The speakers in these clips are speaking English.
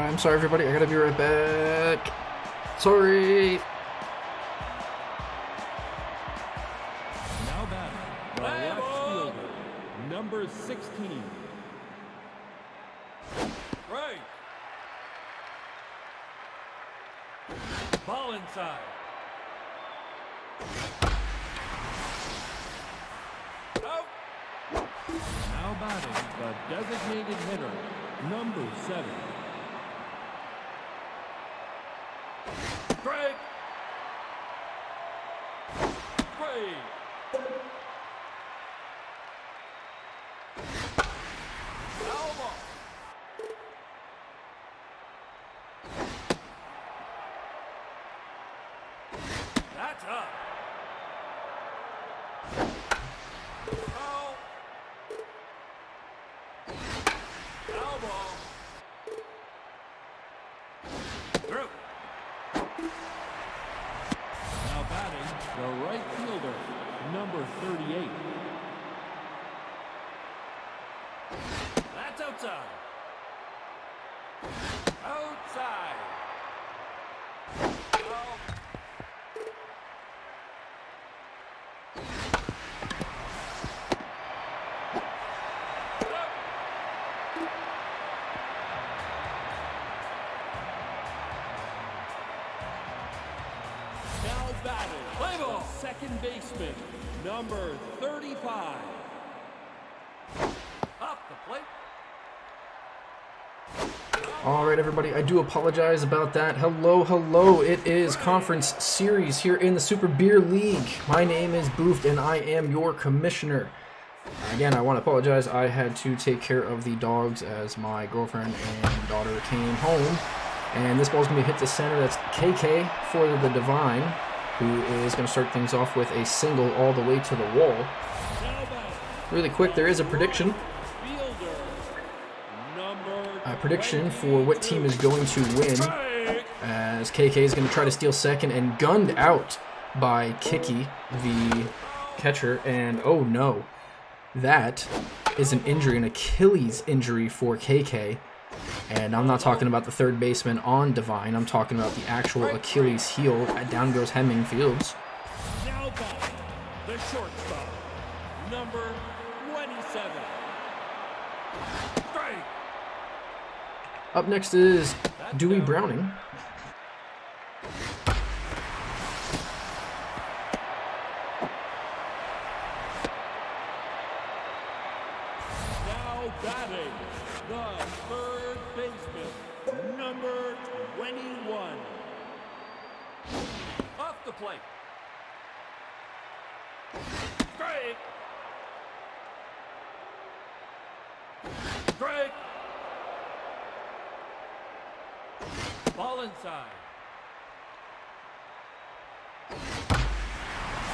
I'm sorry, everybody. I gotta be right back. Sorry. Now batting, the left fielder, number 16. Right. Ball inside. Out. Now batting, the designated hitter, number 7. Break. Break. Foul ball. That's up. Foul. Foul ball. Through. Now batting, the right fielder, number 38. That's outside. Outside. Foul. Now batting, Play ball. the second baseman, number 35. Up the plate. All right, everybody. I do apologize about that. Hello. It is conference series here in the Super Beer League. My name is Booth, and I am your commissioner. Again, I want to apologize. I had to take care of the dogs as my girlfriend and daughter came home. And this ball's going to be hit to center. That's KK for the Divine, who is going to start things off with a single all the way to the wall. Now batting, Really quick, there is a prediction. fielder, number A prediction for what team is going to win, as KK is going to try to steal second and gunned out by Kiki, the catcher. And oh no, that is an injury, an Achilles injury for KK. And I'm not talking about the third baseman on Divine. I'm talking about the actual Achilles heel. Down goes Hemming Fields. Now batting, the shortstop, number 27. Strike. Up next is Dewey Browning. Now batting, the third baseman, number 21. Off the plate. Strike. Strike. Ball inside.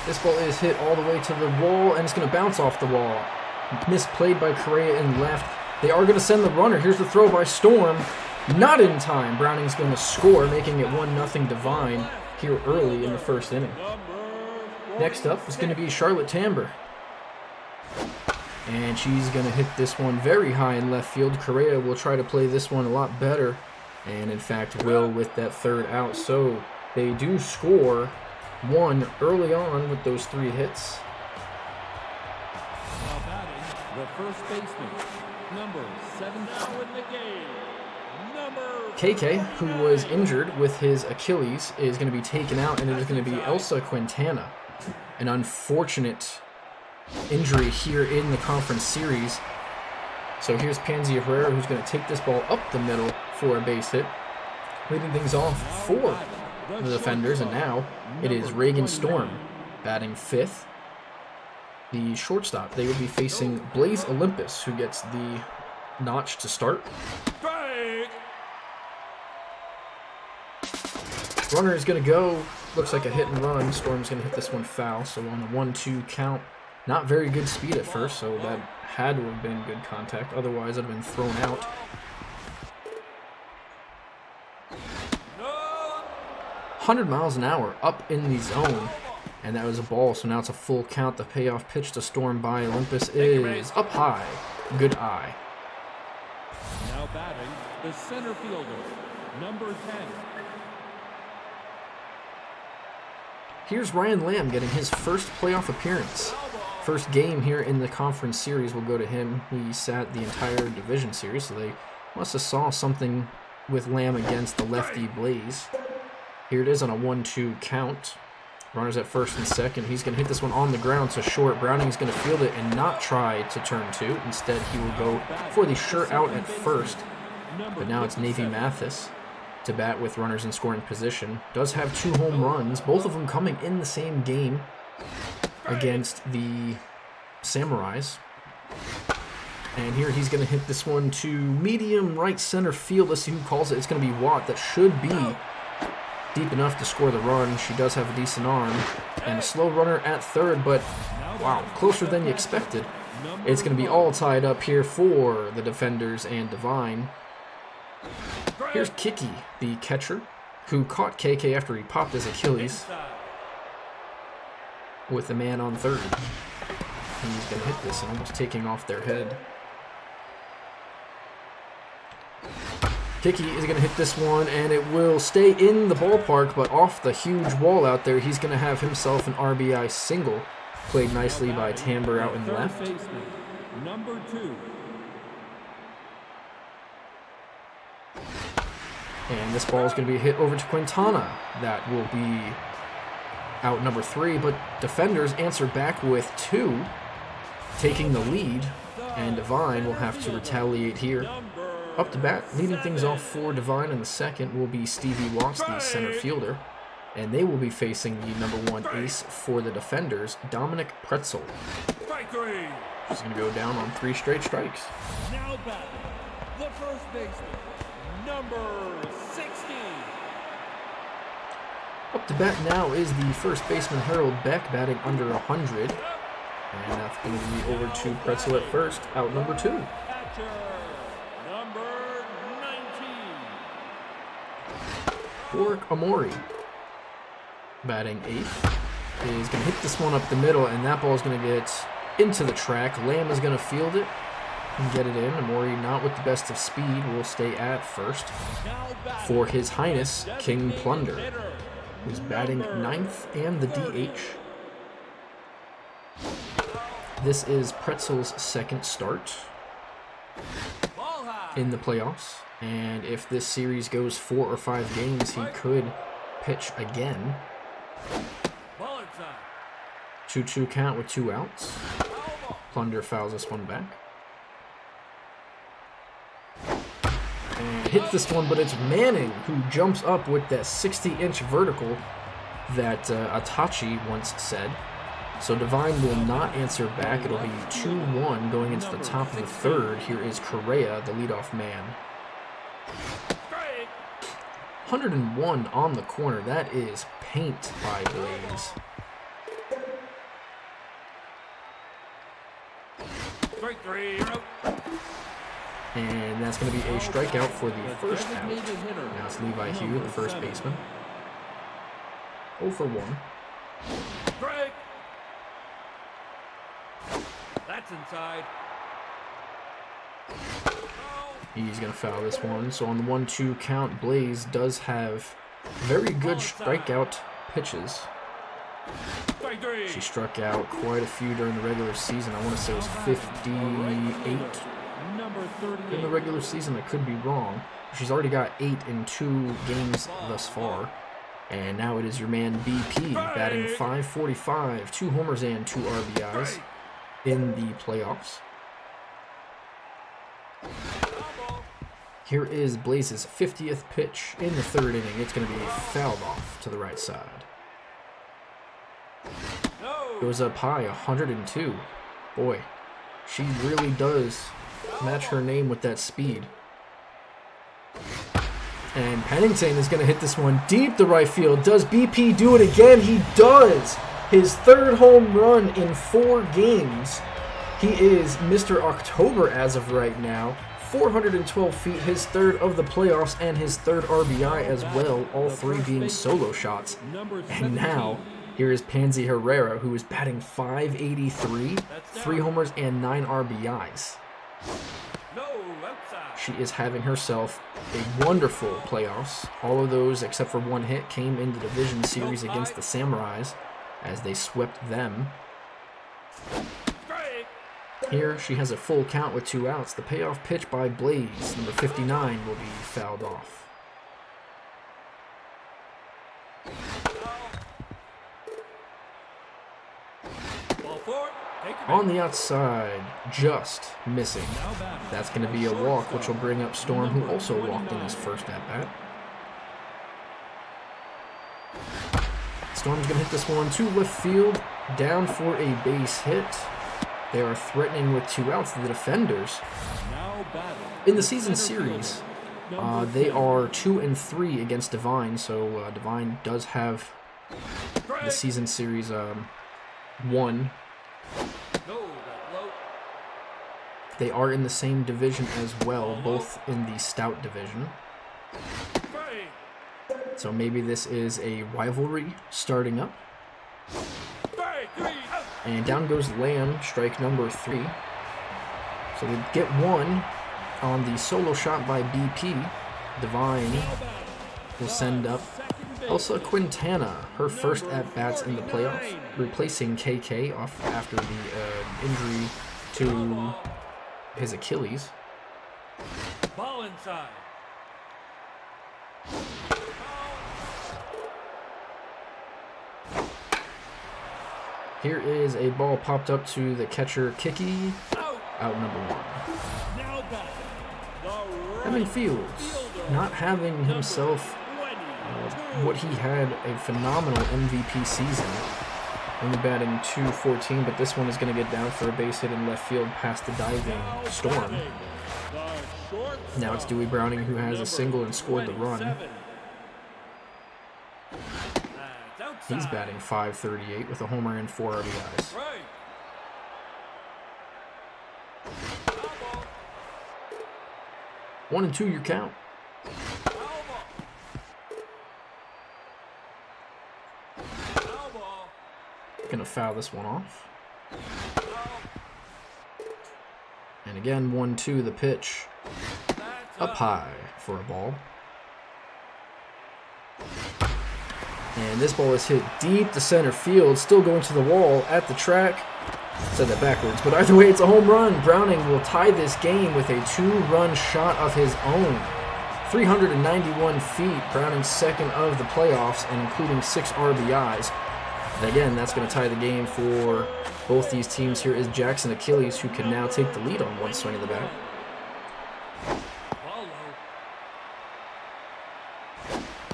This ball is hit all the way to the wall, and it's going to bounce off the wall. Misplayed by Correa in left. They are going to send the runner. Here's the throw by Storm. Not in time. Browning's going to score, making it 1-0 Divine here early in the first inning. Next up is going to be Charlotte Tamber. And she's going to hit this one very high in left field. Correa will try to play this one a lot better, and in fact will with that third out. So they do score one early on with those 3 hits. Now batting, the first baseman, number 7 now in the game, number KK, who was injured with his Achilles, is going to be taken out, and it is going to be Elsa Quintana. An unfortunate injury here in the conference series. So here's Pansy Herrera, who's going to take this ball up the middle for a base hit, leading things off for the defenders, and now it is Reagan Storm batting 5th. The shortstop, they will be facing Blaze Olympus, who gets the notch to start. Strike. Runner is going to go. Looks like a hit and run. Storm's going to hit this one foul. So on a 1-2 count, not very good speed at first, so that had to have been good contact. Otherwise, it would have been thrown out. No. 100 miles an hour up in the zone, and that was a ball. So now it's a full count. The payoff pitch to Storm by Olympus is up high. Good eye. Now batting, the center fielder, number 10. Here's Ryan Lamb getting his first playoff appearance. First game here in the conference series will go to him. He sat the entire division series, so they must have saw something with Lamb against the lefty Blaze. Here it is on a 1-2 count. Runners at first and second. He's going to hit this one on the ground to short. Browning's going to field it and not try to turn two. Instead, he will go for the sure out at first. But now it's Navy Mathis to bat with runners in scoring position. Does have 2 home runs, both of them coming in the same game against the Samurais. And here he's going to hit this one to medium right center field. Let's see who calls it. It's going to be Watt. That should be deep enough to score the run. She does have a decent arm. And a slow runner at third, but wow, closer than you expected. It's going to be all tied up here for the defenders and Divine. Here's Kiki, the catcher, who caught KK after he popped his Achilles with a man on third. He's going to hit this and almost taking off their head. Kiki is going to hit this one, and it will stay in the ballpark, but off the huge wall out there, he's going to have himself an RBI single. Played nicely by Tamber out in left. Number 2. And this ball is going to be hit over to Quintana. That will be out number 3, but defenders answer back with 2, taking the lead, and Divine will have to retaliate here. Up to bat, leading things off for Divine in the second will be Stevie Watts, the center fielder, and they will be facing the number 1 ace for the defenders, Dominic Pretzel. He's going to go down on 3 straight strikes. Now back, the first baseman, number 16. Up to bat now is the first baseman, Harold Beck, batting under 100. And that's going to be over to Pretzel at first, out number 2. Catcher, number 19. Warwick Amori, batting 8th, is going to hit this one up the middle, and that ball is going to get into the track. Lamb is going to field it and get it in. Amori, not with the best of speed, will stay at first for His Highness King Plunder, who's batting 9th and the DH. This is Pretzel's second start in the playoffs, and if this series goes 4 or 5 games, he could pitch again. 2-2 count with 2 outs. Plunder fouls this one back. And hits this one, but it's Manning who jumps up with that 60-inch vertical that Atachi once said. So Divine will not answer back. It'll be 2-1 going into the top of the third. Here is Correa, the leadoff man. 101 on the corner. That is paint by Blaze. And that's going to be a strikeout for the first out. Now it's Levi Hugh, the first baseman. 0 for 1. That's inside. He's going to foul this one. So on the 1-2 count, Blaze does have very good strikeout pitches. She struck out quite a few during the regular season. I want to say it was 58 in the regular season. I could be wrong. She's already got 8 in 2 games thus far. And now it is your man BP batting .545, 2 homers and 2 RBIs in the playoffs. Here is Blaze's 50th pitch in the third inning. It's going to be fouled off to the right side. Goes up high, 102. Boy, she really does match her name with that speed. And Pennington is going to hit this one deep to right field. Does BP do it again? He does! His 3rd home run in 4 games. He is Mr. October as of right now. 412 feet, his 3rd of the playoffs, and his 3rd RBI as well, all 3 being solo shots. And now, here is Pansy Herrera, who is batting .583, 3 homers and 9 RBIs. She is having herself a wonderful playoffs. All of those, except for one hit, came in the division series against the Samurais as they swept them. Here, she has a full count with 2 outs. The payoff pitch by Blaze, number 59, will be fouled off. On the outside, just missing. That's going to be a walk, which will bring up Storm, who also walked in his first at-bat. Storm's going to hit this one to left field, down for a base hit. They are threatening with 2 outs. The defenders, in the season series, they are 2-3 against Divine, so Divine does have the season series won. They are in the same division as well, both in the Stout division. So maybe this is a rivalry starting up. And down goes Lamb, strike number 3. So we get 1 on the solo shot by BP. Divine will send up Elsa Quintana, her first at-bats in the playoffs, replacing KK off after the injury to his Achilles. Ball inside. Here is a ball popped up to the catcher, Kiki. Out number 1. Evan Fields, not having himself what he had a phenomenal MVP season. Only batting .214, but this one is going to get down for a base hit in left field past the diving Storm. Now it's Dewey Browning who has a single and scored the run. He's batting .538 with a homer and 4 RBIs. 1-2 your count. Gonna foul this one off. And again, 1-2 the pitch. Up high for a ball. And this ball is hit deep to center field, still going to the wall at the track. Said that backwards, but either way, it's a home run. Browning will tie this game with a 2-run shot of his own. 391 feet, Browning's second of the playoffs, and including 6 RBIs. And again, that's going to tie the game for both these teams. Here is Jackson Achilles, who can now take the lead on 1 swing of the bat.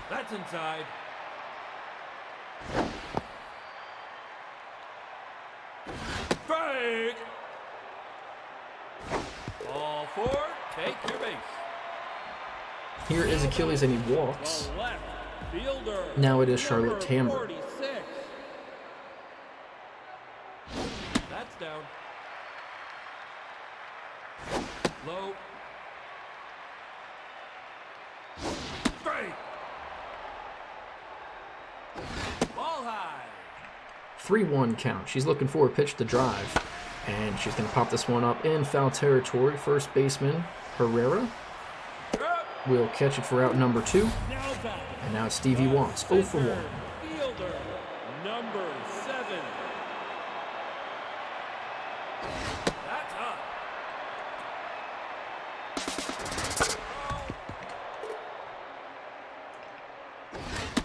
That's inside. Strike. Ball 4. Take your base. Here is Achilles, and he walks. The left fielder. Now it is Charlotte Number Tamber. 46. That's down. Low. Strike. Ball high. 3-1 count. She's looking for a pitch to drive. And she's going to pop this one up in foul territory. First baseman, Herrera, will catch it for out number 2. And now it's Stevie Watts, 0 for 1. Fielder, number 7. That's up.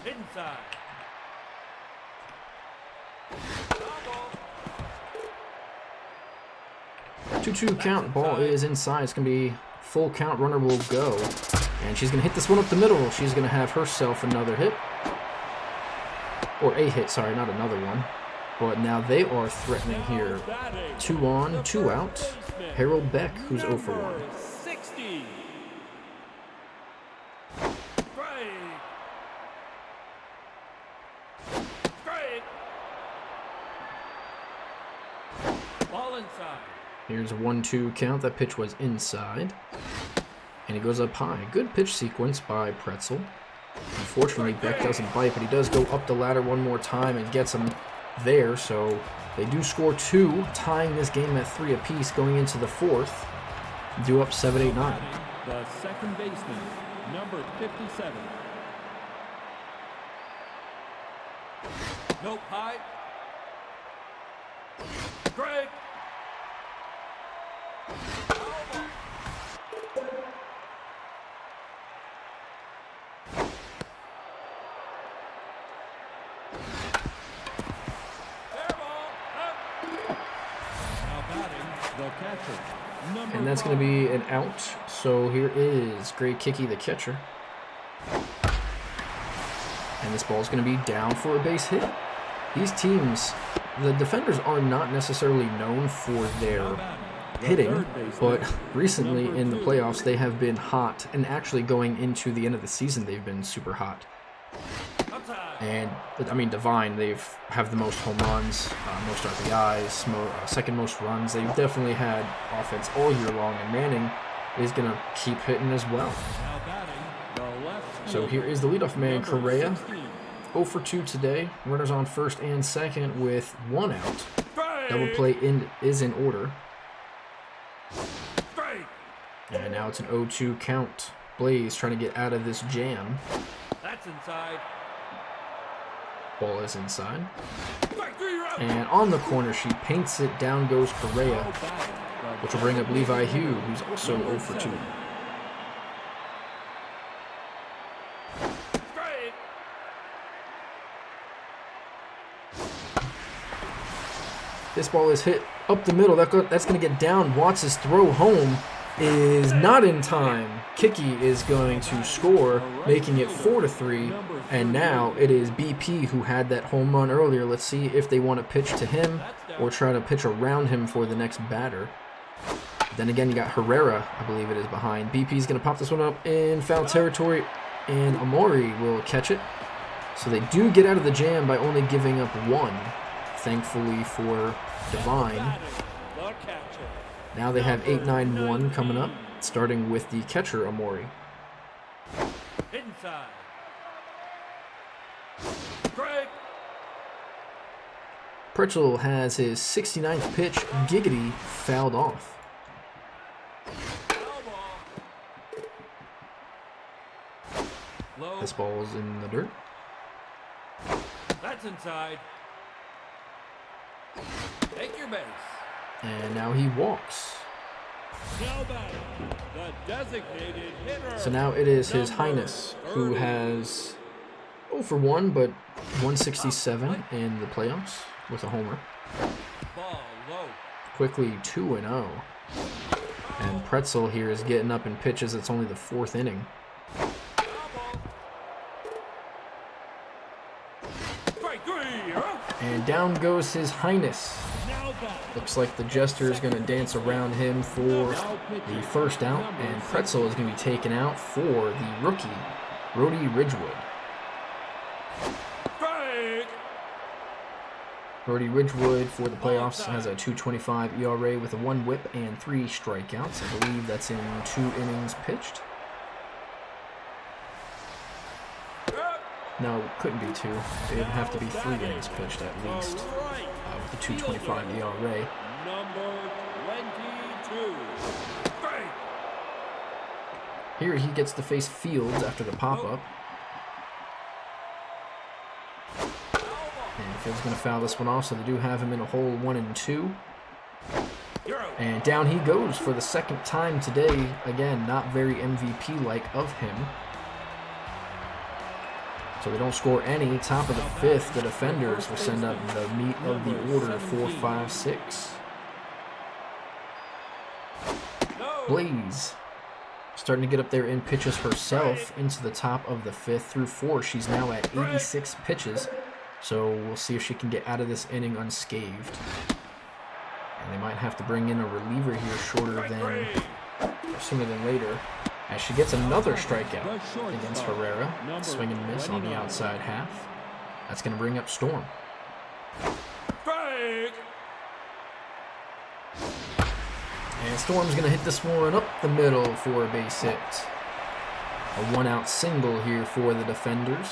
Inside. 2-2 count. Ball is inside. It's going to be full count. Runner will go. And she's going to hit this one up the middle. She's going to have herself another hit. Or a hit, sorry, not another one. But now they are threatening here. 2 on, 2 out. Harold Beck, who's 0 for 1. 60. Strike. Ball inside. Here's a 1-2 count. That pitch was inside. And he goes up high. Good pitch sequence by Pretzel. Unfortunately, Beck doesn't bite, but he does go up the ladder one more time and gets him there. So they do score 2, tying this game at 3 apiece going into the 4th. Due up 7-8-9. the second baseman, number 57. Nope, high. Strike. The catcher, number And that's going to be an out. So here is Gray Kicky, the catcher. And this ball is going to be down for a base hit. These teams, the defenders are not necessarily known for their hitting, but recently in the playoffs they have been hot, and actually going into the end of the season they've been super hot. And I mean, Divine, they've have the most home runs, most RBIs, second most runs. They've definitely had offense all year long, and Manning is going to keep hitting as well. So here is the leadoff man, Correa. 0 for 2 today. Runners on first and second with 1 out. Double play is in order. And now it's an 0-2 count. Blaze trying to get out of this jam. That's inside. Ball is inside. And on the corner, she paints it. Down goes Correa, which will bring up Levi Hugh, who's also 0 for 2. This ball is hit up the middle. That's going to get down. Watts' throw home is not in time. Kicky is going to score, making it 4-3. And now it is BP who had that home run earlier. Let's see if they want to pitch to him or try to pitch around him for the next batter. Then again, you got Herrera, I believe it is, behind. BP's going to pop this one up in foul territory, and Amori will catch it. So they do get out of the jam by only giving up 1, thankfully for Divine. Now they have 8-9-1 coming up, starting with the catcher, Amori. Inside. Strike. Pretzel has his 69th pitch. Giggity fouled off. Low. This ball's in the dirt. That's inside. Take your base. And now he walks. Now batting, the designated hitter. So now it is His Highness, who has 0 for 1, but 167 in the playoffs with a homer. Ball low. Quickly 2-0. And Pretzel here is getting up in pitches. It's only the 4th inning. Strike 3. And down goes His Highness. Looks like the Jester is going to dance around him for the first out, and Pretzel is going to be taken out for the rookie, Brody Ridgewood. Strike. Brody Ridgewood for the playoffs has a 2.25 ERA with a 1 whip and 3 strikeouts. I believe that's in 2 innings pitched. No, it couldn't be 2. It would have to be 3 innings pitched at least. With a 2.25 ERA. Number 22. Here he gets to face Fields after the pop-up. And Fields going to foul this one off, so they do have him in a hole 1 and 2. And down he goes for the second time today. Again, not very MVP-like of him. So they don't score any. Top of the 5th, the defenders will send up the meat of the order, 4, 5, 6. Blaze starting to get up there in pitches herself into the top of the 5th through 4. She's now at 86 pitches. So we'll see if she can get out of this inning unscathed. And they might have to bring in a reliever here sooner than later. As she gets another strikeout against Herrera. Swing and miss on the outside half. That's going to bring up Storm. And Storm's going to hit this one up the middle for a base hit. A 1-out single here for the defenders.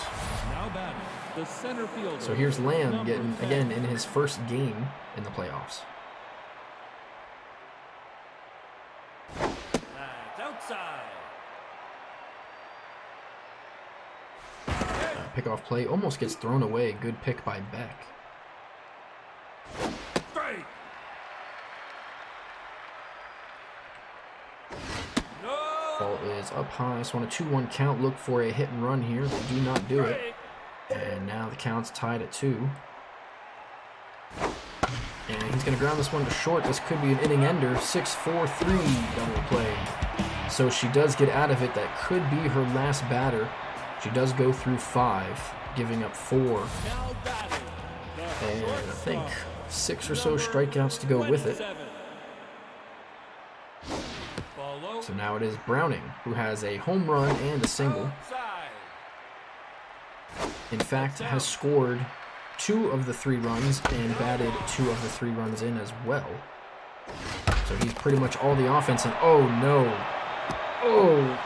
So here's Lamb getting, again, in his first game in the playoffs. That's outside. pickoff play almost gets thrown away. Good pick by Beck. Strike. No. Ball is up high, so on a 2-1 count, look for a hit and run here. They do not do it. And now the count's tied at 2. And he's going to ground this one to short. This could be an inning ender. 6-4-3 double play. So she does get out of it. That could be her last batter. She does go through 5, giving up 4. And I think 6 or so strikeouts to go with it. So now it is Browning, who has a home run and a single. In fact, has scored 2 of the 3 runs and batted 2 of the 3 runs in as well. So he's pretty much all the offense. And oh no. Oh.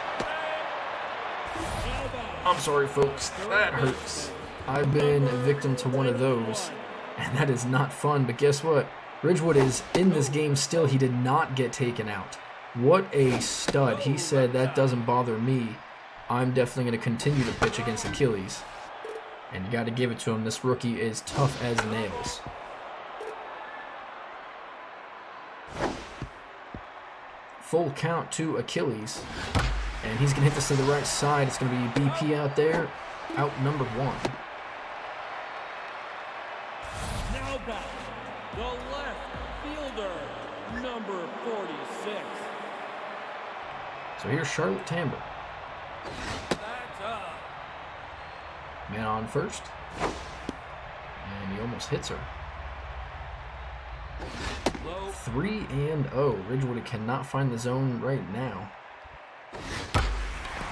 I'm sorry, folks. That hurts. I've been a victim to one of those, and that is not fun. But guess what? Ridgewood is in this game still. He did not get taken out. What a stud. He said, that doesn't bother me. I'm definitely going to continue to pitch against Achilles. And you got to give it to him. This rookie is tough as nails. Full count to Achilles. And he's going to hit this to the right side. It's going to be BP out there. Out number 1. Now back, the left fielder, number 46. So here's Charlotte Tamber. That's up. Man on first. And he almost hits her. Low. 3-0. Ridgewood cannot find the zone right now.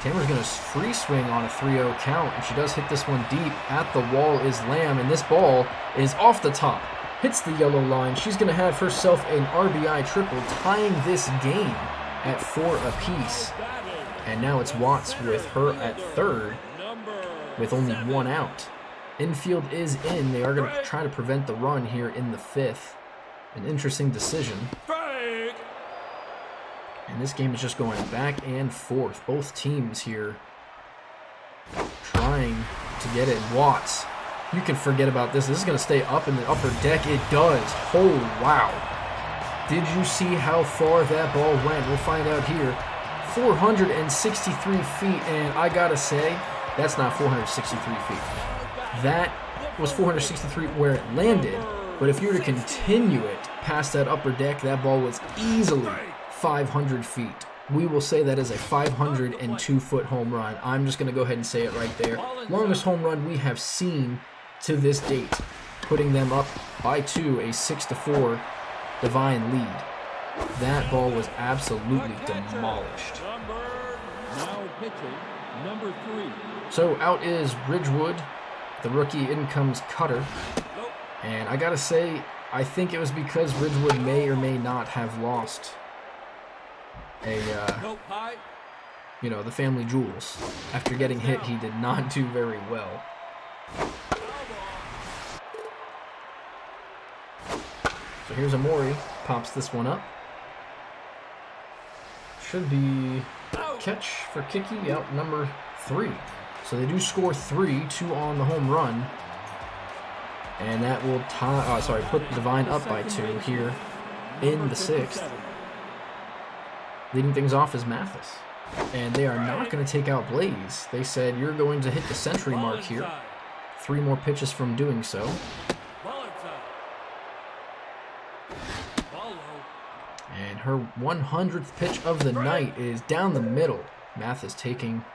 Tamber's going to free swing on a 3-0 count, and she does hit this one deep. At the wall is Lamb, and this ball is off the top. Hits the yellow line. She's going to have herself an RBI triple, tying this game at 4 apiece. And now it's Watts with her at 3rd with only 1 out. Infield is in. They are going to try to prevent the run here in the 5th. An interesting decision. Strike. And this game is just going back and forth. Both teams here trying to get it. Watts, you can forget about this. This is going to stay up in the upper deck. It does. Oh, wow. Did you see how far that ball went? We'll find out here. 463 feet, and I got to say, that's not 463 feet. That was 463 where it landed, but if you were to continue it past that upper deck, that ball was easily 500 feet. We will say that is a 502-foot home run. I'm just going to go ahead and say it right there. Longest home run we have seen to this date, putting them up by 2, a 6-4 Divine lead. That ball was absolutely demolished. Now pitching, number 3. So out is Ridgewood. The rookie, in comes Cutter. And I got to say, I think it was because Ridgewood may or may not have lost the family jewels. After getting hit, he did not do very well. So here's Amori, pops this one up. Should be catch for Kiki, out number 3. So they do score 3, 2 on the home run. And that will put Divine up by 2 here in the 6th. Leading things off is Mathis. And they are not going to take out Blaze. They said, you're going to hit the century mark here. 3 more pitches from doing so. And her 100th pitch of the night is down the middle. Mathis taking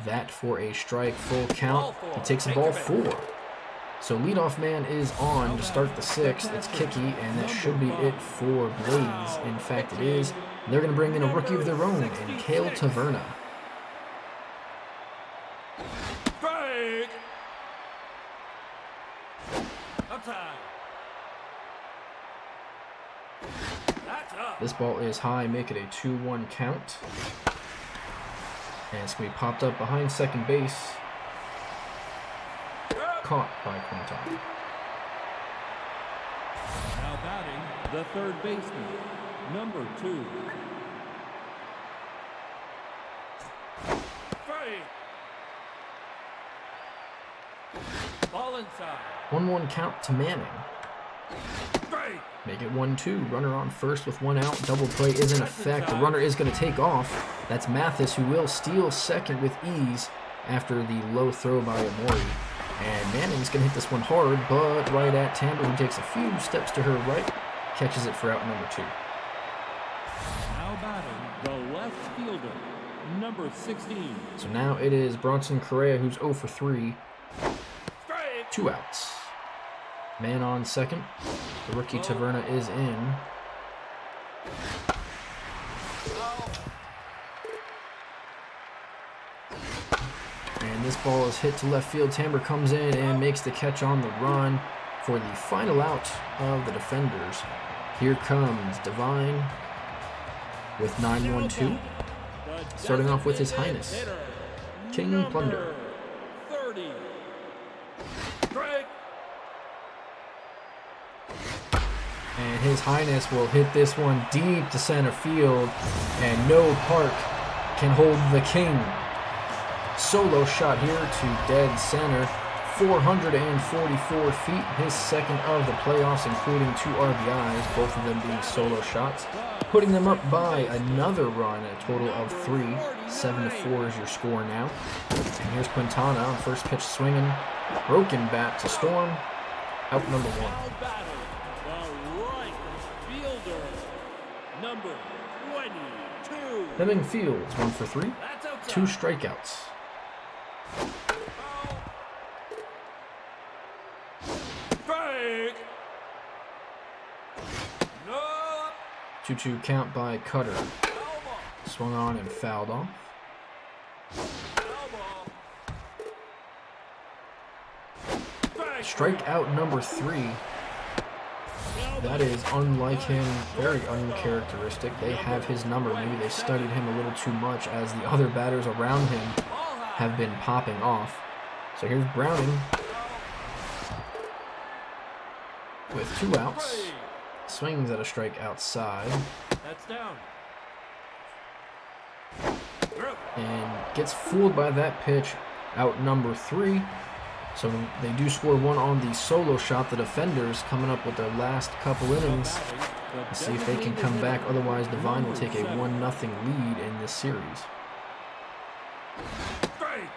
that for a strike, full count. He takes a ball 4. So leadoff man is on to start the 6th. It's Kiki, and that should be it for Blaze. In fact, it is. They're going to bring in a rookie of their own, in Kale Taverna. This ball is high, make it a 2-1 count. And it's going to be popped up behind second base. Caught by Quinton. Now batting, the 3rd baseman, number 2. Ball inside. 1-1 count to Manning. Strike. Make it 1-2. Runner on first with 1 out. Double play is in effect. The runner is going to take off. That's Mathis, who will steal second with ease after the low throw by Amori. And Manning's going to hit this one hard, but right at Tamber, who takes a few steps to her right, catches it for out number 2. Now batting the left fielder, number 16. So now it is Bronson Correa, who's 0 for 3. Strike. 2 outs. Man on second. The rookie Taverna is in. And this ball is hit to left field. Tamber comes in and makes the catch on the run for the final out of the defenders. Here comes Divine with 9-1-2. Starting off with His Highness, King Plunder. 30. Strike. And His Highness will hit this one deep to center field, and no park can hold the king. Solo shot here to dead center, 444 feet, his second of the playoffs, including 2 RBIs, both of them being solo shots, putting them up by another run, a total of 3. 7-4 is your score now. And here's Quintana on first pitch swinging, broken bat to Storm, out number 1. Now batting the right fielder, number 22. Hemming Fields, 1 for 3, That's outside. 2 strikeouts. Strike. No. 2-2 count by Cutter. Elbow. Swung on and fouled off. Elbow. Strikeout number 3. That is unlike him, very uncharacteristic. They have his number. Maybe they studied him a little too much, as the other batters around him have been popping off. So here's Browning with 2 outs. Swings at a strike outside That's down. and gets fooled by that pitch, out number 3. So they do score 1 on the solo shot. The defenders coming up with their last couple innings. Let's see if they can come back. Otherwise, Divine will take a 1-0 lead in this series. Strike.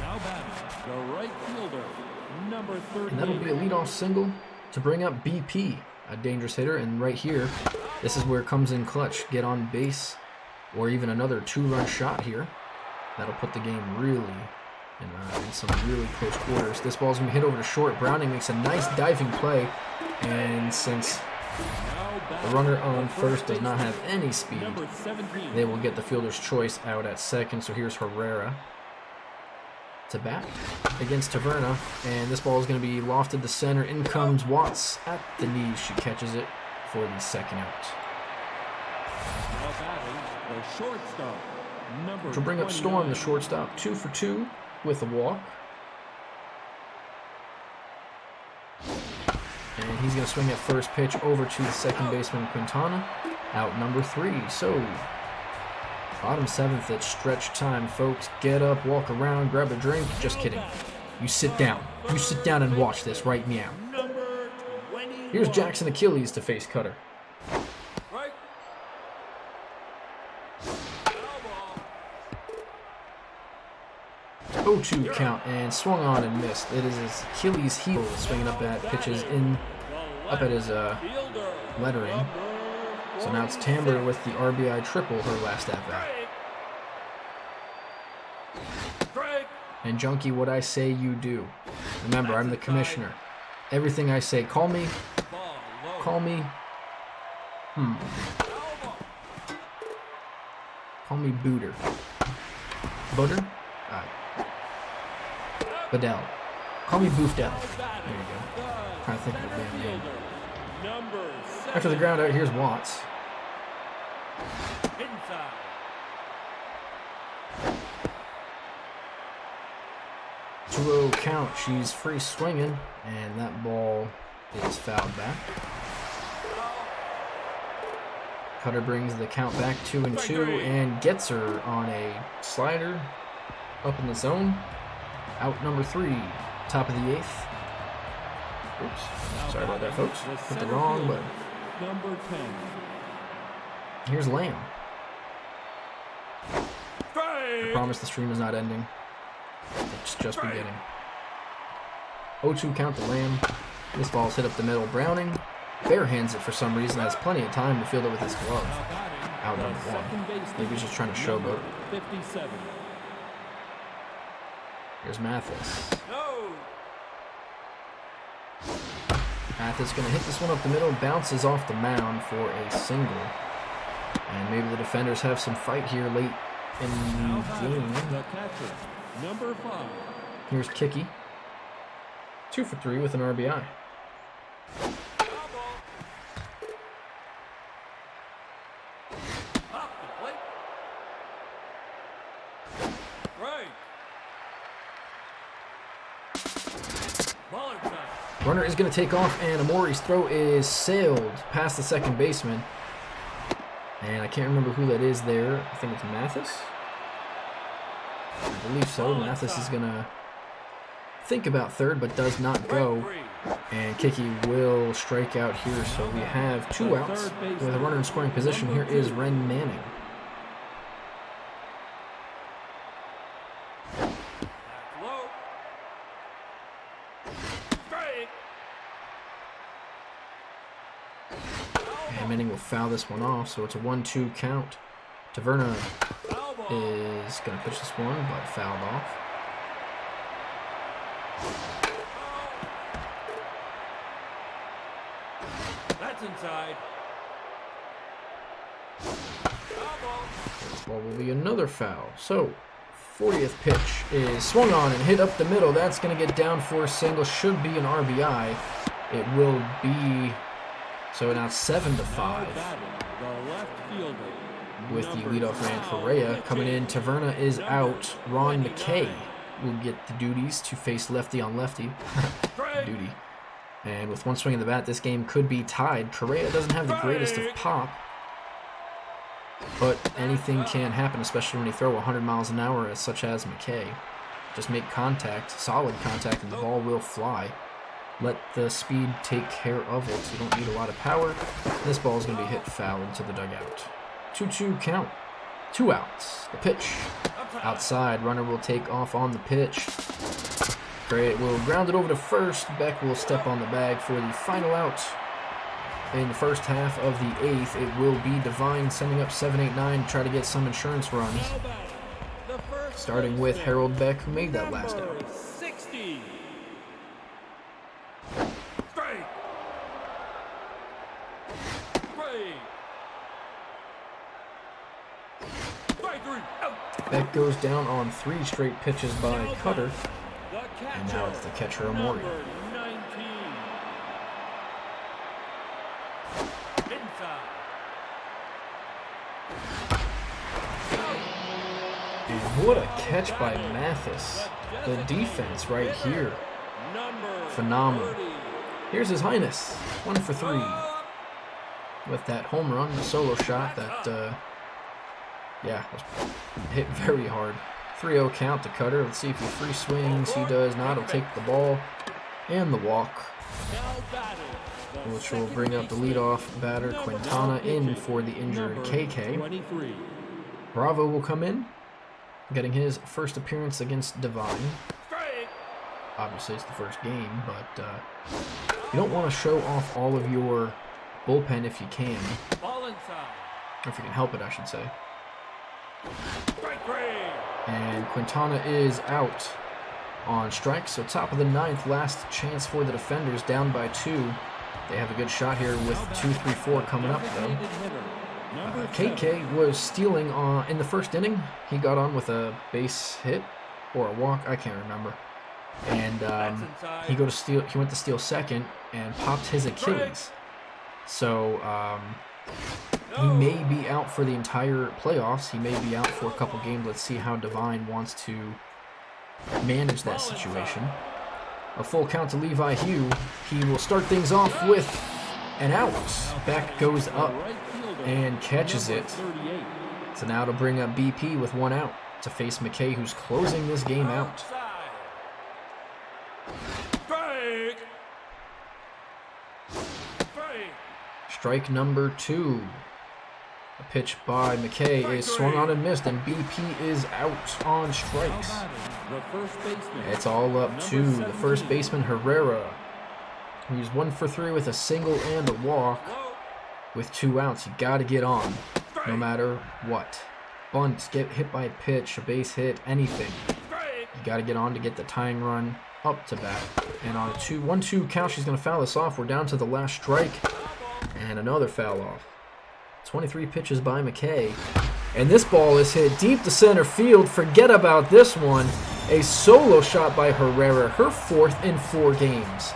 Now batting the right fielder, number 30. And that'll be a leadoff single to bring up BP, a dangerous hitter. And right here, this is where it comes in clutch. Get on base, or even another 2-run shot here. That'll put the game really in some really close quarters. This ball's going to be hit over to short. Browning makes a nice diving play. And since the runner on first does not have any speed, Number 17. they will get the fielder's choice out at second. So here's Herrera to bat against Taverna, and this ball is going to be lofted to center. In comes Watts at the knees. She catches it for the second out. Now batting the shortstop, number Which will bring up Storm, the 29. shortstop, 2 for 2 with a walk. And he's going to swing at first pitch over to the second baseman Quintana, out number 3. So bottom 7th, it's stretch time, folks. Get up, walk around, grab a drink. Just kidding. You sit down. You sit down and watch this right meow. Number 21. Here's Jackson Achilles to face Cutter. Strike. Elbow. 0-2 count, and swung on and missed. It is his Achilles heel swinging up at pitches up at his Fielder, lettering. So now it's Tamber with the RBI triple, her last at bat. Strike. And Junkie, what I say you do. Remember, I'm the commissioner. Everything I say, call me, Ball low. call me, call me Booter. Butter? Badell. Call me Boofdell. There you go. Trying to think of a damn name. number 7. After the ground out, here's Watts. Inside. 1 2-0 count. She's free swinging, and that ball is fouled back. Cutter brings the count back 2-2 and gets her on a slider up in the zone. Out number 3, top of the 8th. Oops, sorry about that, folks. Hit the wrong button. Number 10. Here's Lamb. I promise the stream is not ending. It's just beginning. 0-2 count to Lamb. This ball's hit up the middle. Browning barehands it for some reason. Has plenty of time to field it with his glove. Out number 1. Maybe he's just trying to showboat. 57. Here's Mathis. No. Mathis going to hit this one up the middle. Bounces off the mound for a single. And maybe the defenders have some fight here late in the game. The catcher. Number 5. Here's Kiki. 2 for 3 with an RBI. Foul ball. Off the plate. Right. Ball inside. Runner is going to take off, and Amori's throw is sailed past the second baseman. And I can't remember who that is there. I think it's Mathis. I believe so. Mathis is going to think about third, but does not go. And Kiki will strike out here. So we have 2 outs with a runner in scoring position. Here is Ren Manning. Low. Strike. And Manning will foul this one off, so it's a 1-2 count. Taverna Foul ball. is going to pitch this one, but fouled off. That's inside. Foul ball. This ball will be another foul. So, 40th pitch is swung on and hit up the middle. That's going to get down for a single. Should be an RBI. It will be. So now 7-5 The left fielder. with the Number leadoff man 12. Correa coming in. Taverna is out. Ron McKay will get the duties to face lefty on lefty. Duty. And with one swing of the bat, this game could be tied. Correa doesn't have the greatest of pop, but anything can happen, especially when you throw 100 miles an hour, such as McKay. Just make contact, solid contact, and the ball will fly. Let the speed take care of it. You don't need a lot of power. This ball is going to be hit foul into the dugout. 2-2 count. 2 outs. The pitch. Outside. Runner will take off on the pitch. Great. Will ground it over to first. Beck will step on the bag for the final out. In the first half of the 8th, it will be Divine sending up 7-8-9 to try to get some insurance runs. The first Starting with Harold Beck, who made that last number out. 60. Strike. Strike. Strike 3. Out. Beck goes down on 3 straight pitches by Cutter. The catcher. And now it's the catcher, Amori. Number 19. Inside. And what a catch by Mathis. The defense right here. Number Phenomenal. 30. Here's His Highness. 1 for 3. With that home run, the solo shot that, was hit very hard. 3-0 count to Cutter. Let's see if he free swings. He does not. He'll take the ball and the walk, Now batting. which will bring up the leadoff batter, Quintana, in for the injured KK. 23. Bravo will come in, getting his first appearance against Divine. Strike. Obviously, it's the first game, but you don't want to show off all of your bullpen if you can. Ball inside. Or if you can help it, I should say. Strike 3. And Quintana is out on strike. So top of the 9th, last chance for the defenders, down by 2. They have a good shot here with 2-3-4 coming up, though. Number KK was stealing in the first inning. He got on with a base hit or a walk, I can't remember. And he went to steal second and popped his Achilles. So he may be out for the entire playoffs. He may be out for a couple games. Let's see how Divine wants to manage that situation. A full count to Levi Hugh. He will start things off with an out. Back goes up and catches it. So now to bring up BP with one out to face McKay, who's closing this game out. Strike number 2. A pitch by McKay is swung on and missed, and BP is out on strikes. It's all up to the first baseman, Herrera. He's 1 for 3 with a single and a walk. With 2 outs, you got to get on, no matter what. Bunt, get hit by a pitch, a base hit, anything. You got to get on to get the tying run up to bat. And on a 1-2 count, she's going to foul this off. We're down to the last strike. And another foul off. 23 pitches by McKay. And this ball is hit deep to center field. Forget about this one. A solo shot by Herrera. Her 4th in 4 games.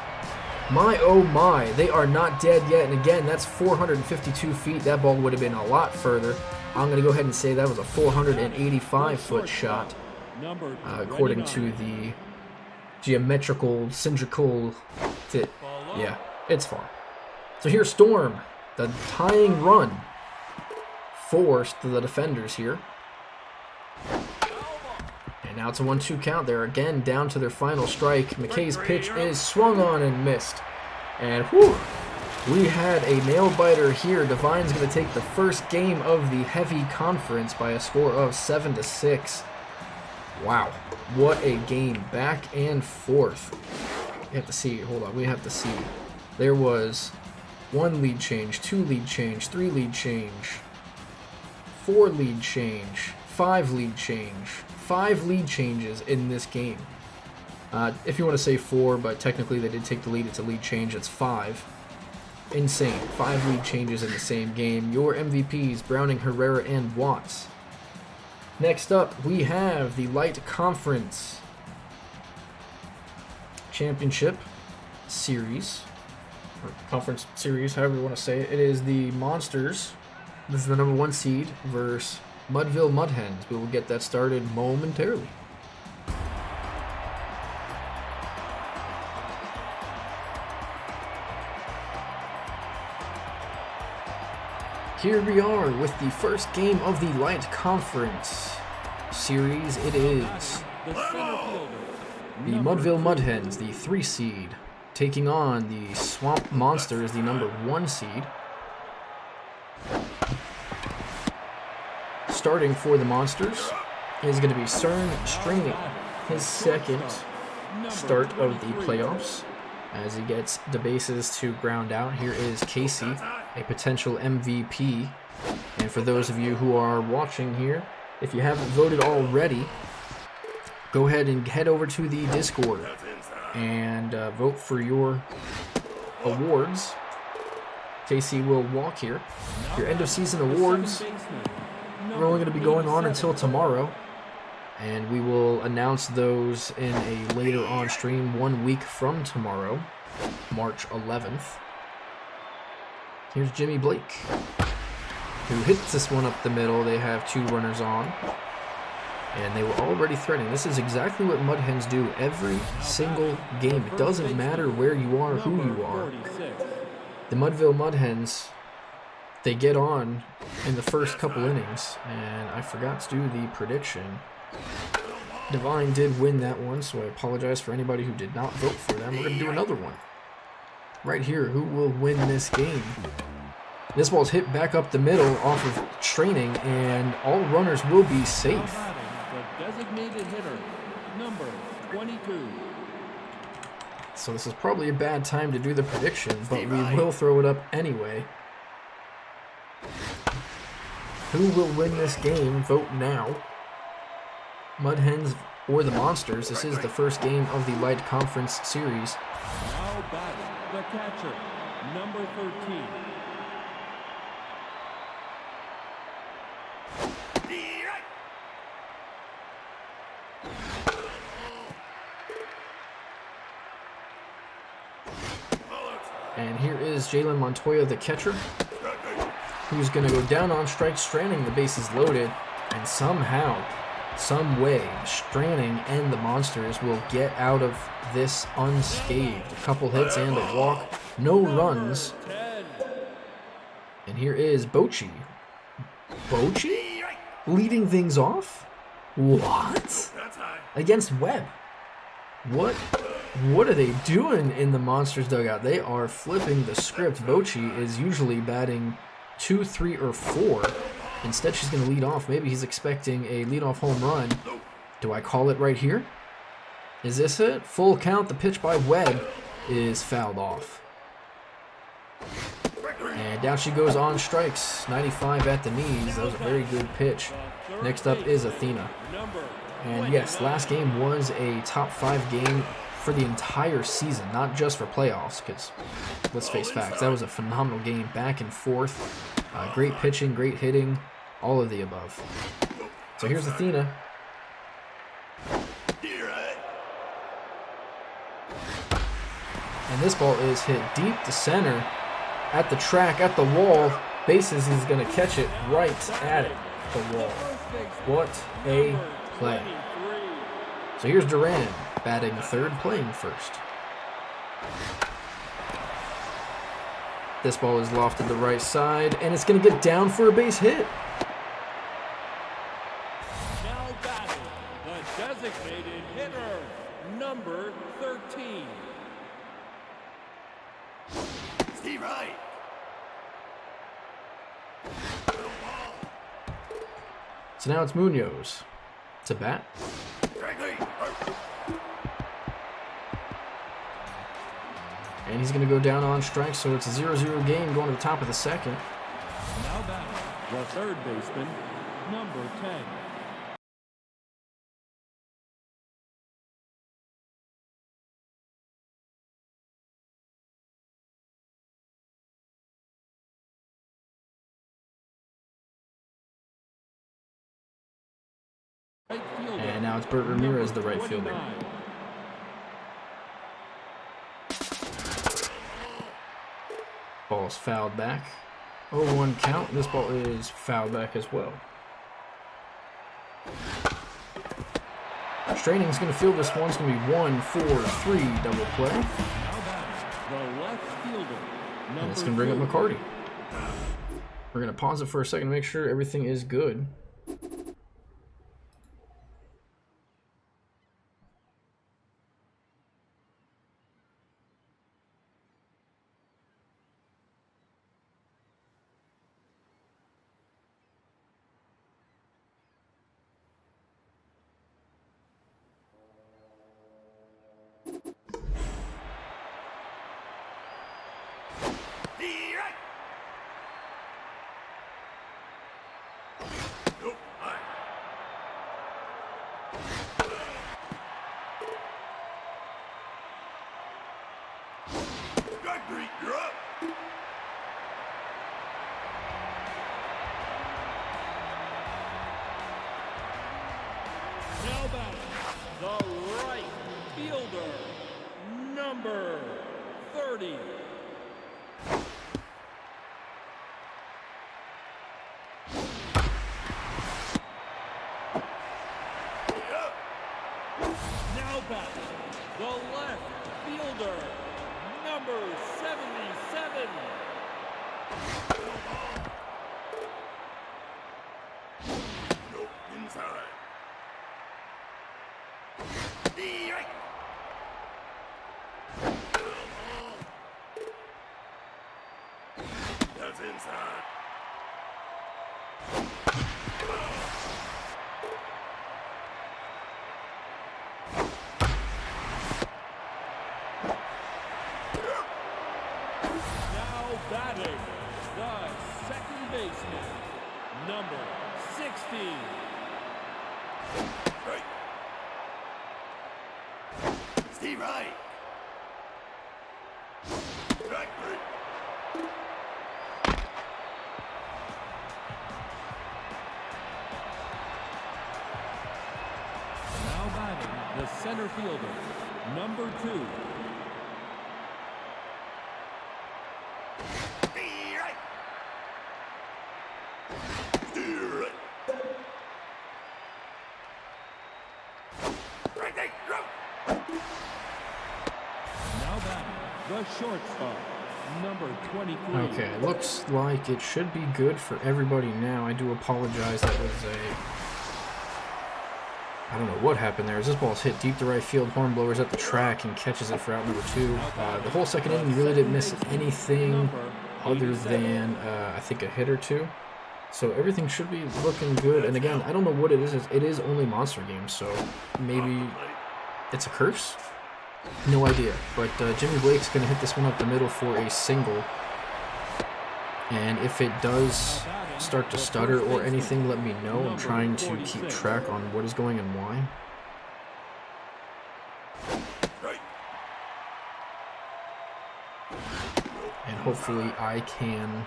My oh my. They are not dead yet. And again, that's 452 feet. That ball would have been a lot further. I'm going to go ahead and say that was a 485-foot shot. According to the geometrical, cylindrical... Yeah, it's far. So here's Storm. The tying run forced the defenders here. And now it's a 1-2 count. They're again down to their final strike. McKay's pitch is swung on and missed. And whew, we had a nail-biter here. Divine's going to take the first game of the heavy conference by a score of 7-6. Wow, what a game. Back and forth. We have to see. Hold on, we have to see. There was 1 lead change, 2 lead change, 3 lead change, 4 lead change, 5 lead change, 5 lead changes in this game. If you want to say 4, but technically they did take the lead, it's a lead change, it's 5. Insane. 5 lead changes in the same game. Your MVPs, Browning, Herrera, and Watts. Next up, we have the Light Conference Championship Series. Conference series, however you want to say it. It is the Monsters. This is the number 1 seed versus Mudville Mudhens. We will get that started momentarily. Here we are with the first game of the Light Conference series. It is the Mudville Mudhens, the 3 seed, taking on the Swamp Monsters, the number 1 seed. Starting for the Monsters is going to be Cern Stringing, his 2nd start of the playoffs, as he gets the bases to ground out. Here is Casey, a potential MVP. And for those of you who are watching here, if you haven't voted already, go ahead and head over to the Discord and vote for your awards. Casey will walk here. Your end of season awards are only going to be going on until tomorrow, and we will announce those in a later on stream 1 week from tomorrow, March 11th. Here's Jimmy Blake, who hits this one up the middle. They have 2 runners on, and they were already threatening. This is exactly what Mudhens do every single game. It doesn't matter where you are, who you are. The Mudville Mudhens, they get on in the first couple innings, and I forgot to do the prediction. Divine did win that one, so I apologize for anybody who did not vote for them. We're going to do another one. Right here, who will win this game? This ball's hit back up the middle off of training, and all runners will be safe. The designated hitter, number 22. So this is probably a bad time to do the prediction, but we will throw it up anyway. Who will win this game? Vote now. Mudhens or the Monsters. This is the first game of the Light Conference series. Now batting, the catcher, number 13. And here is Jalen Montoya, the catcher, who's going to go down on strike, stranding the bases loaded, and somehow some way Stranning and the Monsters will get out of this unscathed. A couple hits and a walk, no runs. 10. And here is Bochy. Bochy? Leading things off? What? Against Webb. What are they doing in the Monsters dugout? They are flipping the script. Bochy is usually batting 2, 3, or 4. Instead, she's going to lead off. Maybe he's expecting a leadoff home run. Do I call it right here? Is this it? Full count. The pitch by Webb is fouled off. And down she goes on strikes. 95 at the knees. That was a very good pitch. Next up is Athena. And yes, last game was a top 5 game for the entire season, not just for playoffs, because let's face facts, that was a phenomenal game, back and forth. Great pitching, great hitting, all of the above. So here's Athena. And this ball is hit deep to center, at the track, at the wall. Bases, he's going to catch it right at it, the wall. What a play. So here's Duran, batting third, playing first. This ball is lofted the right side, and it's going to get down for a base hit. Now batting, the designated hitter, number 13. Steve Wright. So now it's Munoz to bat. And he's going to go down on strikes, so it's a 0-0 game going to the top of the second. Now batting, the third baseman, number 10. Right fielder, And now it's Bert Ramirez, the right number fielder. 29. Ball's fouled back. 0-1 count. This ball is fouled back as well. Straining's going to field this one. It's going to be 1-4-3 double play. Now batting, the left fielder, And number it's going to bring up 2. McCarty. We're going to pause it for a second to make sure everything is good. You're up. Now batting, the right fielder, number 30. Now batting, the left fielder, number 77. Nope, inside. That's inside. Now batting, the second baseman, number 60. Right. Steve Wright. Strike three. Now batting, the center fielder, number 2. Right. Right. the shortstop, number 23. Okay, looks like it should be good for everybody now. I do apologize. That was I don't know what happened there. As this ball's hit deep to right field, Hornblower's at the track and catches it for out number 2. The whole second inning, you really didn't miss anything other than, I think, a hit or two. So everything should be looking good. And again, I don't know what it is. It is only monster games, so maybe it's a curse? No idea. But Jimmy Blake's going to hit this one up the middle for a single. And if it does start to stutter or anything, let me know. I'm trying to keep track on what is going and why. And hopefully I can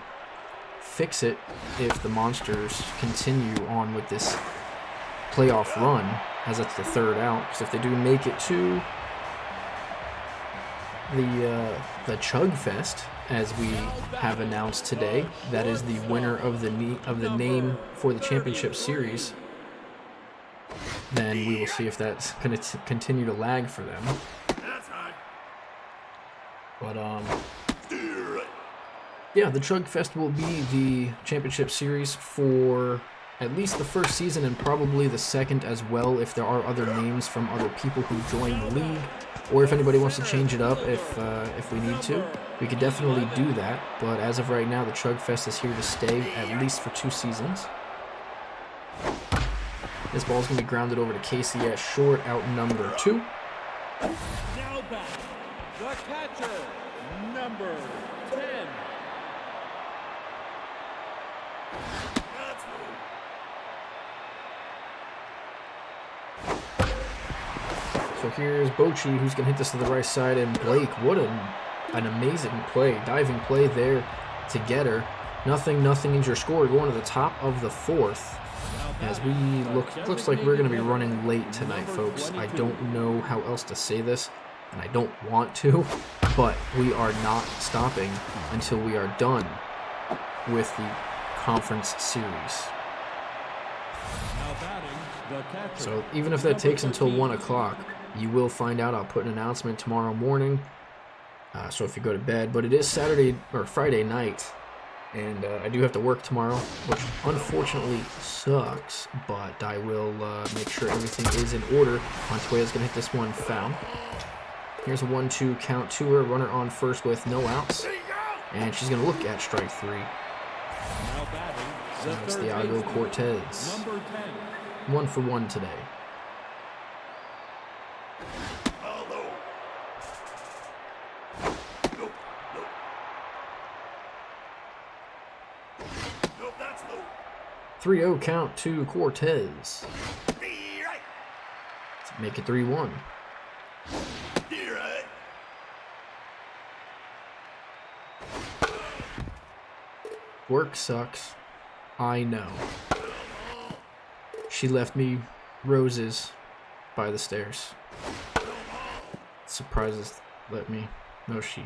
fix it if the Monsters continue on with this playoff run, as that's the third out. Because if they do make it to the Chug Fest, as we have announced today, that is the winner of the name for the championship series, then we will see if that's going to continue to lag for them. But yeah, the Chug Fest will be the championship series for at least the first season and probably the second as well, if there are other names from other people who join the league, or if anybody wants to change it up if we need to. We could definitely do that, but as of right now, the Chug Fest is here to stay at least for 2 seasons. This ball is going to be grounded over to Casey at short, out number 2. Now back, the catcher, number 10. So here's Bochy, who's going to hit this to the right side, and Blake, what an amazing play, diving play there to get her. Nothing is your score, going to the top of the 4th. As we looks like we're going to be running late tonight, folks. I don't know how else to say this, and I don't want to, but we are not stopping until we are done with the conference series. So even if that takes until 1 o'clock, you will find out. I'll put an announcement tomorrow morning, so if you go to bed. But it is Saturday or Friday night, and I do have to work tomorrow, which unfortunately sucks, but I will make sure everything is in order. Montoya's going to hit this one foul. Here's a 1-2 count to her, runner on first with no outs, and she's going to look at strike 3. So that's Thiago Cortez. 1 for 1 today. Nope, that's low. 3-0 count to Cortez. Let's make it 3-1. Work sucks. I know. She left me roses by the stairs. Surprises let me. No, she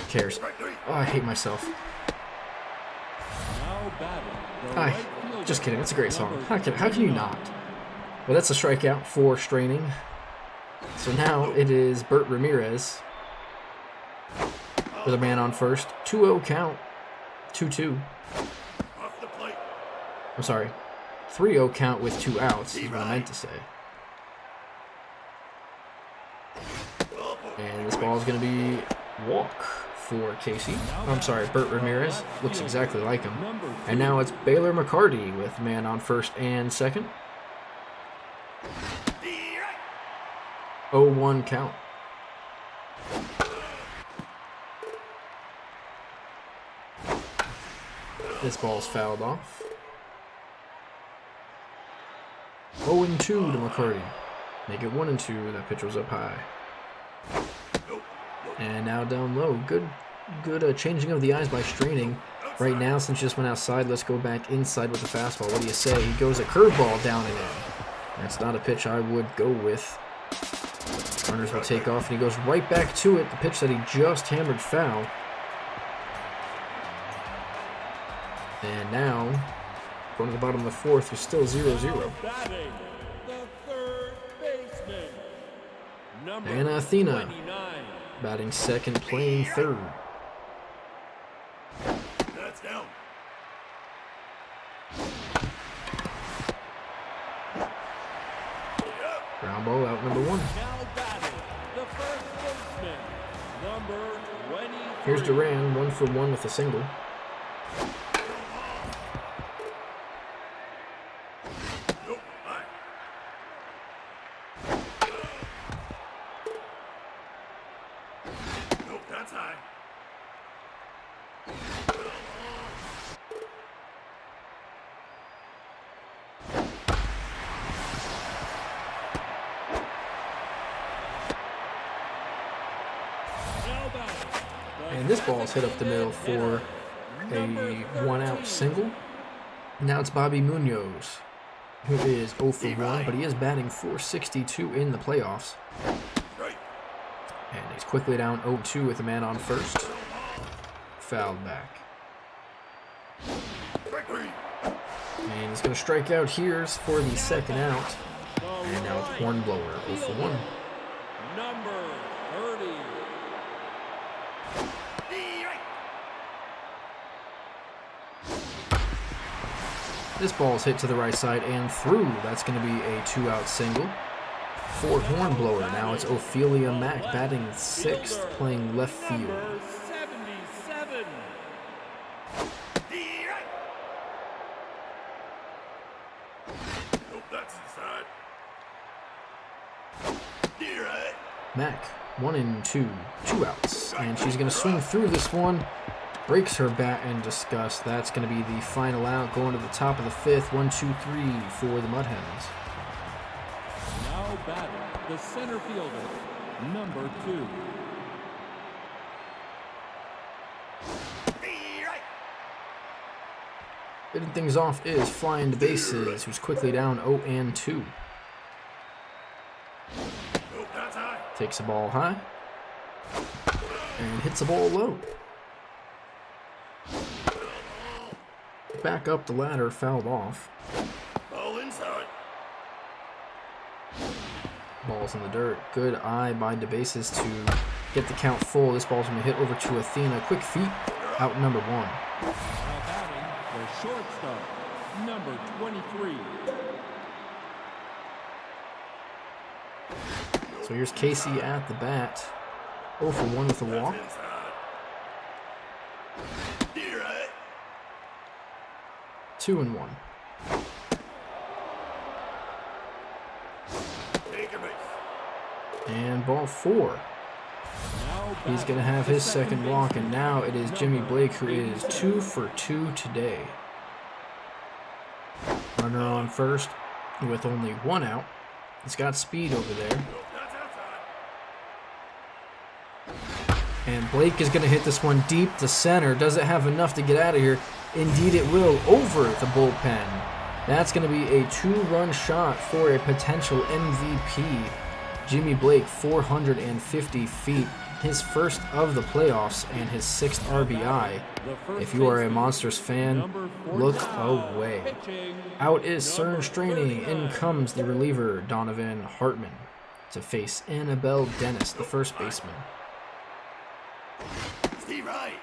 cares. Oh, I hate myself. Just kidding. It's a great song. How can you not? Well, that's a strikeout for straining. So now it is Bert Ramirez with a man on first. 2-0 count. 2-2. I'm sorry. 3-0 count with 2 outs is what I meant to say. And this ball is going to be walk for Casey. I'm sorry, Bert Ramirez. Looks exactly like him. And now it's Baylor McCarty with man on first and second. 0-1 count. This ball's fouled off. 0-2 to McCarty. Make it 1-2. That pitch was up high. And now down low. Good changing of the eyes by straining. Right now, since you just went outside, let's go back inside with the fastball. What do you say? He goes a curveball down and in. That's not a pitch I would go with. Runners will take off, and he goes right back to it. The pitch that he just hammered foul. And now, going to the bottom of the 4th, is still 0-0. And Athena Batting second, playing third. That's down. Ground ball out number 1. Now batting, the first baseman, number 23. Here's Duran, 1 for 1 with a single. Nope. High. Nope. That's high. Now batting, the And this ball is hit up the designated middle for hitter, a number 1-out 13. single. Now it's Bobby Munoz, who is 0 for 1, but he is batting .462 in the playoffs. Right. And he's quickly down 0-2 with a man on first. Fouled back. Strike 3. And he's going to strike out here for the second out. And now it's Hornblower, 0 for 1. Number 30. Right. This ball is hit to the right side and through. That's going to be a 2-out single for Hornblower. Now it's Ophelia Mack batting 6th, playing left field. Number 77. Right. Nope. That's inside. Right. Mack, 1 and 2, 2 outs. And she's going to swing through this one. Breaks her bat in disgust. That's going to be the final out, going to the top of the 5th. 1, 2, 3 for the Mud Hens. Now batting, the center fielder, number 2. Right. Hitting things off is Flying to Bases, who's quickly down 0 and 2. Nope. That's high. Takes the ball high and hits the ball low. Back up the ladder, fouled off. Ball inside. Ball's in the dirt. Good eye by DeBases to get the count full. This ball's going to hit over to Athena. Quick feet, out number 1. Now batting, the shortstop, number 23. So here's Casey at the bat. 0 for 1 with a walk. Inside. Right. 2 and 1. Take a base. And ball 4. Now He's going to have his second walk, and now it is Jimmy Blake, who is 2 for 2 today. Runner on first with only 1 out. He's got speed over there. Nope. That's outside. And Blake is going to hit this one deep to center. Does it have enough to get out of here? Indeed it will, over the bullpen. That's going to be a 2-run shot for a potential MVP. Jimmy Blake, 450 feet. His first of the playoffs and his 6th RBI. If you are a Monsters fan, look away. Out is Cern Straney. In comes the reliever, Donovan Hartman, to face Annabelle Dennis, the first baseman. Steve Wright.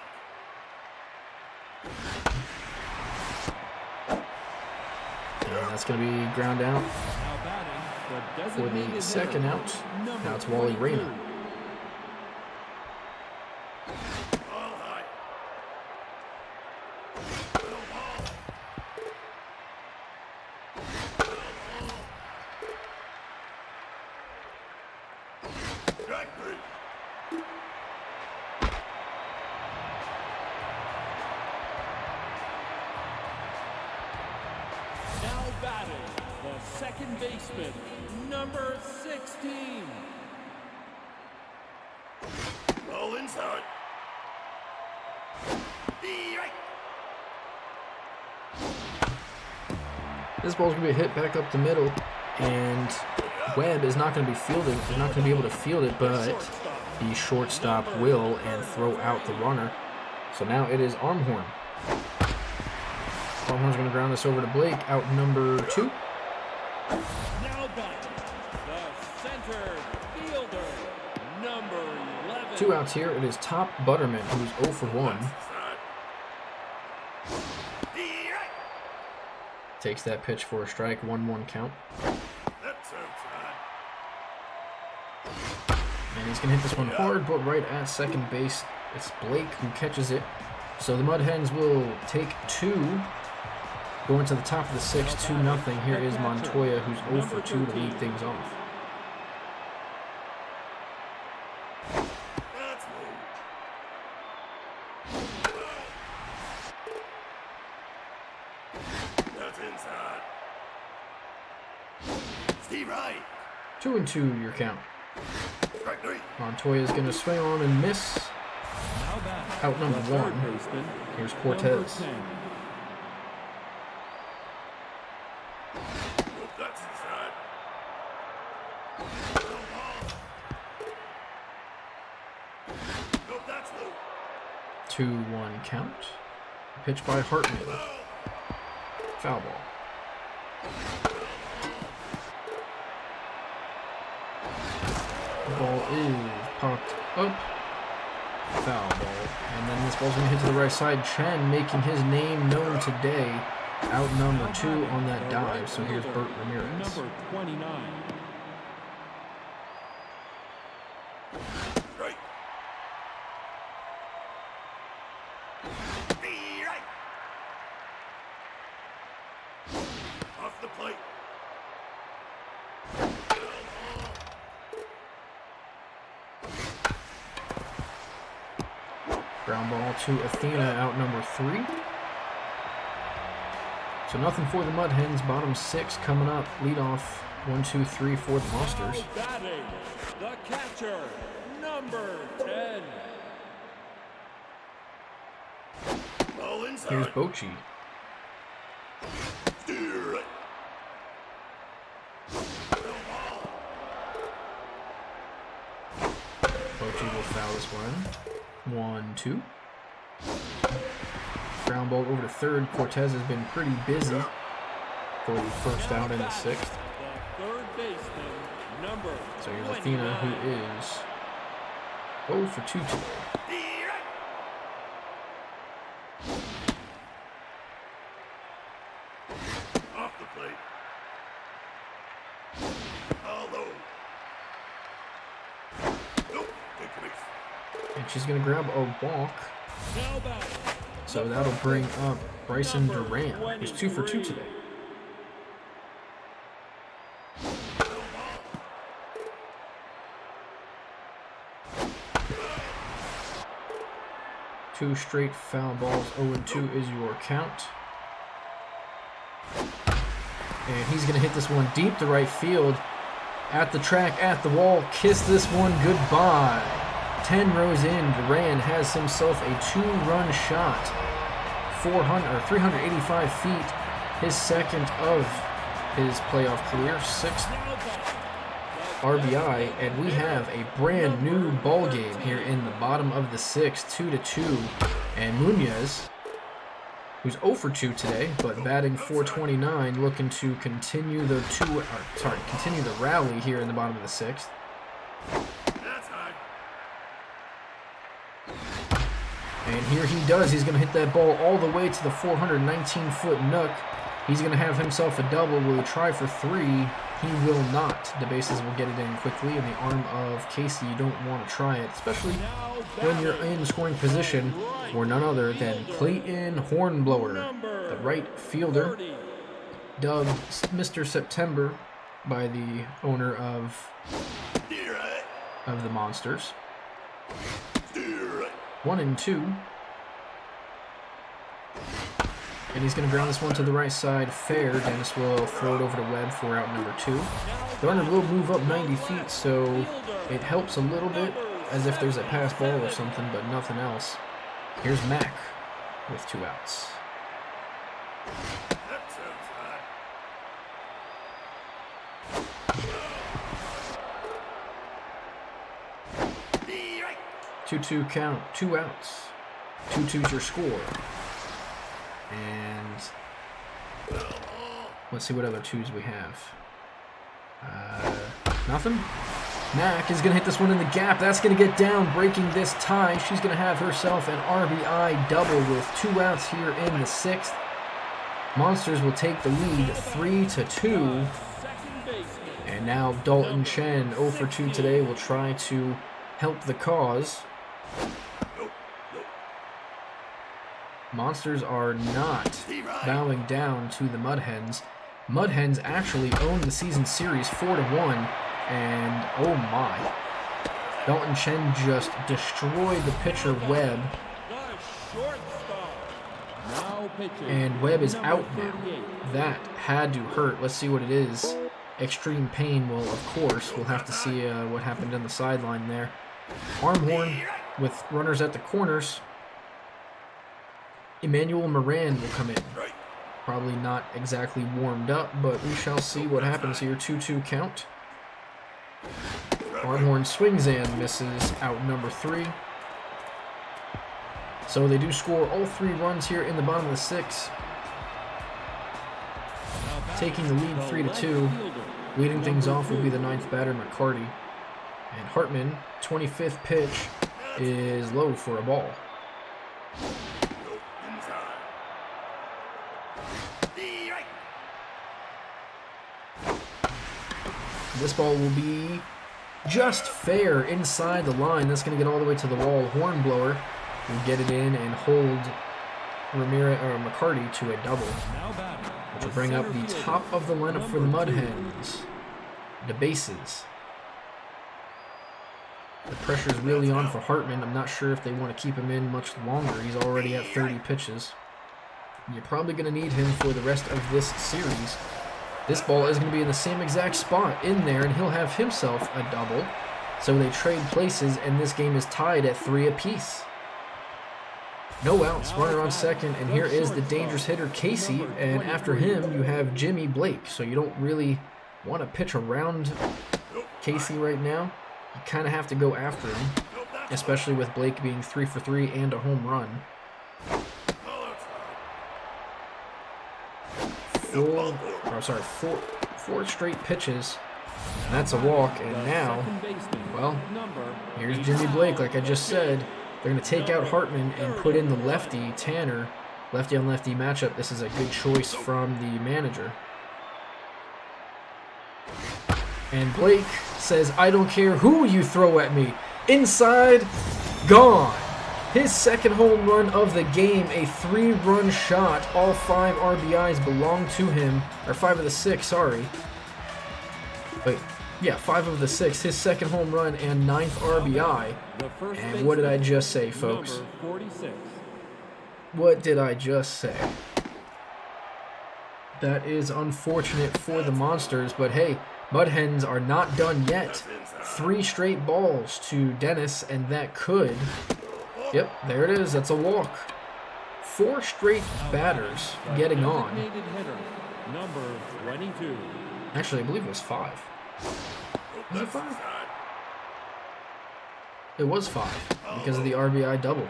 And that's going to be ground out Now batting, for the designated second hitter, out. number Now it's Wally 22. Reyna. Ball high. Strike 3. Now batting, the second baseman, number 16. Ball inside. Right. This ball's going to be hit back up the middle, and Webb is not going to be fielding. He's not going to be able to field it, but the shortstop will and throw out the runner. So now it is Armhorn. Armhorn's going to ground this over to Blake, out number 2. Now batting, the center fielder, number 11. 2 outs here. It is Top Butterman, who's 0 for 1. Takes that pitch for a strike, 1-1 count. And he's going to hit this one hard, but right at second base, it's Blake who catches it. So the Mud Hens will take 2. Going to the top of the 6th, 2-0. Here is Montoya, who's 0 for 2 to lead things off. That's inside. Steve Wright. 2-2 your count. Strike 3. Montoya is going to swing on and miss. Out number 1. Here's Cortez. That's inside. 2-1 count. Pitch by Hartman. Foul ball. The ball is popped up. Foul ball. And then this ball's going to hit to the right side. Chen making his name known today. Out number 2 on that dive. So here's Bert Ramirez. Number 29. Right. Right. Off the plate. Ground ball to Athena, out number 3. So nothing for the Mud Hens. Bottom 6 coming up. Lead off 1, 2, 3 for the Monsters. Batting, the catcher, number 10. Ball inside. Here's Bochy. Steer it. Bochy will foul this one. 1, 2. Ground ball over to third. Cortez has been pretty busy for the first out in the 6th. The third baseman, number So here's Athena, who is 0 for 2 today. Off the plate. All low. Nope. Take the base. And she's going to grab a walk. now batting. So that'll bring up Bryson Duran, who's 2 for 2 today. Two straight foul balls, 0-2 is your count. And he's going to hit this one deep to right field. At the track, at the wall, kiss this one goodbye. 10 rows in, Duran has himself a 2-run shot. 385 feet, his second of his playoff career, 6th RBI, and we have a brand new ball game here in the bottom of the 6th, 2-2. And Munoz, who's 0 for 2 today, but batting .429, looking to continue the continue the rally here in the bottom of the 6th. That's high. And here he does. He's going to hit that ball all the way to the 419-foot nook. He's going to have himself a double. Will he try for 3? He will not. The bases will get it in quickly. In the arm of Casey, you don't want to try it, especially when you're in scoring position for none other than Clayton Hornblower, the right fielder, dubbed Mr. September by the owner of the Monsters. 1-2. And he's going to ground this one to the right side. Fair. Dennis will throw it over to Webb for out number 2. The runner will move up 90 feet, so it helps a little bit, as if there's a pass ball or something, but nothing else. Here's Mac with 2 outs. That sounds high. 2-2 count, 2 outs. 2-2's your score. And let's see what other 2s we have. Nothing? Mack is going to hit this one in the gap. That's going to get down, breaking this tie. She's going to have herself an RBI double with 2 outs here in the 6th. Monsters will take the lead 3-2. And now Dalton Chen, 0 for 2 today, will try to help the cause. Monsters are not bowing down to the Mud Hens. Mud Hens actually own the season series 4-1. And oh my, Dalton Chen just destroyed the pitcher Webb. And Webb is out now. That had to hurt. Let's see what it is. Extreme pain. Well, of course, we'll have to see what happened on the sideline there. Arm horn with runners at the corners. Emmanuel Moran will come in. Probably not exactly warmed up, but we shall see what happens here. 2-2 count. Armhorn swings and misses, out number 3. So they do score all 3 runs here in the bottom of the 6th. Taking the lead 3-2. Leading things off will be the 9th batter, McCarty. And Hartman, 25th pitch, is low for a ball. This ball will be just fair inside the line. That's going to get all the way to the wall. Hornblower will get it in and hold McCarty to a double, which will bring up the top of the lineup for the Mud Hens. The bases. The pressure's really on for Hartman. I'm not sure if they want to keep him in much longer. He's already at 30 pitches. You're probably going to need him for the rest of this series. This ball is going to be in the same exact spot in there, and he'll have himself a double. So they trade places, and this game is tied at 3 apiece. No outs, runner on second, and here is the dangerous hitter, Casey, and after him, you have Jimmy Blake. So you don't really want to pitch around Casey right now. You kind of have to go after him, especially with Blake being 3 for 3 and a home run. Four straight pitches. And that's a walk, and now, well, here's Jimmy Blake, like I just said. They're going to take out Hartman and put in the lefty, Tanner. Lefty on lefty matchup. This is a good choice from the manager. And Blake says, I don't care who you throw at me. Inside, gone. His second home run of the game, a 3-run shot. All 5 RBIs belong to him. Or 5 of the 6, sorry. Wait, yeah, 5 of the 6. His second home run and 9th RBI. And what did I just say, folks? What did I just say? That is unfortunate for the Monsters, but hey, Mud Hens are not done yet. 3 straight balls to Dennis, and that could... Yep, there it is. That's a walk. 4 straight batters getting on. Actually, I believe it was 5. Was it 5? It was 5 because of the RBI double.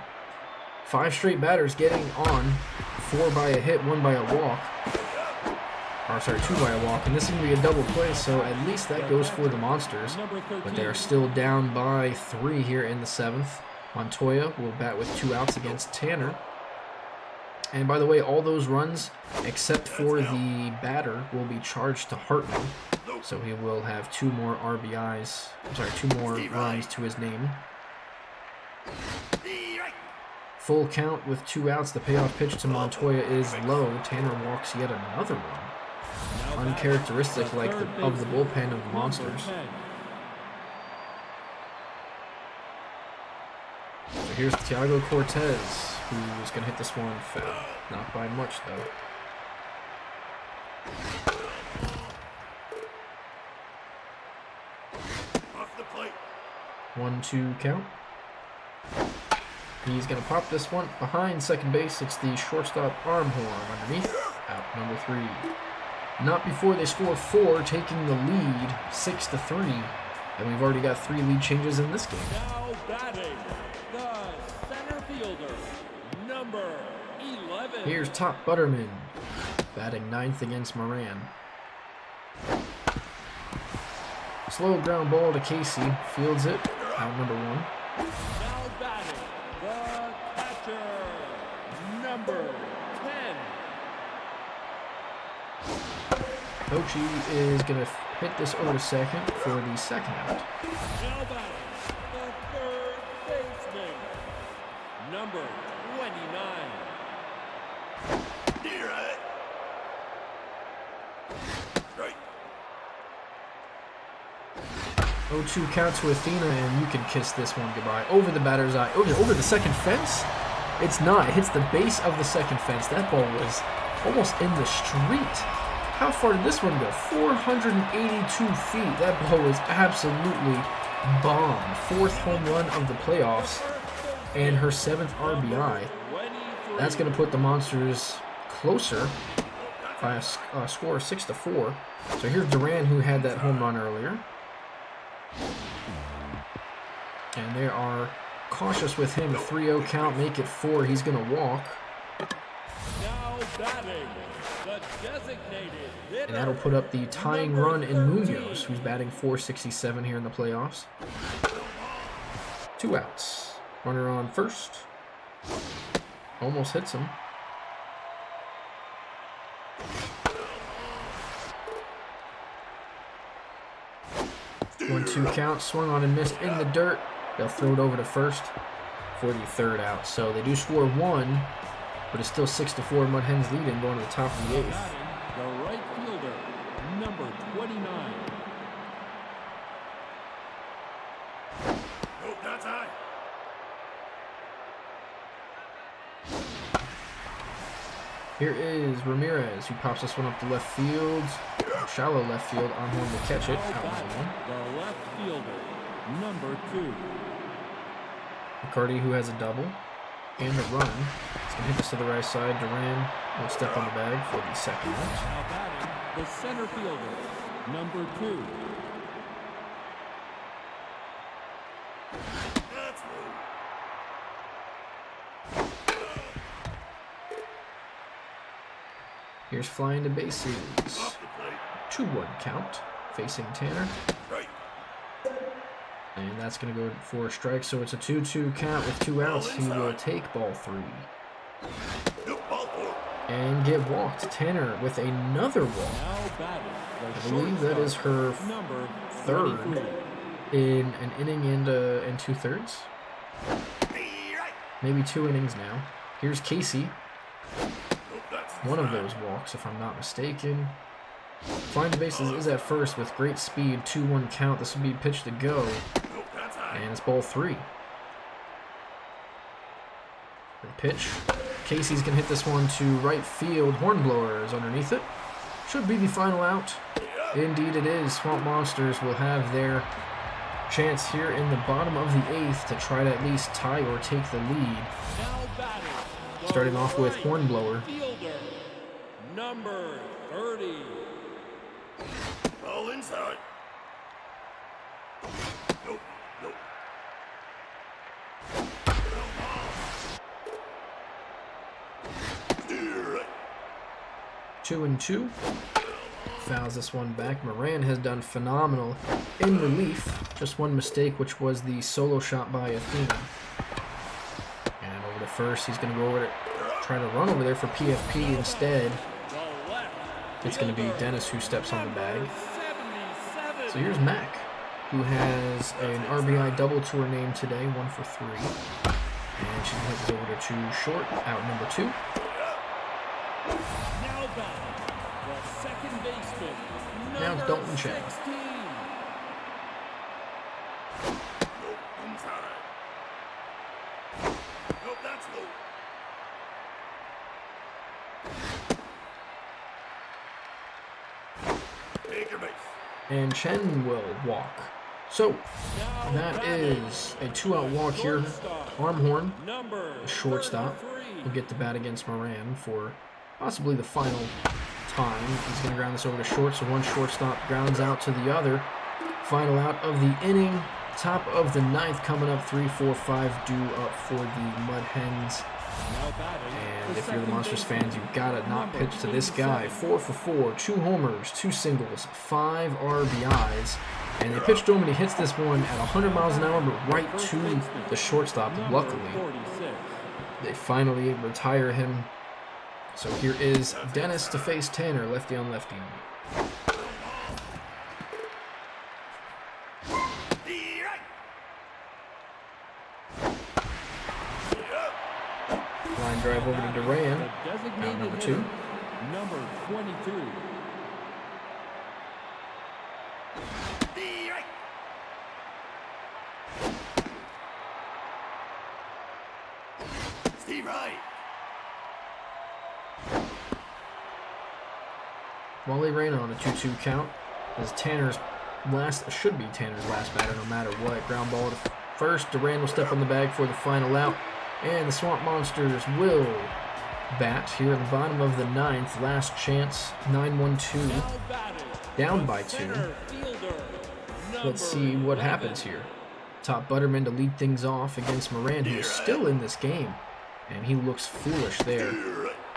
5 straight batters getting on. 4 by a hit, 1 by a walk. Or sorry, 2 by a walk. And this is going to be a double play, so at least that goes for the Monsters. But they are still down by 3 here in the 7th. Montoya will bat with 2 outs against Tanner. And by the way, all those runs, except for the batter, will be charged to Hartman. So he will have 2 more RBIs, I'm sorry, 2 more runs to his name. Full count with 2 outs. The payoff pitch to Montoya is low. Tanner walks yet another one. Uncharacteristic like of the bullpen of the Monsters. So here's Thiago Cortez, who's going to hit this one foul. Not by much, though. 1-2 count. He's going to pop this one behind second base. It's the shortstop arm horn underneath. Out number 3. Not before they score 4, taking the lead 6-3. And we've already got 3 lead changes in this game. Now batting, the center fielder, number 11. Here's Top Butterman, batting 9th against Moran. Slow ground ball to Casey. Fields it. Out number 1. Now batting, the catcher, number 10. Ochi is going to hit this over to second for the second out. Now batting, the third baseman, number 29. Near it. Right. 0-2 count to Athena, and you can kiss this one goodbye. Over the batter's eye. Over the second fence? It's not. It hits the base of the second fence. That ball was almost in the street. How far did this one go? 482 feet. That ball was absolutely bomb. 4th home run of the playoffs and her 7th RBI. That's going to put the Monsters closer by a score of 6-4. So here's Duran, who had that home run earlier. And they are cautious with him. 3-0 count, make it 4. He's going to walk. Now batting, the designated hitter. And that'll put up the tying run in Munoz, who's batting .467 here in the playoffs. 2 outs. Runner on first. Almost hits him. 1-2 count, swung on and missed in the dirt. They'll throw it over to first for the 3rd out. So they do score 1, but it's still 6-4. Mud Hens leading, going to the top of the 8th. The right fielder, number 29. Nope, that's high. Here is Ramirez, who pops this one up to left field. Shallow left field, on home to catch it. Out number 1. The left fielder, number 2. McCarty, who has a double and a run. He's going to hit this to the right side. Duran will step on the bag for the 2nd out. Now batting, the center fielder, number 2. That's low. Here's flying to bases. Off the plate. 2-1 count, facing Tanner. Right. And that's going to go for a strike, so it's a 2-2 count with 2 outs. He will take ball 3 Nope, ball 4. and get walked. Tanner with another walk. Now batting, the I believe that is her number 3rd 33. in an inning and 2/3. Right. Maybe 2 innings now. Here's Casey. Nope, that's One of those walks, if I'm not mistaken. Flying to bases is at first with great speed. 2-1 count. This will be pitch to go. Nope, that's high. And it's ball 3. The pitch. Casey's going to hit this one to right field. Hornblower is underneath it. Should be the final out. Indeed it is. Swamp Monsters will have their chance here in the bottom of the 8th to try to at least tie or take the lead. Now batting, the Starting off with right Hornblower. fielder, number 30. Ball inside. Nope, nope. 2-2. Fouls this one back. Moran has done phenomenal in relief. Just one mistake, which was the solo shot by Athena. And over to first. He's going to go over to try to run over there for PFP instead. The left It's going to be fielder, Dennis who steps on the bag. number 77. So here's Mac, who has an RBI double to her name today, 1 for 3. And she hits over to short, out number 2. Now batting, the second baseman, Now number Dalton Chang. 16. Nope, inside. Nope, that's low. Take your base. And Chen will walk. So Now that batting, is a 2-out walk here. shortstop, Armhorn, number a shortstop, 33. will get the bat against Moran for possibly the final time. He's going to ground this over to short, so one shortstop grounds out to the other. Final out of the inning. Top of the 9th coming up. 3, 4, 5 due up for the Mud Hens And if you're the Monsters fans, you've got to not pitch to this guy. 4 for 4, 2 homers, 2 singles, 5 RBIs. And they pitch to him, and he hits this one at 100 miles an hour, but right to the shortstop. Luckily, they finally retire him. So here is Dennis to face Tanner, lefty on lefty. Line drive over to Duran. Out number 2. Number 22. Steve Wright. Wally ran on a 2-2 count as should be Tanner's last batter no matter what. Ground ball to first. Duran will step on the bag for the final out. And the Swamp Monsters will bat here at the bottom of the 9th. Last chance, 9-1-2. Down by 2. Let's see what happens here. Top Butterman to lead things off against Moran, who is still in this game. And he looks foolish there.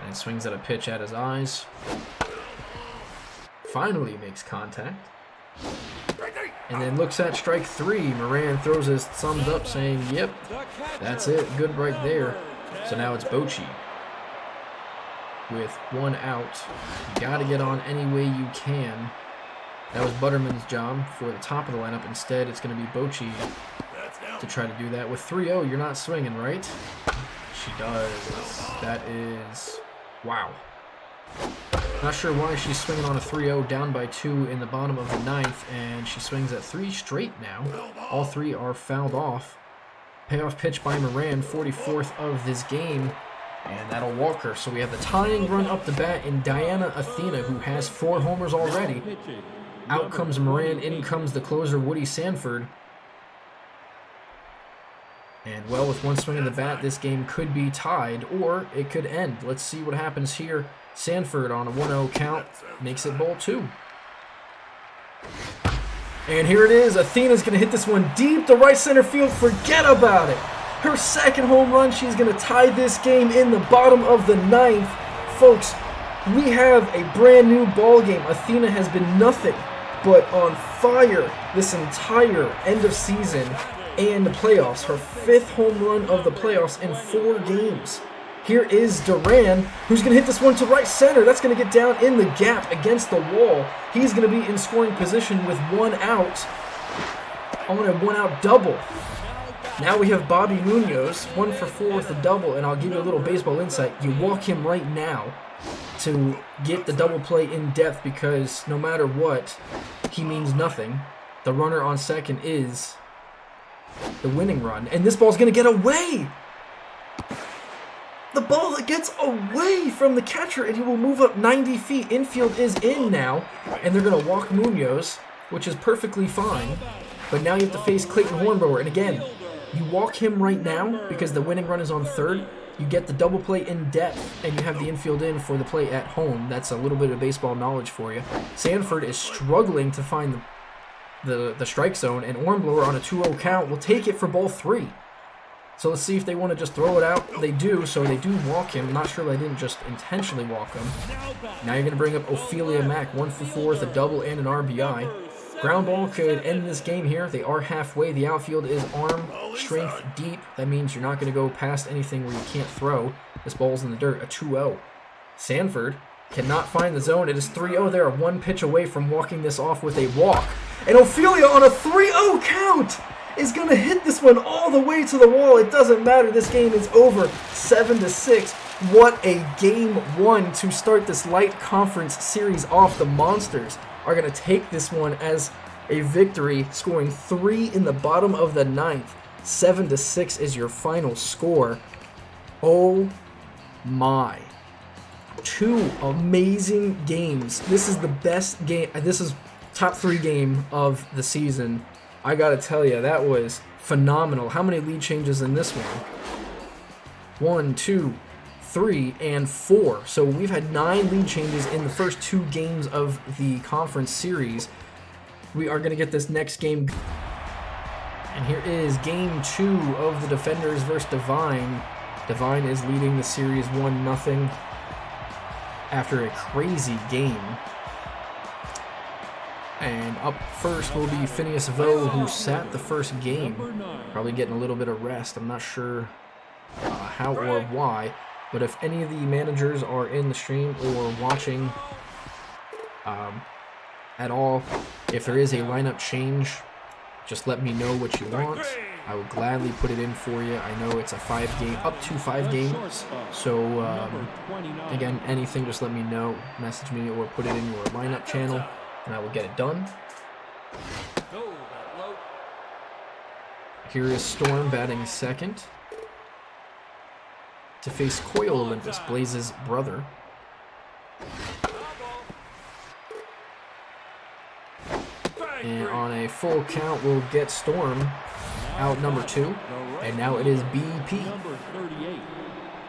And swings at a pitch at his eyes. Finally makes contact. And then looks at strike 3. Moran throws his thumbs up saying, yep, that's it. Good right there. So now it's Bochy. With 1 out. You got to get on any way you can. That was Butterman's job for the top of the lineup. Instead, it's going to be Bochy to try to do that. With 3-0, you're not swinging, right? She does. That is... wow. Not sure why she's swinging on a 3-0 down by 2 in the bottom of the 9th, and she swings at 3 straight now. All 3 are fouled off. Payoff pitch by Moran, 44th of this game, and that'll walk her. So we have the tying run up the bat in Diana Athena, who has 4 homers already. Out comes Moran, in comes the closer Woody Sanford. And well, with 1 swing of the bat, this game could be tied, or it could end. Let's see what happens here. Sanford on a 1-0 count makes it ball 2. And here it is. Athena's going to hit this one deep to right center field. Forget about it. Her 2nd home run. She's going to tie this game in the bottom of the 9th. Folks, we have a brand new ball game. Athena has been nothing but on fire this entire end of season and the playoffs. Her 5th home run of the playoffs in 4 games. Here is Duran, who's going to hit this one to right center. That's going to get down in the gap against the wall. He's going to be in scoring position with 1 out on a 1-out double. Now we have Bobby Munoz, 1 for 4 with a double, and I'll give you a little baseball insight. You walk him right now to get the double play in depth because no matter what, he means nothing. The runner on second is the winning run, and this ball's going to get away. The ball that gets away from the catcher, and he will move up 90 feet. Infield is in now, and they're going to walk Munoz, which is perfectly fine. But now you have to face Clayton Hornblower, and again, you walk him right now because the winning run is on third. You get the double play in depth, and you have the infield in for the play at home. That's a little bit of baseball knowledge for you. Sanford is struggling to find the strike zone, and Hornblower on a 2-0 count will take it for ball 3. So let's see if they want to just throw it out. They do, so they do walk him. I'm not sure they didn't just intentionally walk him. Now you're going to bring up Ophelia Mack, 1 for 4 with a double and an RBI. Ground ball could end this game here. They are halfway. The outfield is arm strength deep. That means you're not going to go past anything where you can't throw. This ball's in the dirt, a 2-0. Sanford cannot find the zone. It is 3-0. They are 1 pitch away from walking this off with a walk. And Ophelia on a 3-0 count is going to hit this one all the way to the wall. It doesn't matter. This game is over 7-6. What a game 1 to start this light conference series off. The Monsters are going to take this one as a victory, scoring 3 in the bottom of the 9th. 7-6 is your final score. Oh my. 2 amazing games. This is the best game. This is top 3 game of the season. I gotta tell you, that was phenomenal. How many lead changes in this one? 1, 2, 3, and 4. So we've had 9 lead changes in the first 2 games of the conference series. We are gonna get this next game. And here is game 2 of the Defenders versus Divine. Devine is leading the series 1-0 after a crazy game. And up first will be Phineas Vo, who sat the first game. Probably getting a little bit of rest. I'm not sure how or why. But if any of the managers are in the stream or watching at all, if there is a lineup change, just let me know what you want. I will gladly put it in for you. I know it's a 5-game, up to 5 games. So again, anything, just let me know. Message me or put it in your lineup channel, and I will get it done. Here is Storm batting second to face Coil Olympus, Blaze's brother. And on a full count, we'll get Storm out number 2. And now it is BP.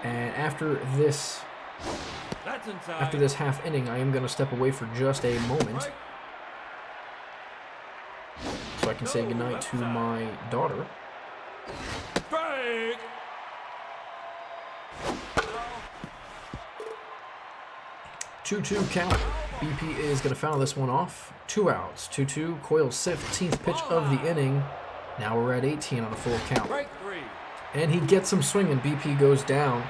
And after this half inning, I am going to step away for just a moment, so I can say goodnight to my daughter. 2-2 count. BP is going to foul this one off. 2 outs. 2-2. Coil's 15th pitch of the inning. Now we're at 18 on a full count. And he gets some swinging. BP goes down.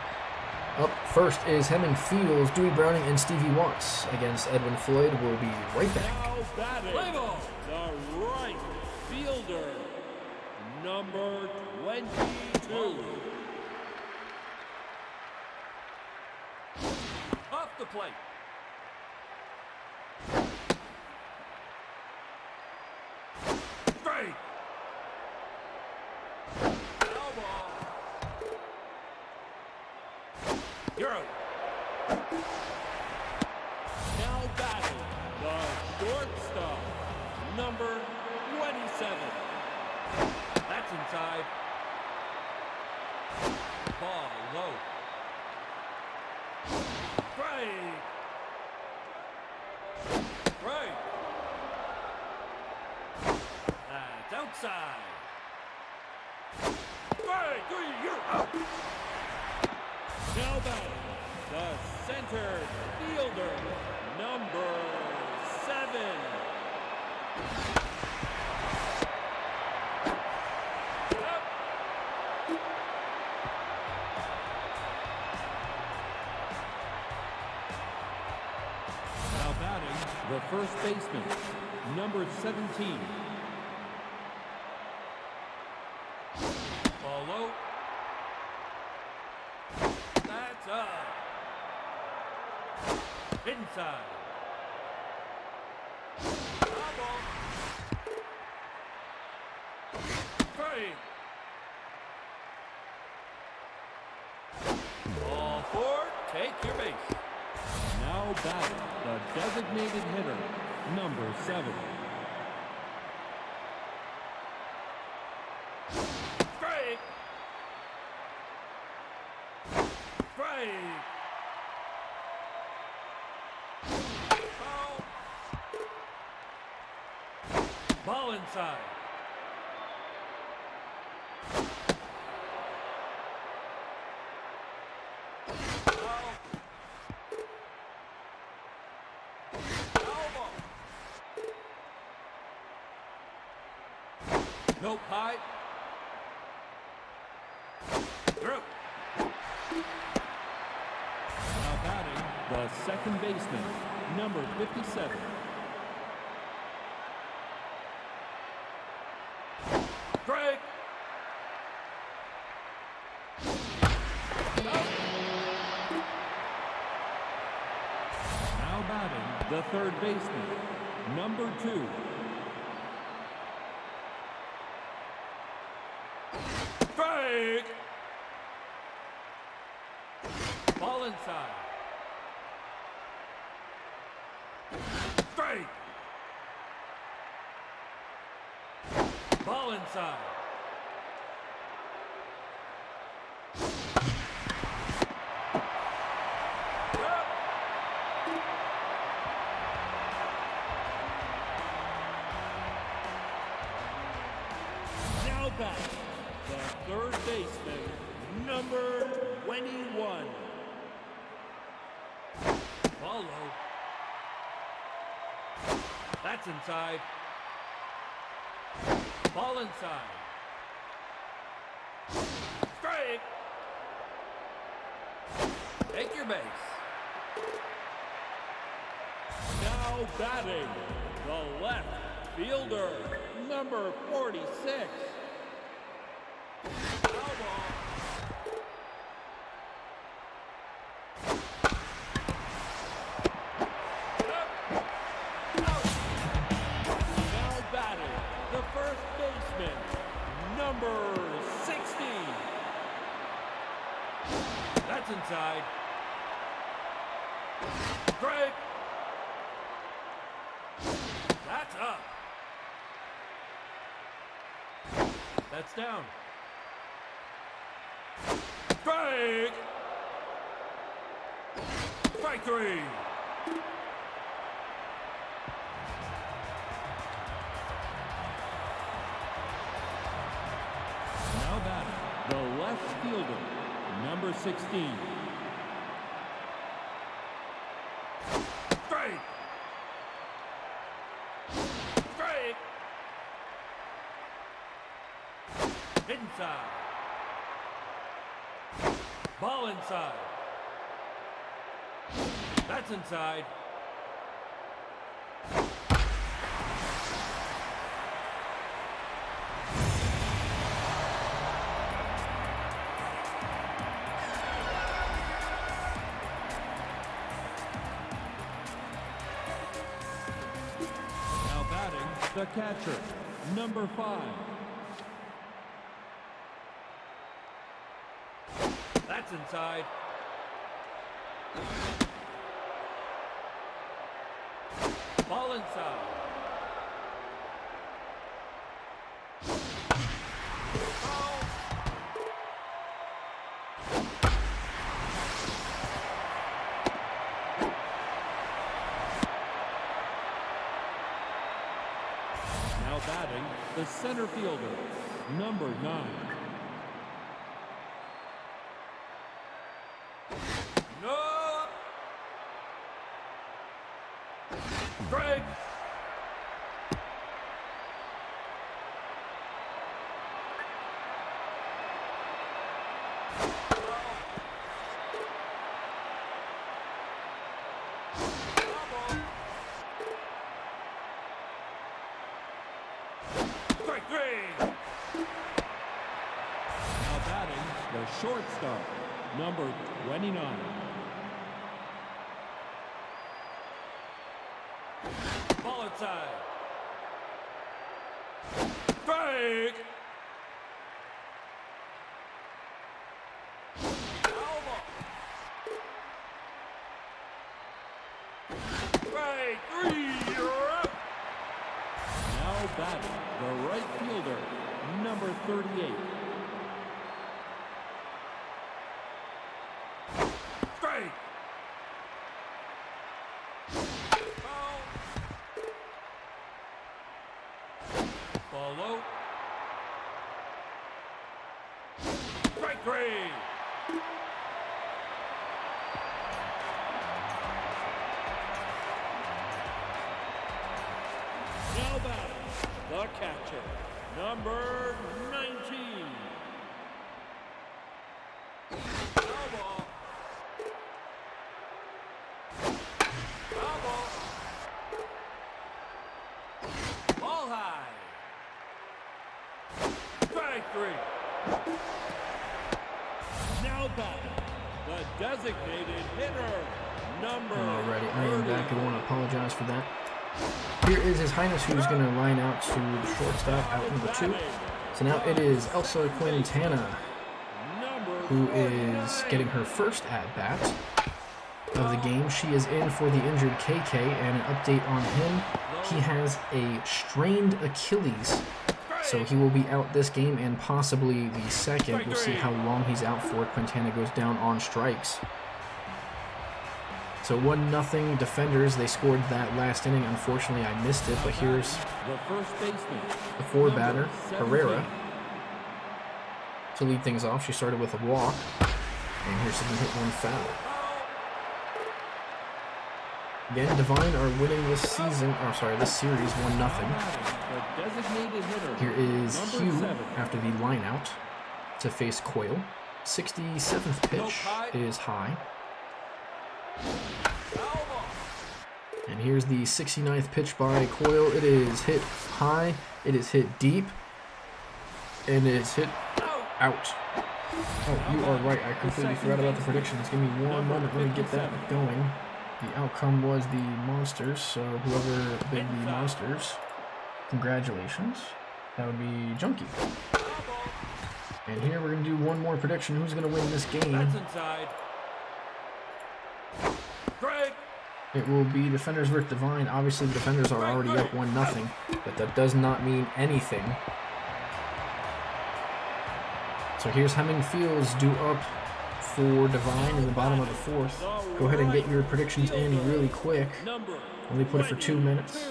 Up first is Hemming Fields, Dewey Browning, and Stevie Watts against Edwin Floyd. We'll be right back. The right fielder, number 22. Off the plate. Straight. Foul ball. You're out. Now batting the shortstop, number 27. That's inside. Ball low. Strike. Right. That's outside. Strike. You're out. Now batting the center fielder, number 7. Now batting the first baseman, number 17. Ball low. That's up. Inside. Foul ball. Straight. Ball 4, take your base. Now batting the designated hitter, number 7. Straight. Straight. Foul. Ball inside. Foul. Foul ball. No pipe. Through. Now batting the second baseman, number 57. Strike. Now batting the third baseman, number 2. Strike. Ball inside. Strike. Ball inside. Now back, the third baseman, number 21. Ball low. That's inside. Ball inside. Strike. Take your base. Now batting, the left fielder, number 46. Foul ball. Now batting, the first baseman, number 60. That's inside. Strike. That's up. That's down. Strike. Strike three. Now batting, the left fielder, number 16. Strike. Strike. Inside. Ball inside. That's inside. Now batting, the catcher, number 5. That's inside. Ball inside. Ball. Now batting, the center fielder, number 9. No! Strike! Strike three! Now batting, the shortstop, number 29. Ball outside. Strike! Foul ball. Strike three, you're up. Now batting, the right fielder, number 38. Strike! Foul. Ball low. Strike three. Now batting, the catcher, number 19. Foul ball. Foul ball. Ball high. Strike three. Now batting, the designated hitter, number Alrighty, I am back. I want to apologize for that. Here is His Highness, who's going to line out to the shortstop, out number 2. So now it is Elsa Quintana, who is getting her first at-bat of the game. She is in for the injured KK, and an update on him. He has a strained Achilles, so he will be out this game and possibly the second. We'll see how long he's out for. Quintana goes down on strikes. So 1-0 Defenders. They scored that last inning. Unfortunately, I missed it, but here's the first baseman, the 4 batter, Herrera. to lead things off. She started with a walk, and here's some hit one foul. Again, Divine are winning this season, this series 1-0. Here is Hugh after the line out to face Coyle. 67th pitch is high. And here's the 69th pitch by Coyle. It is hit high, it is hit deep, and it is hit out. Oh, you are right. I completely forgot about the predictions. Give me one moment. Let me get that going. The outcome was the Monsters, so whoever bid the Monsters, congratulations. That would be Junkie. And here we're going to do one more prediction. Who's going to win this game? That's inside. Greg. It will be Defenders versus Divine. Obviously, the Defenders are already up 1-0, but that does not mean anything. So here's Hemming Fields due up for Divine in the bottom of the fourth. Go ahead and get your predictions in really quick. Only put it for 2 minutes.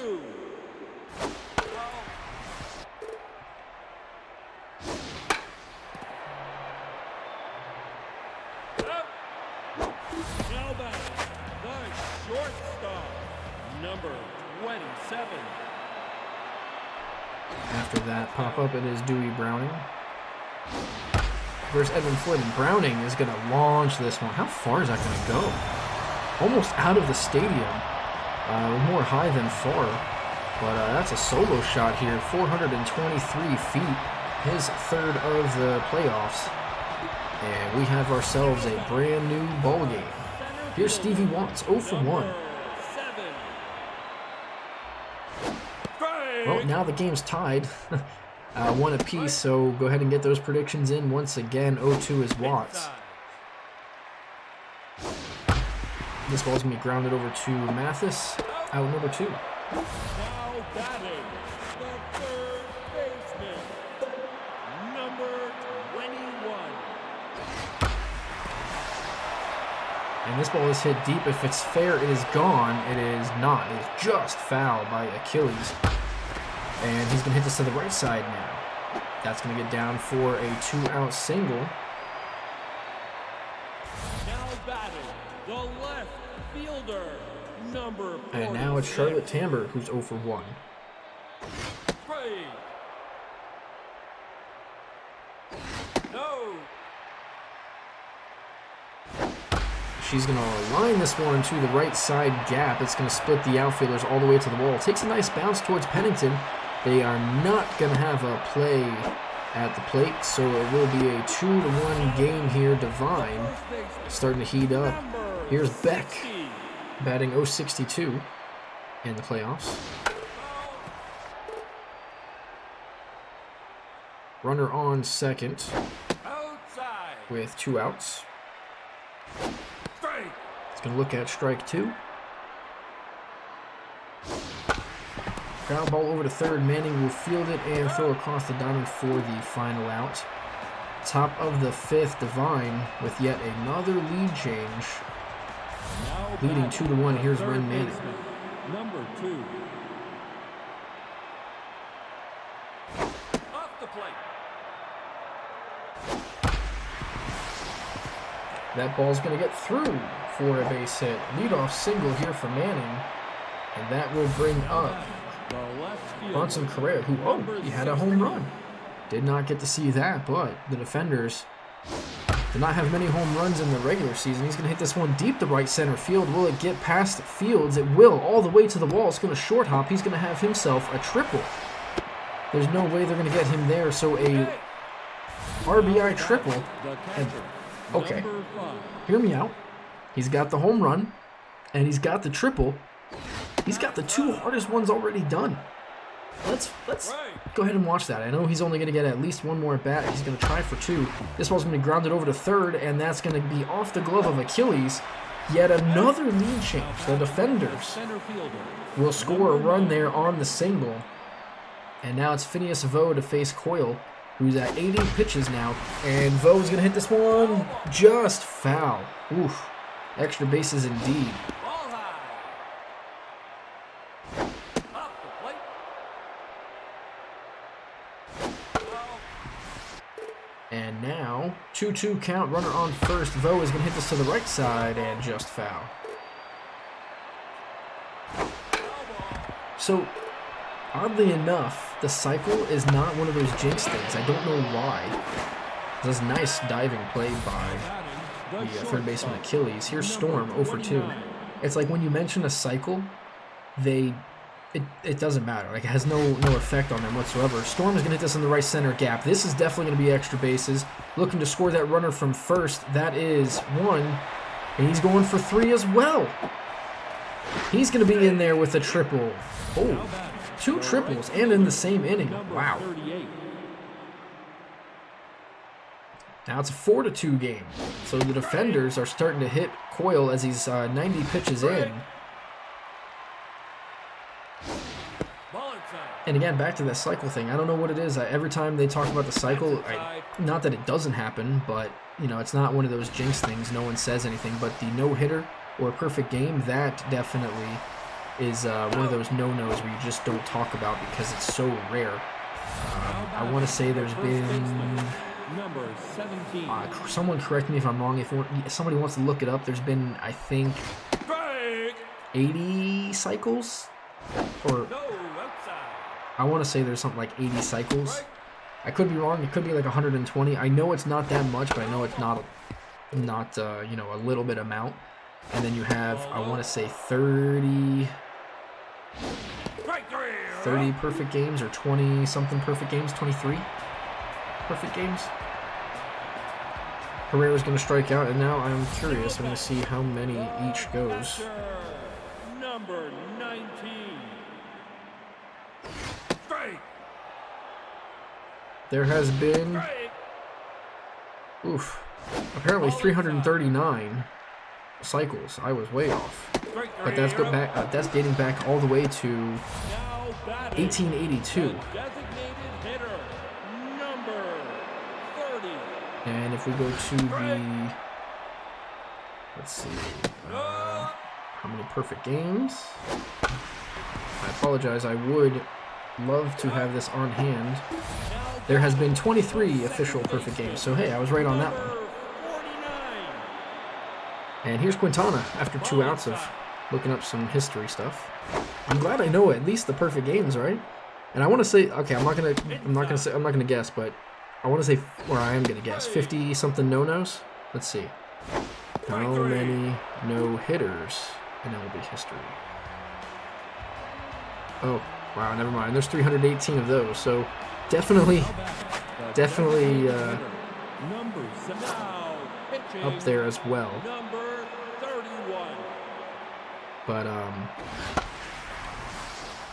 Now back, the shortstop, number 27. After that pop-up, it is Dewey Browning versus Edwin Flynn. Browning is going to launch this one. How far is that going to go? Almost out of the stadium. More high than far. But that's a solo shot here. 423 feet. His third of the playoffs. And we have ourselves a brand new ball game. Here's Stevie Watts, 0 for 1. Well, now the game's tied. 1 apiece, so go ahead and get those predictions in. Once again, 0-2 is Watts. This ball's going to be grounded over to Mathis, out number 2. Now batting, the third baseman, number 21. And this ball is hit deep. If it's fair, it is gone. It is not. It is just foul by Achilles. And he's going to hit this to the right side now. That's going to get down for a 2-out single. Now batting, the left fielder, number 46. And now it's Charlotte Tamber, who's 0 for 1. Three. No. She's going to line this one to the right side gap. It's going to split the outfielders all the way to the wall. Takes a nice bounce towards Pennington. They are not going to have a play at the plate, so it will be a 2-1 game here. Divine starting to heat up. Here's Beck batting .062 in the playoffs. Runner on second with 2 outs. It's going to look at strike 2. Ground ball over to third. Manning will field it and throw across the diamond for the final out. Top of the 5th, Divine with yet another lead change. Leading 2-1. Here's Ren Manning. Number 2. Up the plate. That ball's going to get through for a base hit. Leadoff single here for Manning. And that will bring up Bronson Correa, who, he had a home run. Did not get to see that, but the Defenders did not have many home runs in the regular season. He's going to hit this one deep to right center field. Will it get past Fields? It will, all the way to the wall. It's going to short hop. He's going to have himself a triple. There's no way they're going to get him there, so a RBI triple. And, okay, hear me out. He's got the home run, and he's got the triple. He's got the 2 hardest ones already done. Let's go ahead and watch that. I know he's only going to get at least 1 more at bat. He's going to try for 2. This ball's going to be grounded over to third, and that's going to be off the glove of Achilles. Yet another lead change. The Defenders will score a run there on the single. And now it's Phineas Vo to face Coyle, who's at 80 pitches now. And Vo's going to hit this one just foul. Oof. Extra bases indeed. And now 2-2 count, runner on first. Vo is going to hit this to the right side and just foul. So, oddly enough, the cycle is not one of those jinx things. I don't know why. This is a nice diving play by the third baseman Achilles. Here's Storm, 0 for 2. It's like when you mention a cycle, it doesn't matter. Like, it has no effect on them whatsoever. Storm is going to hit this in the right center gap. This is definitely going to be extra bases. Looking to score that runner from first. That is 1. And he's going for 3 as well. He's going to be in there with a triple. Oh, 2 triples and in the same inning. Wow. Now it's a 4-2 game. So the defenders are starting to hit Coyle as he's 90 pitches in. And again, back to that cycle thing. I don't know what it is. Every time they talk about the cycle, not that it doesn't happen, but you know, it's not one of those jinx things. No one says anything. But the no-hitter or a perfect game, that definitely is one of those no-nos where you just don't talk about because it's so rare. I want to say there's been... Number 17. Someone correct me if I'm wrong. If somebody wants to look it up, there's been, I think, 80 cycles? Or... I want to say there's something like 80 cycles. I could be wrong. It could be like 120. I know it's not that much, but I know it's not you know, a little bit amount. And then you have, I want to say 30 perfect games or 20 something perfect games, 23 perfect games. Herrera's going to strike out, and now I'm curious. I'm going to see how many each goes. Number 19. There has been, apparently 339 cycles. I was way off, but that's dating back all the way to 1882. And if we go to the, let's see, how many perfect games? I apologize. I would love to have this on hand. There has been 23 official perfect games, so hey, I was right on that one. And here's Quintana after 2 outs of looking up some history stuff. I'm glad I know at least the perfect games, right? And I want to say, okay, I'm not gonna guess, but I want to say, or I am gonna guess, 50 something no-nos. Let's see, how many no-hitters in MLB history? Oh, wow, never mind. There's 318 of those, so definitely up there as well. But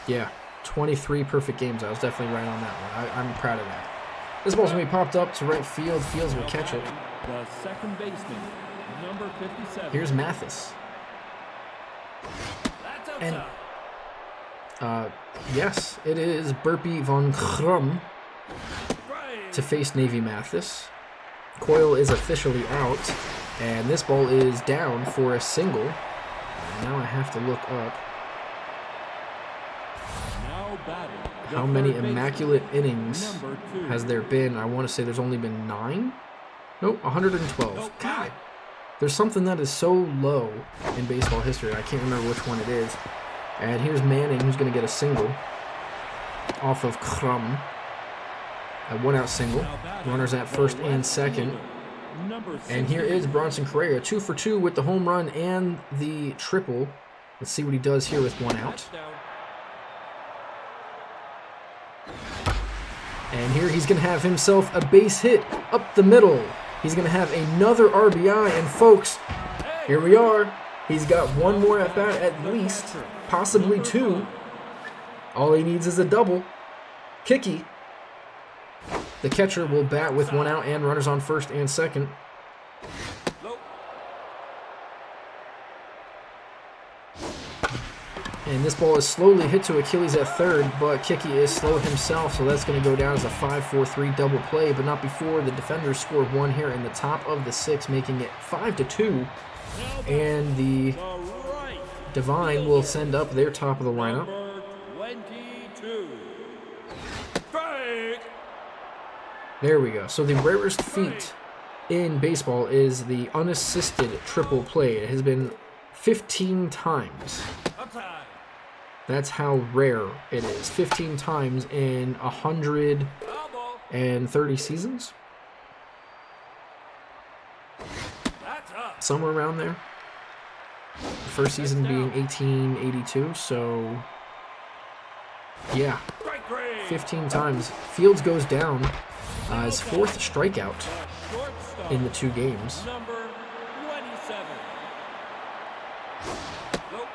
yeah, 23 perfect games. I was definitely right on that one. I'm proud of that. This ball's gonna be popped up to right field. Fields will catch it. The second baseman, number 57. Here's Mathis. And yes, it is Burpee von Krum to face Navy Mathis. Coyle is officially out, and this ball is down for a single. And now I have to look up how many immaculate innings has there been. I want to say there's only been 9? Nope, 112. God, there's something that is so low in baseball history. I can't remember which one it is. And here's Manning, who's going to get a single off of Krum. A 1-out single. Runners at first and second. And here is Bronson Correa, 2 for 2 with the home run and the triple. Let's see what he does here with 1 out. And here he's going to have himself a base hit up the middle. He's going to have another RBI. And folks, here we are. He's got 1 more at bat at least, possibly 2. All he needs is a double. Kiki. The catcher will bat with 1 out and runners on first and second. And this ball is slowly hit to Achilles at third, but Kiki is slow himself, so that's going to go down as a 5-4-3 double play, but not before the defenders score 1 here in the top of the 6th, making it 5-2. And the Divine will send up their top of the lineup. There we go. So the rarest feat in baseball is the unassisted triple play. It has been 15 times. Outside. That's how rare it is. 15 times in 130 seasons? That's up. Somewhere around there. The first season being 1882, so yeah, Strike three. 15 times. Fields goes down his fourth strikeout The shortstop. in the 2 games. Number 27. Nope.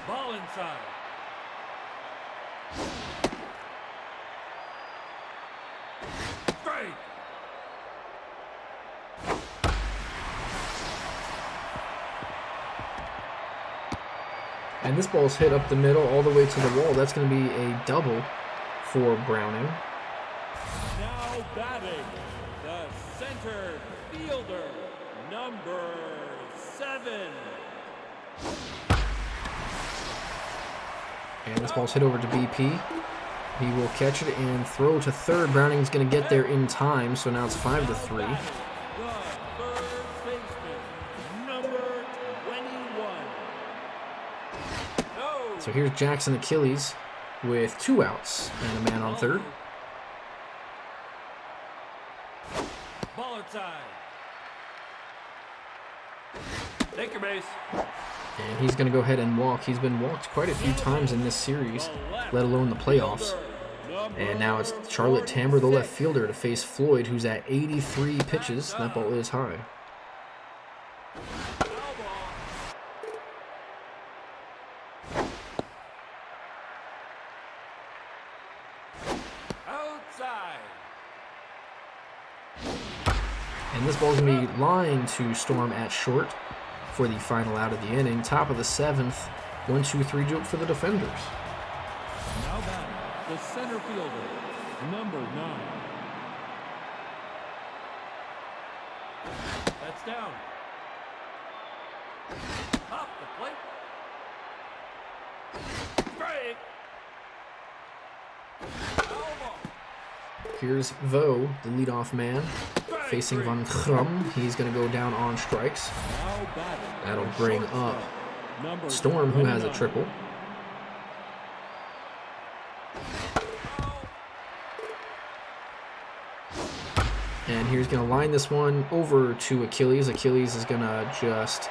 Ball inside. Strike. And this ball's hit up the middle all the way to the wall. That's going to be a double for Browning. Now batting, the center fielder, number 7. And this ball's hit over to BP. He will catch it and throw to third. Browning's going to get there in time, so now it's 5-3. The third baseman, number 21. No. So here's Jackson Achilles with 2 outs and a man on third. Ball inside. Take your base. And he's going to go ahead and walk. He's been walked quite a few times in this series, let alone the playoffs. And now it's Charlotte Tamber, the left fielder, to face Floyd, who's at 83 pitches. That ball is high. Outside. And this ball's going to be lined to Storm at short for the final out of the inning. Top of the 7th. 1-2-3 joke for the defenders. Now batting, the center fielder, number 9. That's down. Off the plate. Strike. Foul ball. Here's Vo, the leadoff man, Strike facing three. Van Grum. He's going to go down on strikes. Now batting, That'll the bring shortstop, up number Storm, who has a 29. triple. And here's going to line this one over to Achilles. Achilles is going to just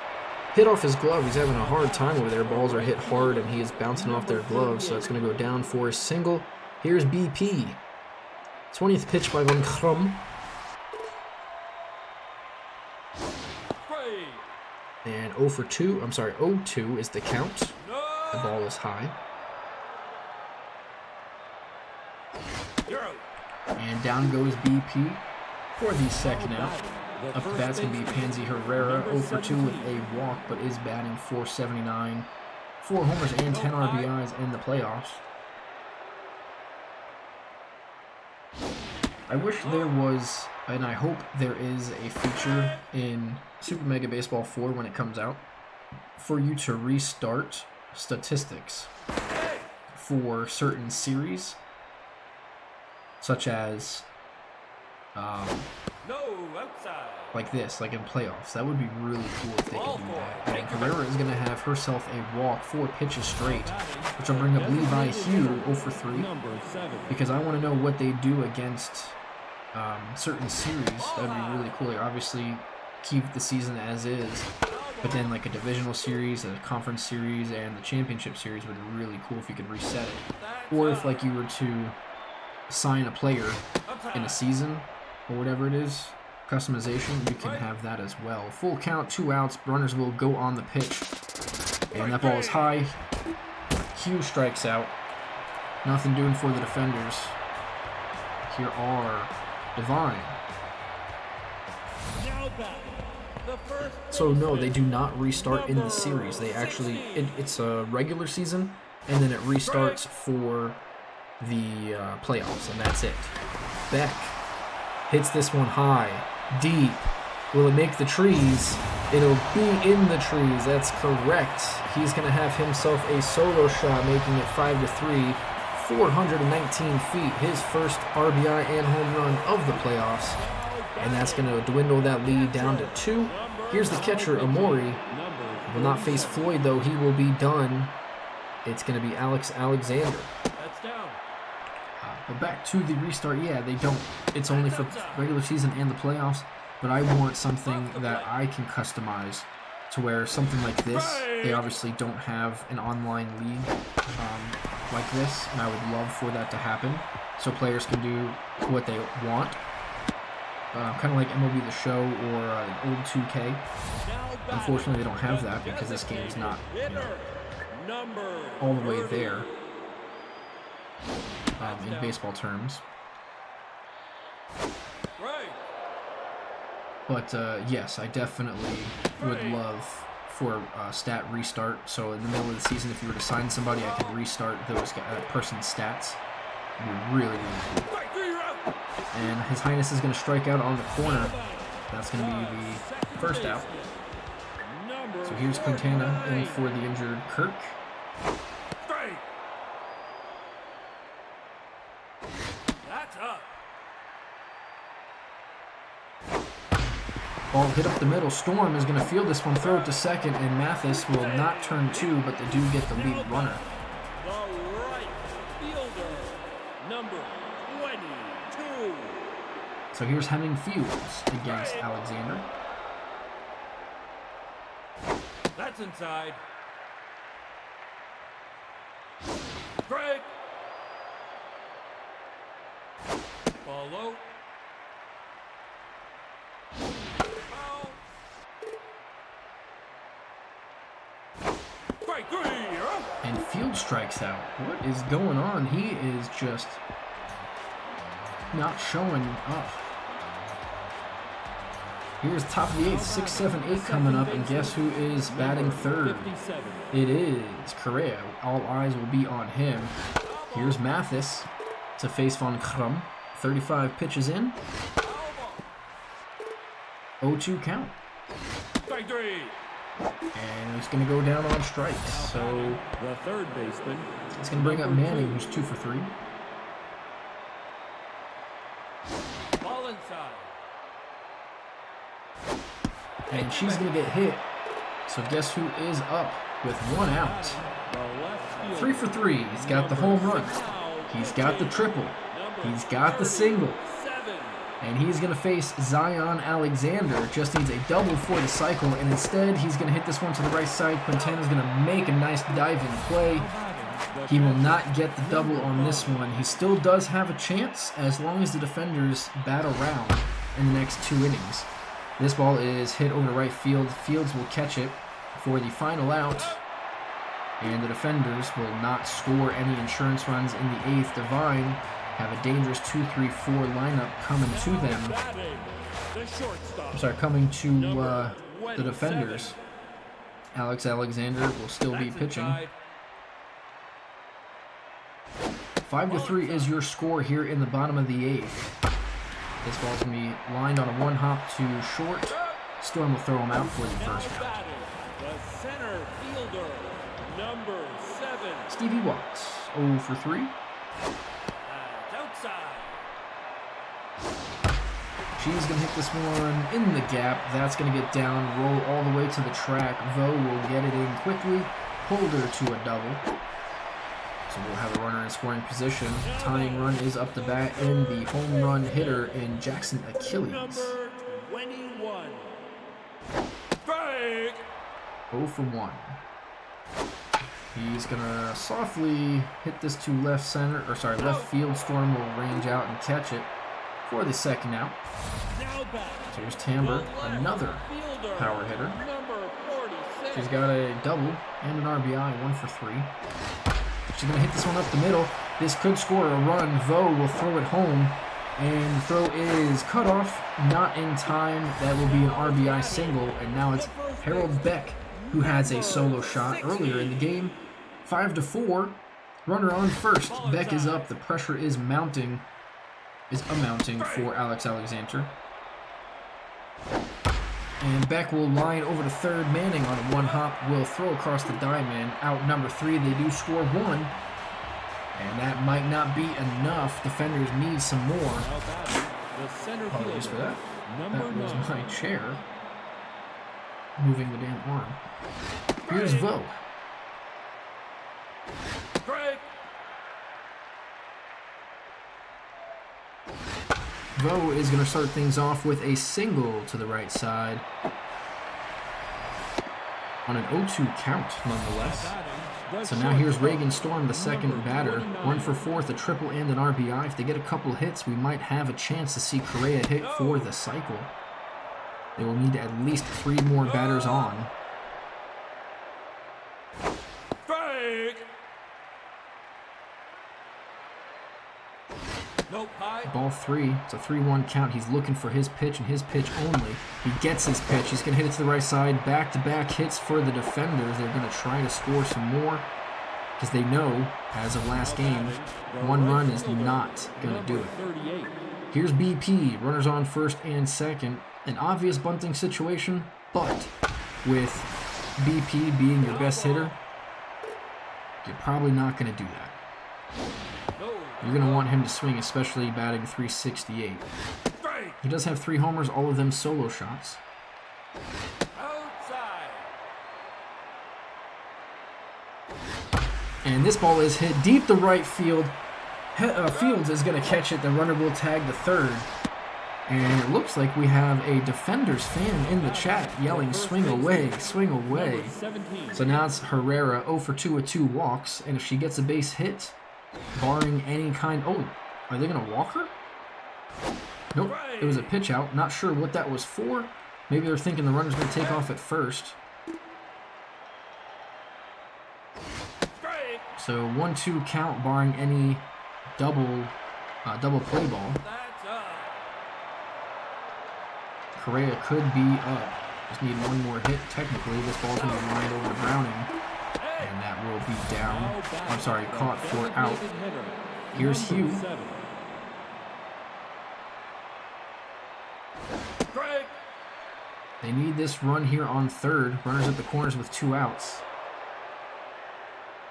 hit off his glove. He's having a hard time over there. Balls are hit hard, and he is bouncing off their gloves, so it's going to go down for a single. Here's BP. 20th pitch by Van Grum. Strike. And 0-2 is the count. The No. ball is high. You're out. And down goes BP for the second out. Up to bat's going to be Pansy Herrera, 0-2 with a walk, but is batting .479. 4 homers and 10 RBIs in the playoffs. I wish there was, and I hope there is, a feature in Super Mega Baseball 4 when it comes out for you to restart statistics for certain series, such as No, outside. like this, like in playoffs. That would be really cool if they could do that. And Herrera is going to have herself a walk 4 pitches straight, which will bring up Levi Hugh 0-3, Number 7. because I want to know what they do against certain series. That would be really cool. They obviously keep the season as is, but then like a divisional series, a conference series, and the championship series would be really cool if you could reset it. Or if like you were to sign a player in a season or whatever it is, customization, you can have that as well. Full count, 2 outs, runners will go on the pitch. And that ball is high. Hugh strikes out. Nothing doing for the defenders. Here are Divine. Now back. The first. So no, they do not restart in the series. They actually, it's a regular season, and then it restarts for the playoffs, and that's it. Beck hits this one high, deep. Will it make the trees? It'll be in the trees. That's correct. He's going to have himself a solo shot, making it 5-3 419 feet, his first RBI and home run of the playoffs. And that's going to dwindle that lead down to 2. Here's the catcher, Amori. Will not face Floyd, though. He will be done. It's going to be Alex Alexander. But back to the restart. Yeah, they don't. It's only for regular season and the playoffs. But I want something that I can customize to where something like this, they obviously don't have an online league like this. And I would love for that to happen. So players can do what they want. Kind of like MLB The Show or an old 2K. Unfortunately, they don't have that because this game is not, all the way there in baseball terms. But yes, I definitely would love for a stat restart. So in the middle of the season, if you were to sign somebody, I could restart that person's stats. It'd be really, really cool. And His Highness is going to strike out on the corner. That's going to be the first out. So here's Quintana in for the injured Kirk. Ball hit up the middle. Storm is going to field this one, throw it to second, and Mathis will not turn 2, but they do get the lead runner. So here's Hemming Fields against Alexander. That's inside. Break. Ball low. Foul. Strike 3. And Field strikes out. What is going on? He is just not showing up. Here's top of the 8th, 6, 7, 8 coming up, and guess who is batting third? It is Correa. All eyes will be on him. Here's Mathis to face Von Krum. 35 pitches in. 0-2 count. Strike 3. And he's going to go down on strikes. So the third baseman. It's going to bring up Manning, who's 2 for 3. Ball inside. And she's going to get hit. So guess who is up with 1 out? 3 for 3. He's got the home run. He's got the triple. He's got the single. And he's going to face Zion Alexander. Just needs a double for the cycle. And instead, he's going to hit this one to the right side. Quintana's going to make a nice dive-in play. He will not get the double on this one. He still does have a chance as long as the defenders bat around in the next 2 innings. This ball is hit over to right field. Fields will catch it for the final out. And the defenders will not score any insurance runs in the 8th. Divine have a dangerous 2-3-4 lineup coming to them. I'm sorry, coming to the defenders. Alex Alexander will still be pitching. 5-3 is your score here in the bottom of the 8th. This ball's going to be lined on a 1-hop to short. Storm will throw him out for the first out. The center fielder, number 7. Stevie walks 0 for 3. Outside. She's going to hit this one in the gap. That's going to get down, roll all the way to the track. Vo will get it in quickly, hold her to a double. So we'll have a runner in scoring position. Tying run is up the bat and the home run hitter in Jackson Achilles. Number 21. Strike. 0 for 1. He's gonna softly hit this to left center, or sorry, left field. Storm will range out and catch it for the second out. So here's Tamber, another power hitter. She's got a double and an RBI, 1 for 3. She's going to hit this one up the middle. This could score a run. Vo will throw it home. And the throw is cut off. Not in time. That will be an RBI single. And now it's Harold Beck who has a solo shot earlier in the game. 5-4. Runner on first. Beck is up. The pressure is mounting. For Alex Alexander. And Beck will line over to third. Manning on a 1-hop will throw across the diamond. Out number 3. They do score 1. And that might not be enough. Defenders need some more. Now batting, the center Apologies for fielder, that. number That was 9. my chair moving the damn arm. Here's Vo. Strike. Vo is going to start things off with a single to the right side on an 0-2 count, nonetheless. So now here's Reagan Storm, the second batter. 1 for 4th, a triple and an RBI. If they get a couple hits, we might have a chance to see Correa hit for the cycle. They will need at least 3 more batters on. Strike. Nope. High. Ball 3. It's a 3-1 count. He's looking for his pitch and his pitch only. He gets his pitch. He's going to hit it to the right side. Back-to-back hits for the defenders. They're going to try to score some more because they know, as of last game, 1 run is not going to do it. 38. Here's BP. Runners on first and second. An obvious bunting situation, but with BP being your best hitter, you're probably not going to do that. You're going to want him to swing, especially batting 368. Strike. He does have 3 homers, all of them solo shots. Outside. And this ball is hit deep to right field. Fields is going to catch it. The runner will tag the third. And it looks like we have a Defenders fan in the chat yelling, "Swing away, swing away." Number 17. So now it's Herrera, 0 for 2 with 2 walks. And if she gets a base hit, barring any kind... Oh, are they going to walk her? Nope, it was a pitch out. Not sure what that was for. Maybe they're thinking the runner's going to take off at first. Strike. So 1-2 count, barring any double play ball. That's up. Correa could be up. Just need 1 more hit. Technically, this ball's going to be lined over to Browning. And that will be down. Now batting, I'm sorry, the caught for out. designated hitter, Here's number Hugh. 7. Strike. They need this run here on third. Runners at the corners with 2 outs.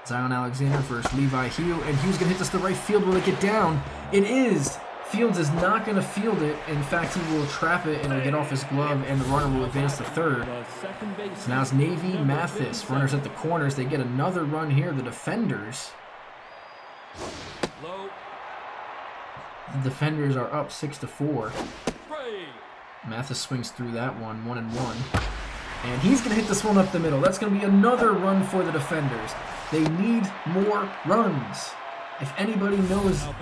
Zion Alexander versus Levi Hugh. And Hugh's going to hit this to right field. Will it get down? It is. Fields is not going to field it. In fact, he will trap it and it'll get off his glove, and the runner will advance to third. The second baseman, So now it's Navy number Mathis. 57. Runners at the corners. They get another run here. The defenders. Low. The defenders are up 6-4. Strike. Mathis swings through that one, 1-1. And he's going to hit this one up the middle. That's going to be another run for the defenders. They need more runs. If anybody knows Now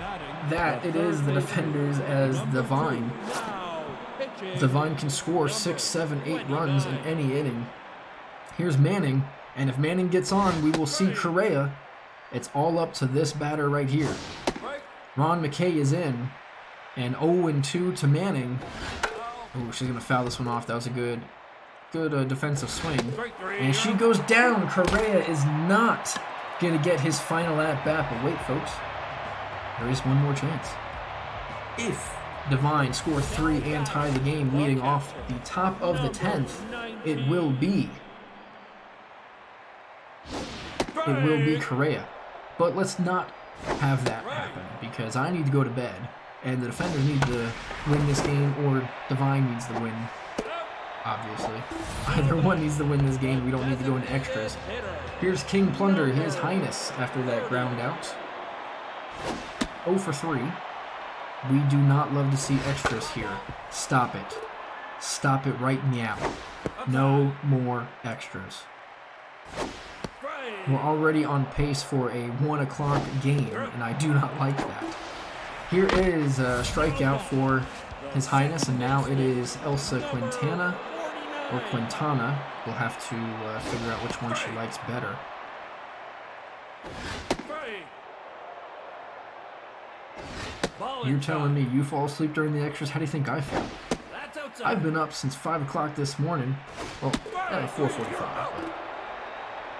batting, that, it is the third defenders baseman, as number Divine. 2. Now pitching, Divine can score 6, 7, 8 runs in any inning. Here's Manning. And if Manning gets on, we will see Correa. It's all up to this batter right here. Strike. Ron McKay is in. And 0-2 to Manning. Oh, she's going to foul this one off. That was a good defensive swing. Strike 3. And she goes down. Correa is not going to get his final at-bat. But wait, folks. There is one more chance. If Divine scores 3 and tie the game, leading off the top of the 10th, it will be Correa. But let's not have that happen, because I need to go to bed, and the defenders need to win this game, or Divine needs to win, obviously. Either one needs to win this game. We don't need to go into extras. Here's King Plunder, His Highness, after that ground out. 0 for 3. We do not love to see extras here. Stop it. Stop it right now. No more extras. We're already on pace for a 1 o'clock game, and I do not like that. Here is a strikeout for His Highness, and now it is Elsa Quintana, or Quintana. We'll have to figure out which one she likes better. You're telling me you fall asleep during the extras? How do you think I feel? That's outside. I've been up since 5 o'clock this morning. Well, 4:45.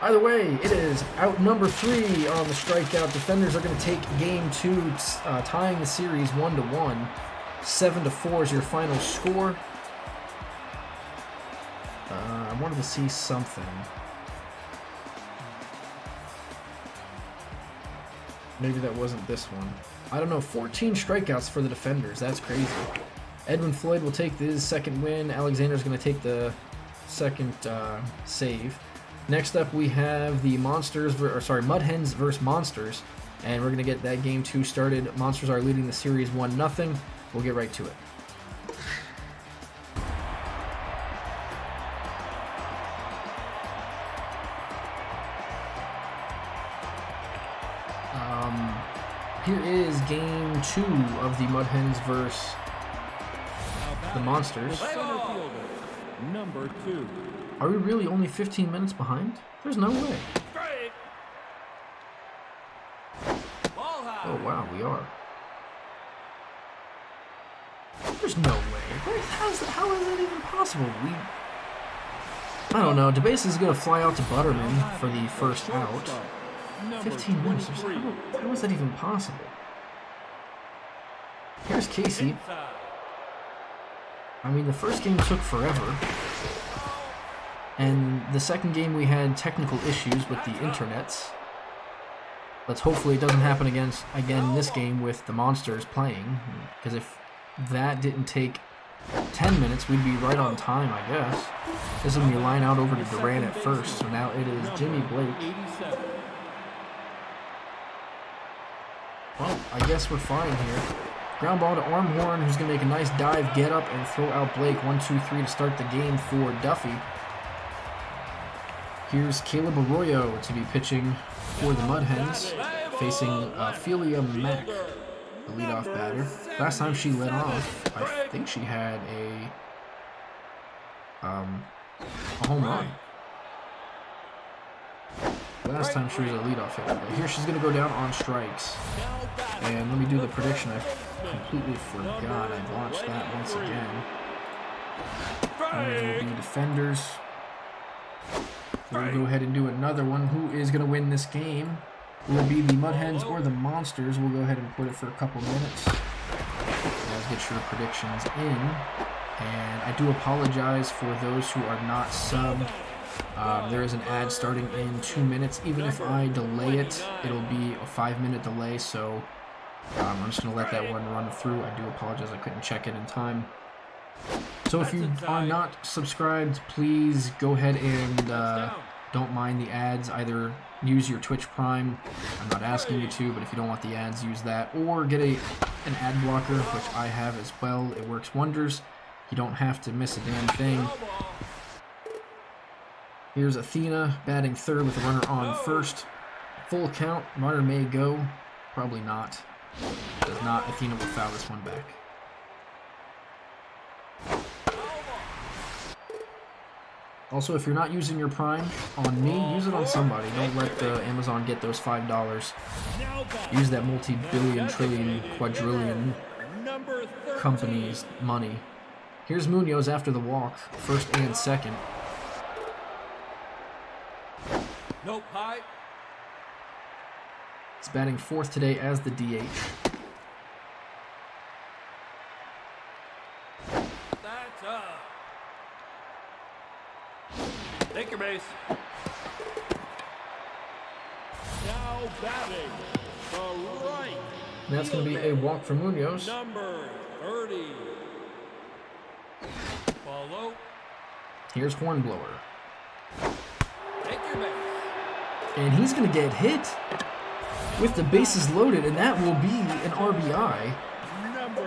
Either way, it is out number 3 on the strikeout. Defenders are going to take game 2, tying the series 1-1. 7-4 is your final score. I wanted to see something. Maybe that wasn't this one. I don't know. 14 strikeouts for the defenders. That's crazy. Edwin Floyd will take his second win. Alexander's going to take the second save. Next up, we have the Mud Hens versus Monsters, and we're going to get that game 2 started. Monsters are leading the series 1-0. We'll get right to it. Here is game 2 of the Mud Hens versus the Monsters. Center fielder, number 2. Are we really only 15 minutes behind? There's no way. Strike. Ball high. Oh wow, we are. There's no way. How is that even possible? I don't know. DeBase is going to fly out to Butterman for the first out. 15 minutes. How is that even possible? Here's Casey. Inside. I mean, the first game took forever. And the second game we had technical issues with the internets. Let's hopefully it doesn't happen again this game with the Monsters playing. Because if that didn't take 10 minutes, we'd be right on time, I guess. This is going to be a line out over to Duran at first. So now it is Jimmy Blake. 87. Well, I guess we're fine here. Ground ball to Armhorn, who's going to make a nice dive, get up, and throw out Blake. 1-2-3 to start the game for Duffy. Here's Caleb Arroyo to be pitching for the Mud Hens, facing Ophelia Mack, the leadoff batter. Last time she led off, I think she had a home run. Last time she was a leadoff hitter. But here she's going to go down on strikes. And let me do the prediction. I completely forgot. I watched that once again. And it will be defenders. We'll go ahead and do another one. Who is going to win this game? Will it be the Mud Hens or the Monsters? We'll go ahead and put it for a couple minutes. Guys, get your predictions in. And I do apologize for those who are not subbed. There is an ad starting in 2 minutes. Even if I delay it, it'll be a 5-minute delay. So I'm just going to let that one run through. I do apologize. I couldn't check it in time. So if you are not subscribed, please go ahead and don't mind the ads. Either use your Twitch Prime. I'm not asking you to, but if you don't want the ads, use that. Or get an ad blocker, which I have as well. It works wonders. You don't have to miss a damn thing. Here's Athena batting third with a runner on first. Full count. Runner may go. Probably not. Does not. Athena will foul this one back. Also, if you're not using your Prime on me, use it on somebody. Don't let Amazon get those $5. Use that multi-billion, trillion, quadrillion company's money. Here's Munoz after the walk, first and second. Nope, high. He's batting fourth today as the DH. That's up. Take your base. Now batting the right. And that's going to be a walk for Munoz. Number 30. Follow. Here's Hornblower. Take your base. And he's going to get hit with the bases loaded, and that will be an RBI.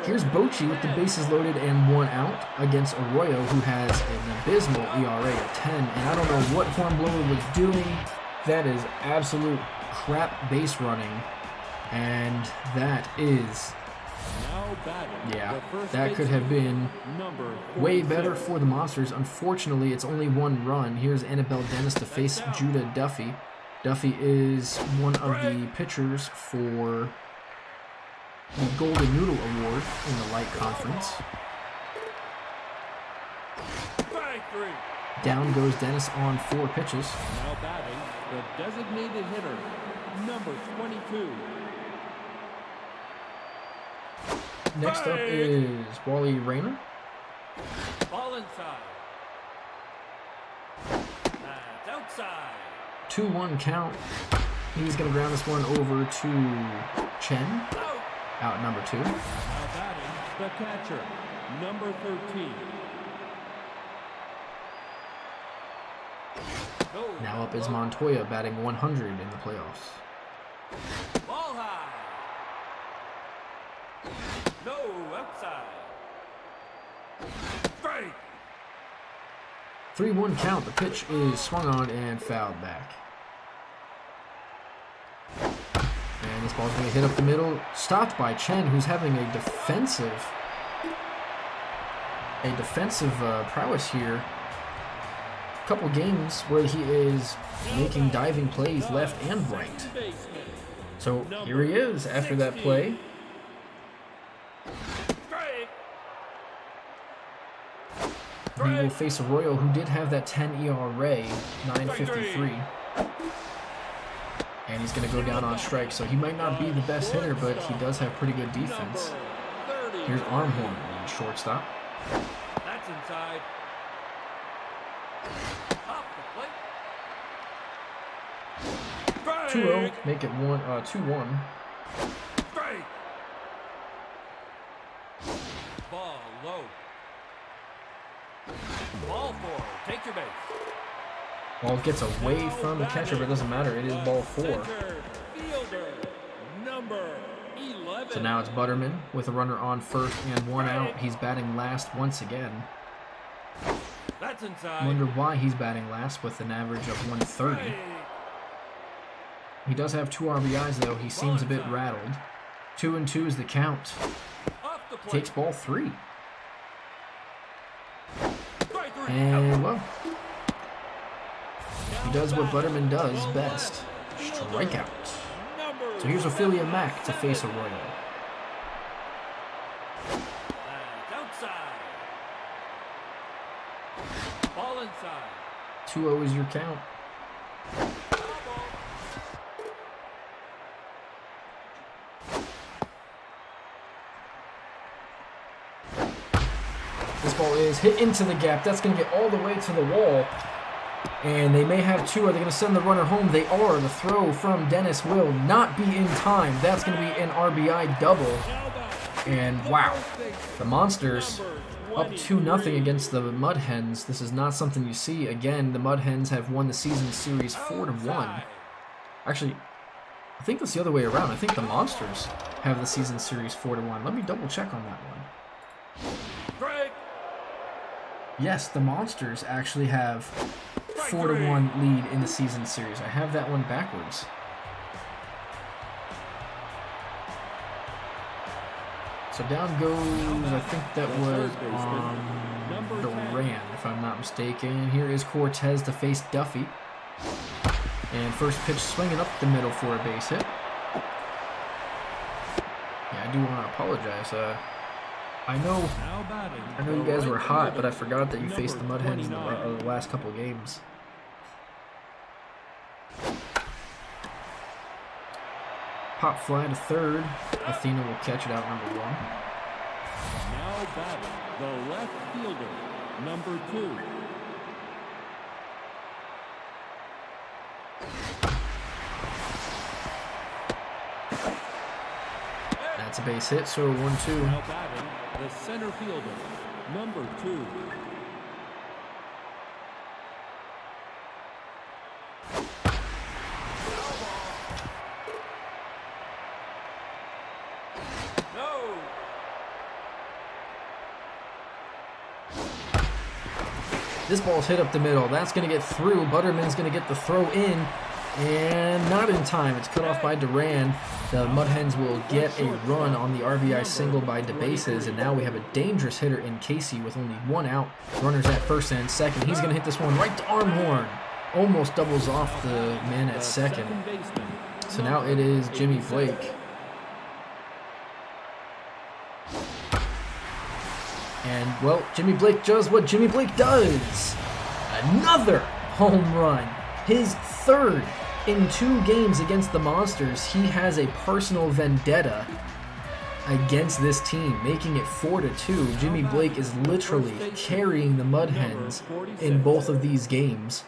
Here's Bochy with the bases loaded and 1 out against Arroyo, who has an abysmal ERA of 10. And I don't know what Hornblower was doing. That is absolute crap base running. And that is, yeah, that could have been way better for the Monsters. Unfortunately, it's only 1 run. Here's Annabelle Dennis to face Judah Duffy. Duffy is one of the pitchers for the Golden Noodle Award in the Light Conference. Down goes Dennis on 4 pitches. Now batting the designated hitter, number 22. Next up is Wally Rayner. Ball inside. That's outside. 2-1 count. He's going to ground this one over to Chen. Out number 2. Now batting, the catcher, number 13. Now up is Montoya, batting 100 in the playoffs. Ball high. No, outside. Strike. 3-1 count. The pitch is swung on and fouled back. And this ball's going to hit up the middle. Stopped by Chen, who's having a defensive prowess here. A couple games where he is making diving plays left and right. So here he is after that play. He will face Arroyo, who did have that 10 ERA, 9.53. And he's going to go down on strike, so he might not be the best hitter, but he does have pretty good defense. Here's Armhorn, the shortstop. That's inside. Off the plate. 2-0, make it 2-1. Strike. Ball low. Ball 4. Take your base. Ball gets away from the catcher, but it doesn't matter. It is ball 4. Fielder, number 11. So now it's Butterman with a runner on first and 1 out. He's batting last once again. That's inside. Wonder why he's batting last with an average of 130. He does have 2 RBIs, though. He seems a bit rattled. 2-2 is the count. Off the plate. Takes ball 3. Strike 3. And, well, he does what Butterman does best. Strikeout. So here's Ophelia Mack to face Arroyo. That's outside. Ball inside. 2-0 is your count. This ball is hit into the gap. That's going to get all the way to the wall. And they may have 2. Are they going to send the runner home? They are. The throw from Dennis will not be in time. That's going to be an RBI double. And wow, the Monsters up 2-0 against the Mud Hens. This is not something you see. Again, the Mud Hens have won the season series 4-1. Actually, I think that's the other way around. I think the Monsters have the season series 4-1. Let me double check on that one. Strike. Yes, the Monsters actually have 4-1 lead in the season series. I have that one backwards. So down goes, I think that was on Duran, if I'm not mistaken. Here is Cortez to face Duffy. And first pitch swinging up the middle for a base hit. Yeah, I do want to apologize. I know you guys were hot, but I forgot that you faced the Mud Hens in the last couple of games. Pop fly to third. Athena will catch it out, number 1. Now batting, the left fielder, number 2. That's a base hit, so 1-2. Now batting, the center fielder, number 2. No. This ball's hit up the middle. That's going to get through. Butterman's going to get the throw in. And not in time. It's cut off by Duran. The Mud Hens will get a run on the RBI single by DeBases. And now we have a dangerous hitter in Casey with only 1 out. Runners at first and second. He's going to hit this one right to Armhorn. Almost doubles off the man at second. So now it is Jimmy Blake. And, well, Jimmy Blake does what Jimmy Blake does. Another home run. His 3rd in 2 games against the Monsters. He has a personal vendetta against this team, making it 4-2. Jimmy Blake is literally carrying the Mud Hens in both of these games.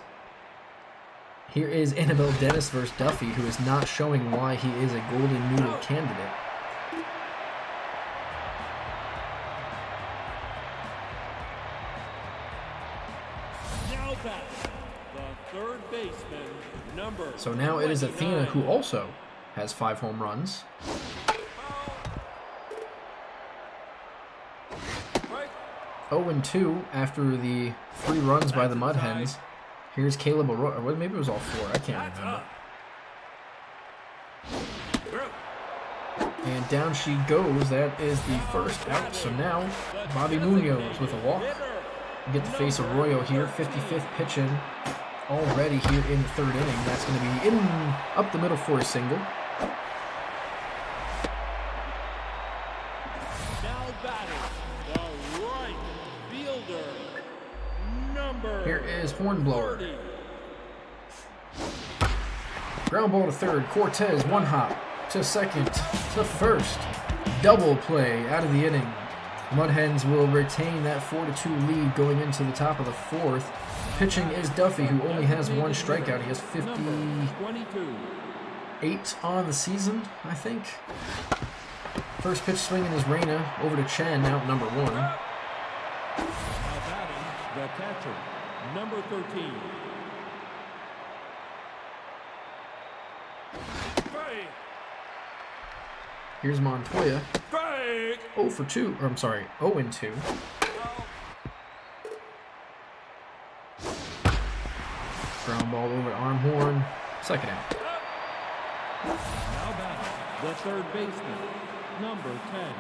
Here is Annabelle Dennis versus Duffy, who is not showing why he is a golden noodle candidate. Now back, the third baseman, number. So now it is Athena, 29. who also has 5 home runs. Strike. 0-2 after the 3 runs by the Mud Hens. Here's Caleb Arroyo. Well, maybe it was all 4. I can't That's remember. up. Through. And down she goes. That is the first out. So now Bobby Munoz with a walk. We get to face Arroyo here. 55th pitch in already here in the 3rd inning. That's going to be in up the middle for a single. Now batting, the right fielder, number. Here is Hornblower. 30. Ground ball to 3rd. Cortez, 1 hop to 2nd to 1st. Double play out of the inning. Mud Hens will retain that 4-2 lead going into the top of the 4th. Pitching is Duffy, who only has 1 strikeout. He has 58 22. on the season, I think. First pitch swinging is Reyna over to Chen, out number 1. Now batting, the catcher, number 13. Strike. Here's Montoya, Strike. 0-2, or I'm sorry, 0-2. Ground ball over to Armhorn, 2nd out. Now batting, the third baseman, number 10.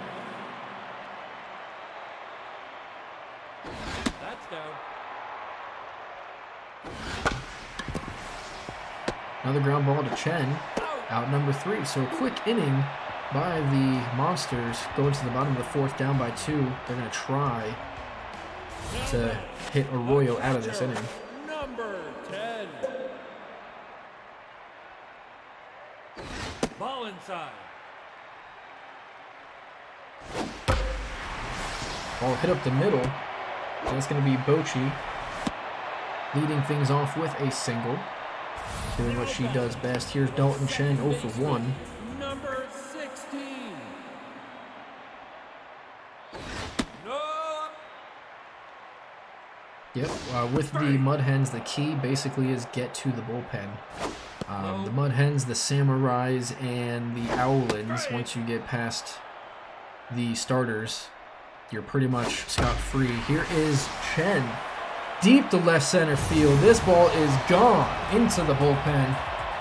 That's down. Another ground ball to Chen, out number 3. So a quick inning by the Monsters, going to the bottom of the 4th, down by 2. They're going to try to hit Arroyo out of this inning. Number 10. Ball inside. Ball hit up the middle. And it's going to be Bochy leading things off with a single. Doing what she does best. Here's Dalton Chen, 0-1. Number 16. No. Yep, with the Mud Hens, the key basically is get to the bullpen. The Mud Hens, the Samurais, and the Owlins, once you get past the starters, you're pretty much scot-free. Here is Chen, deep to left center field. This ball is gone into the bullpen.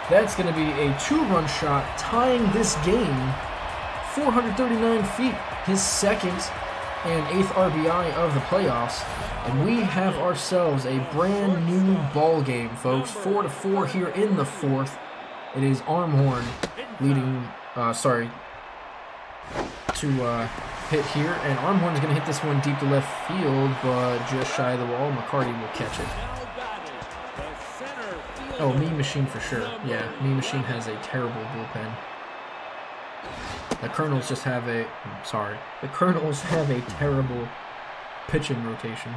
That's going to be a 2-run shot, tying this game. 439 feet, his 2nd and 8th RBI of the playoffs. And we have ourselves a brand new ball game, folks. 4-4 here in the 4th. It is Armhorn leading, to hit here. And Armhorn's going to hit this one deep to left field, but just shy of the wall. McCarty will catch it. Now batting, the center fielder. Oh, Mean Machine for sure. Yeah, Mean Machine has a terrible bullpen. The Colonels just have a... The Colonels have a terrible pitching rotation.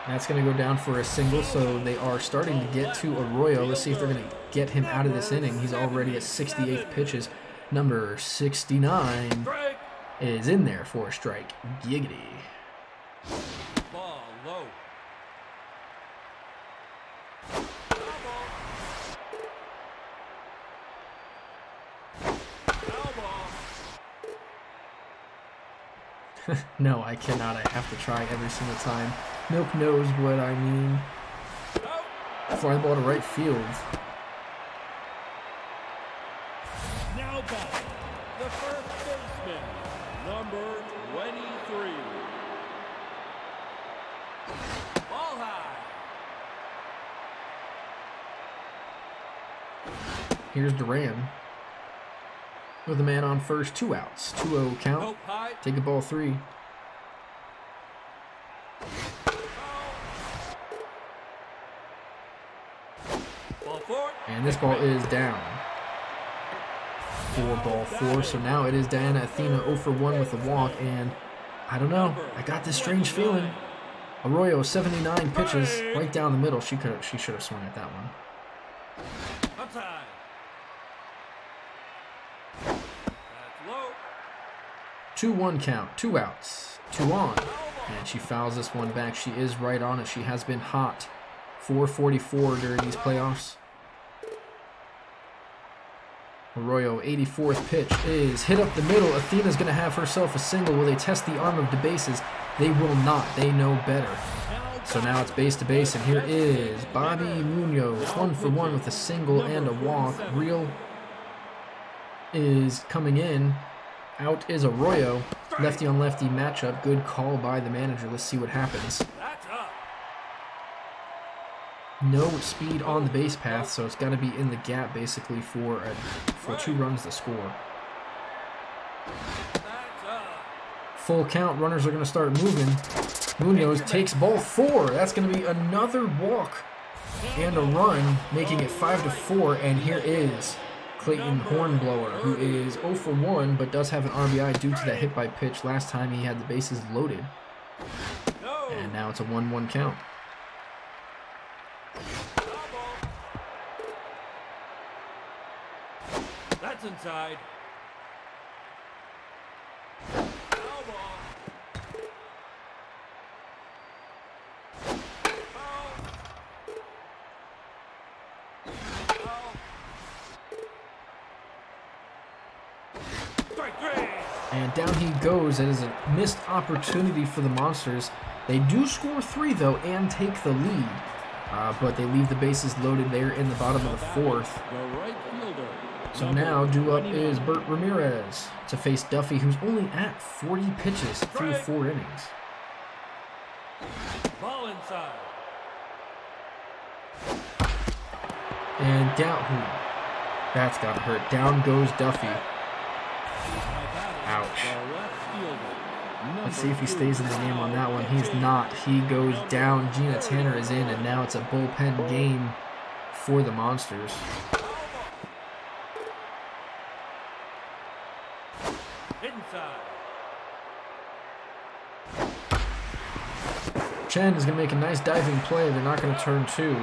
That's going to go down for a single, so they are starting to get to Arroyo. Let's see if they're going to get him out of this inning. He's already at 68 pitches. Number 69 Strike. is in there for a strike. Giggity. Ball low. Foul ball. No, I cannot. I have to try every single time. Milk knows what I mean. Out. Fly the ball to right field. Now back, the first baseman, number 23. Ball high. Here's Duran with a man on first, 2 outs. 2-0 count. Hope high. Take a ball 3. Ball 4. And this ball is down for ball 4. So now it is Diana Athena 0-1 with a walk, and I don't know. I got this strange feeling. Arroyo, 79 pitches, right down the middle. She should have swung at that one. Outside. That's low. 2-1 count, 2 outs, 2 on. And she fouls this one back. She is right on it. She has been hot. 444 during these playoffs. Arroyo, 84th pitch is hit up the middle. Athena's going to have herself a single. Will they test the arm of the bases? They will not. They know better. So now it's base to base, and here is Bobby Munoz, 1 for 1 with a single and a walk. Real is coming in. Out is Arroyo. Lefty on lefty matchup. Good call by the manager. Let's see what happens. That's up. No speed on the base path, so it's got to be in the gap basically for 2 runs to score. That's up. Full count, runners are going to start moving. Munoz takes ball 4. That's going to be another walk and a run, making it 5-4. And here is Clayton Hornblower, who is 0 for 1, but does have an RBI due to that hit by pitch. Last time he had the bases loaded. And now it's a 1-1 count. That's inside. Foul ball. Foul. Foul. Strike 3. And down he goes. It is a missed opportunity for the Monsters. They do score 3, though, and take the lead. But they leave the bases loaded there in the bottom of the 4th. The right fielder. So now due up is Bert Ramirez to face Duffy, who's only at 40 pitches through 4 innings. Ball inside. And down, that's got to hurt. Down goes Duffy. Ouch. The left fielder. Let's see if he stays in the game on that one. He's not. He goes down. Gina Tanner is in, and now it's a bullpen game for the Monsters. Inside. Chen is going to make a nice diving play. They're not going to turn 2,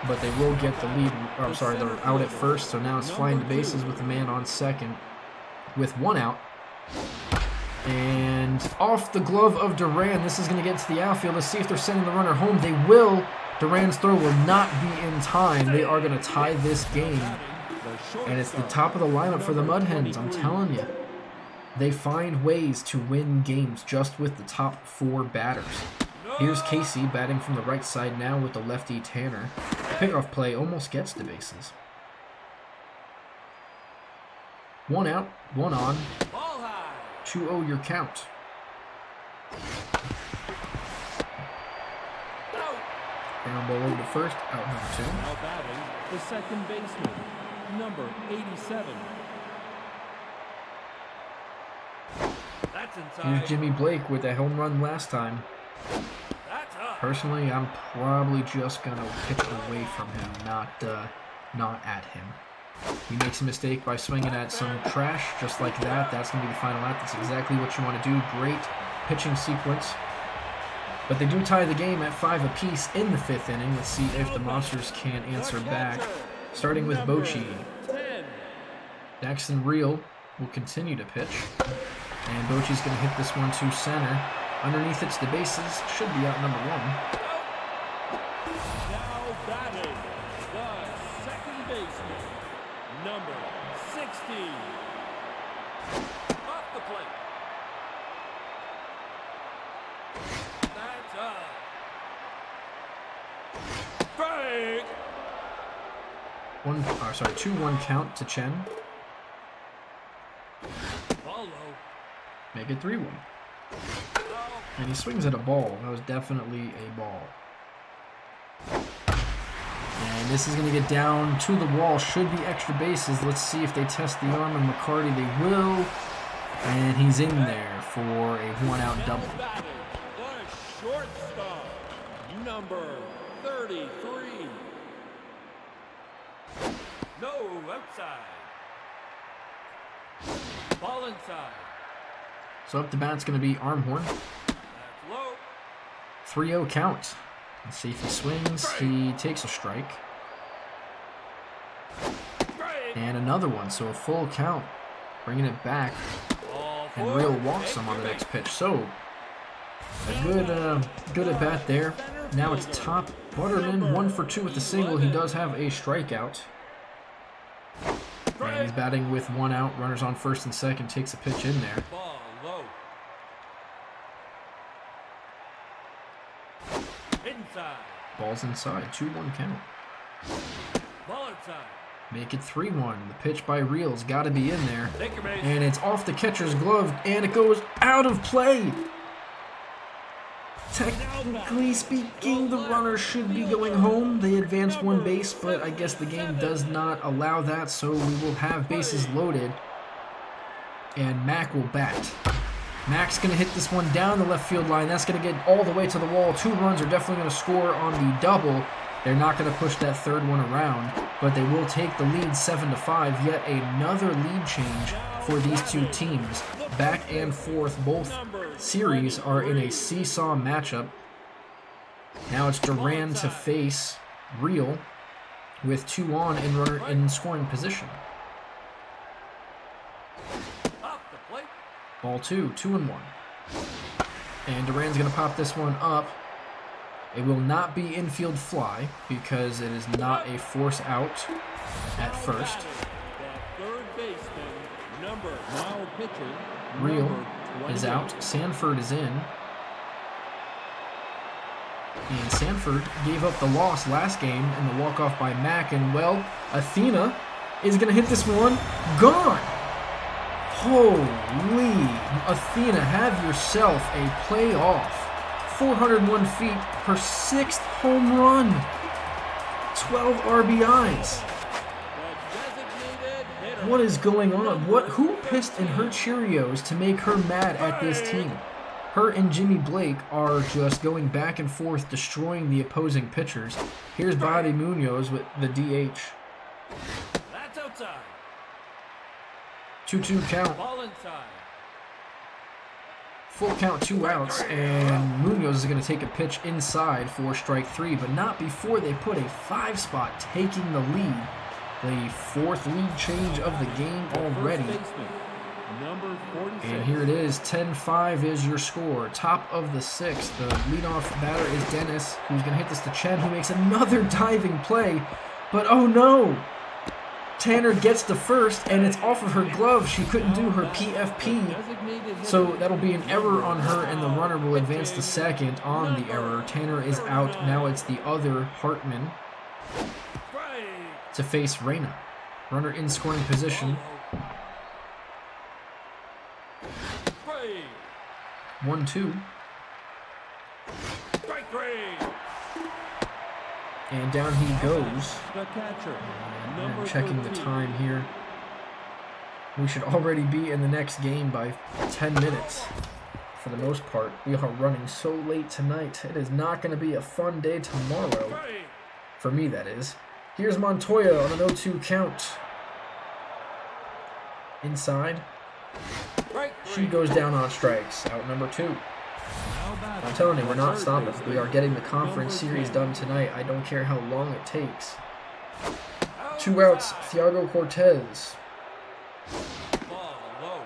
but they will get the lead. Oh, I'm sorry, they're out at first, so now it's flying the bases with the man on second with 1 out. And off the glove of Duran. This is going to get to the outfield. Let's see if they're sending the runner home. They will. Duran's throw will not be in time. They are going to tie this game. And it's the top of the lineup for the Mud Hens, I'm telling you. They find ways to win games just with the top 4 batters. Here's Casey batting from the right side now with the lefty Tanner. The pickoff play almost gets the bases. 1 out, 1 on. Ball high. 2-0 your count. Out. Ground ball over to first, out number 2. Now batting, the second baseman, number 87. That's inside. Here's Jimmy Blake with a home run last time. That's up. Personally, I'm probably just going to pitch away from him, not at him. He makes a mistake by swinging at some trash just like that. That's going to be the final out. That's exactly what you want to do. Great pitching sequence. But they do tie the game at 5 apiece in the 5th inning. Let's see if the Monsters can answer back. Starting with Bochy. 10. Daxton Real will continue to pitch. And Bochy's going to hit this one to center. Underneath it's the bases. Should be out number 1. Now batting, the second baseman, number 60. Off the plate. That's up. Strike. 2-1 count to Chen. Ball low. Make it 3-1. Foul. And he swings at a ball. That was definitely a ball. And this is going to get down to the wall. Should be extra bases. Let's see if they test the arm of McCarty. They will. And he's in there for a 1-out double. Now batting, the shortstop, number 33. No, outside. Ball inside. So up to bat, it's going to be Armhorn. That's low. 3-0 count. Let's see if he swings. He takes a strike. Strike. And another one, so a full count. Bringing it back. Ball And four. Real walks him on the next pitch. So a good at bat there. Now it's top Butterman, 1 for 2 with the single. He does have a strikeout. And he's batting with 1 out. Runners on first and second. Takes a pitch in there. Ball low. Inside. Ball's inside. 2-1 count. Ball inside. Make it 3-1. The pitch by Reel's got to be in there. Take your base. And it's off the catcher's glove, and it goes out of play. Technically speaking, the runner should be going home. They advance 1 base, but I guess the game does not allow that, so we will have bases loaded. And Mac will bat. Mac's going to hit this one down the left field line. That's going to get all the way to the wall. 2 runs are definitely going to score on the double. They're not going to push that third one around, but they will take the lead 7-5. Yet another lead change for these two teams. Back and forth, both series are in a seesaw matchup. Now it's Duran to face Reel with 2 on and runner in scoring position. Off the plate. Ball 2, 2-1. And Duran's going to pop this one up. It will not be infield fly because it is not a force out at first. That third baseman, now pitching, Reel number is 28. out. Sanford is in. And Sanford gave up the loss last game in the walk-off by Mac. And, well, Athena is going to hit this one. Gone! Holy! Athena, have yourself a playoff. 401 feet, her 6th home run. 12 RBIs. What is going on? Who pissed in her Cheerios to make her mad at this team? Her and Jimmy Blake are just going back and forth, destroying the opposing pitchers. Here's Bobby Munoz with the DH. That's outside. 2-2 count. Ball inside. Full count, 2 outs, and Munoz is going to take a pitch inside for strike 3, but not before they put a 5 spot, taking the lead. The 4th lead change of the game already. First baseman, number 46. And here it is, 10-5 is your score. Top of the 6th. The leadoff batter is Dennis, who's going to hit this to Chen, who makes another diving play. But oh no! Tanner gets the first, and it's off of her glove. She couldn't do her PFP. So that'll be an error on her, and the runner will advance to second on the error. Tanner is out. Now it's the other Hartman to face Reyna. Runner in scoring position. 1-2. Strike 3. And down he goes. The catcher, And number checking the 13. time here. We should already be in the next game by 10 minutes. For the most part, we are running so late tonight. It is not going to be a fun day tomorrow. For me, that is. Here's Montoya on an 0-2 count. Inside. She goes down on strikes. Out number 2. I'm telling you, we're not stopping. We are getting the conference series done tonight. I don't care how long it takes. 2 outs, Thiago Cortez. Ball low.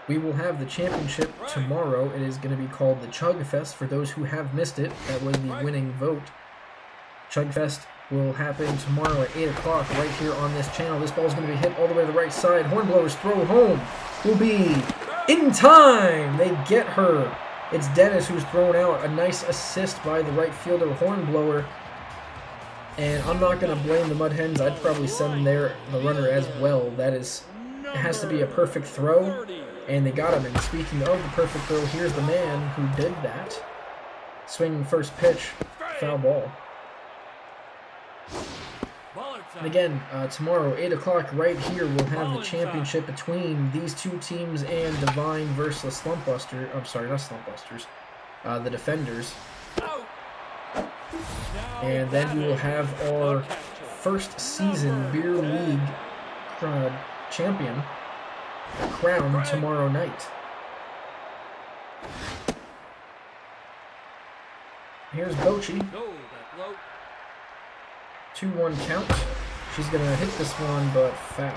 We will have the championship tomorrow. It is going to be called the Chug Fest for those who have missed it. That was the winning vote. Chug Fest will happen tomorrow at 8 o'clock right here on this channel. This ball is going to be hit all the way to the right side. Hornblower's throw home will be in time. They get her. It's Dennis who's thrown out. A nice assist by the right fielder, Hornblower. And I'm not going to blame the Mud Hens. I'd probably send the runner as well. It has to be a perfect throw. And they got him. And speaking of the perfect throw, here's the man who did that. Swinging first pitch, foul ball. And again, tomorrow, 8 o'clock right here, we'll have the championship between these two teams and Divine versus the Slumpbuster. I'm sorry, not Slumpbusters. The Defenders. And then we will have our first season Beer League champion crowned tomorrow night. Here's Bochy. No, that low. 2-1 count. She's going to hit this one, but foul.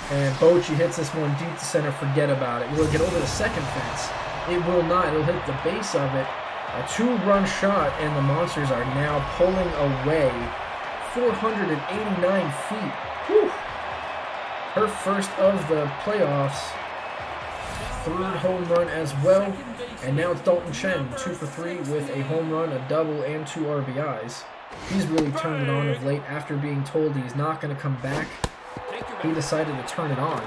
And Bochy hits this one deep to center. Forget about it. Will it get over the second fence? It will not. It'll hit the base of it. A 2-run shot, and the Monsters are now pulling away 489 feet. Whew. Her first of the playoffs. Third home run as well. And now it's Dalton Chen, 2 for 3 with a home run, a double, and 2 RBIs. He's really turned it on of late after being told he's not going to come back. He decided to turn it on,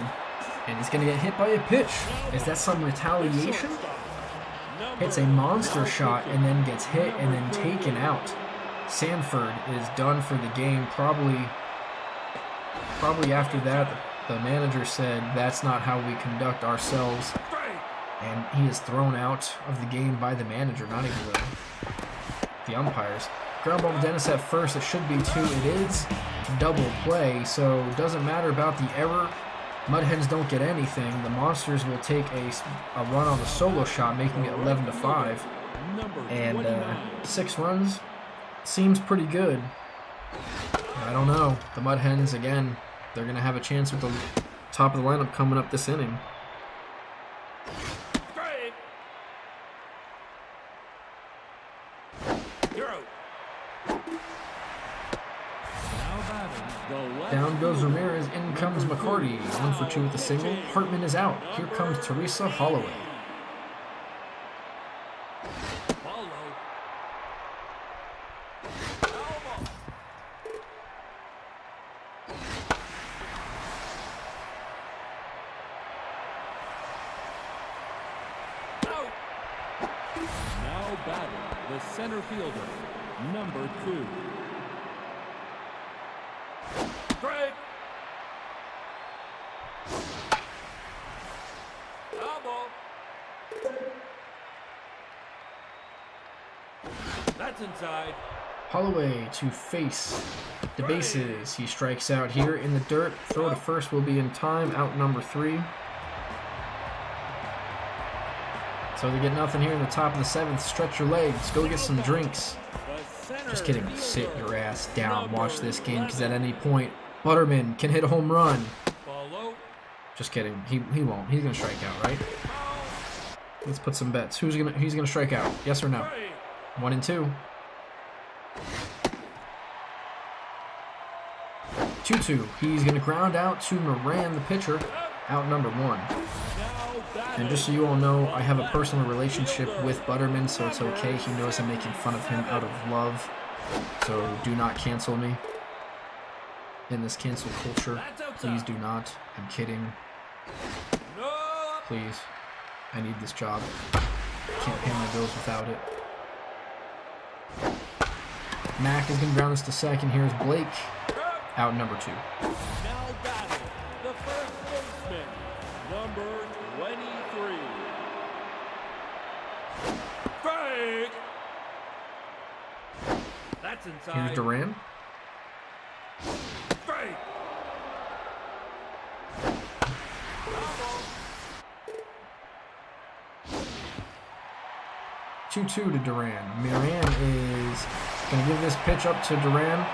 and he's going to get hit by a pitch. Is that some retaliation? Hits a monster shot and then gets hit and then taken out. Sanford is done for the game. Probably after that, the manager said that's not how we conduct ourselves. And he is thrown out of the game by the manager, not even the umpires. Ground ball to Dennis at first. It should be 2. It is double play, so it doesn't matter about the error. Mud Hens don't get anything. The Monsters will take a run on the solo shot, making it 11-5. And 6 runs seems pretty good. I don't know. The Mud Hens, again, they're going to have a chance with the top of the lineup coming up this inning. Down goes Ramirez, in comes McCarty. 1 for 2 with a single. Hartman is out. Here comes Teresa Holloway. Now batting the center fielder, number 2. Break. Elbow. That's inside. Holloway to face the bases. He strikes out here in the dirt. Throw to first will be in time. Out number 3. So they get nothing here in the top of the 7th. Stretch your legs. Go get some drinks. Just kidding. Sit your ass down. Watch this game, because at any point, Butterman can hit a home run. Just kidding. He won't. He's gonna strike out, right? Let's put some bets. He's gonna strike out? Yes or no? 1 and 2. 2-2. He's gonna ground out to Moran, the pitcher. Out number 1. And just so you all know, I have a personal relationship with Butterman, so it's okay. He knows I'm making fun of him out of love. So do not cancel me in this cancel culture. Please do not. I'm kidding. Please. I need this job. Can't pay my bills without it. Mack is going to ground this to second. Here's Blake. Out number 2. Now batting the first baseman, number 23. Break. That's inside. Here's Duran. Break. 2-2 to Duran. Moran is going to give this pitch up to Duran.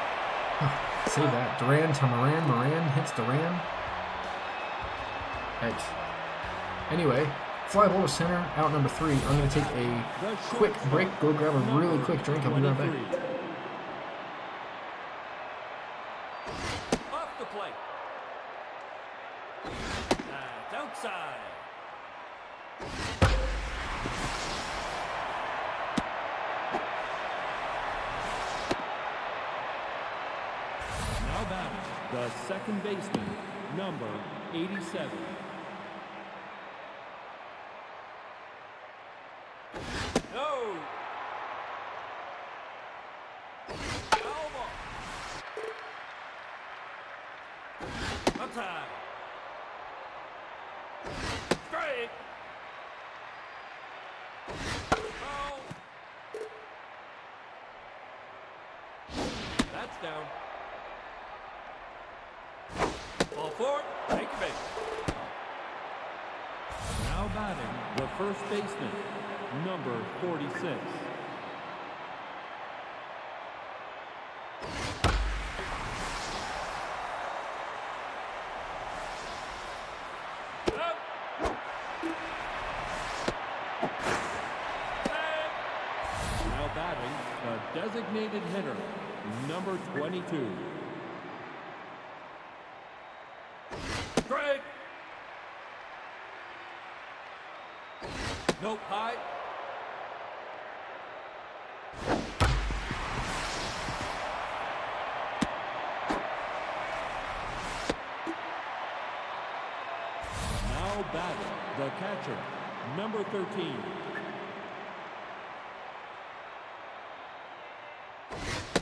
Say that. Duran to Moran. Moran hits Duran. Right. Anyway, fly ball to center. Out number 3. I'm going to take a quick break. Go grab a really quick drink. I'll be right back. Off the plate. That's outside. Now batting the second baseman, number 87. No. Elbow. Outside. Straight. Oh. That's down. Ball forward. Take your base. Now batting, the first baseman, number 46. Up. Save. Now batting, the designated hitter, number 22. Strike. Nope. High. Now batting, the catcher, number 13.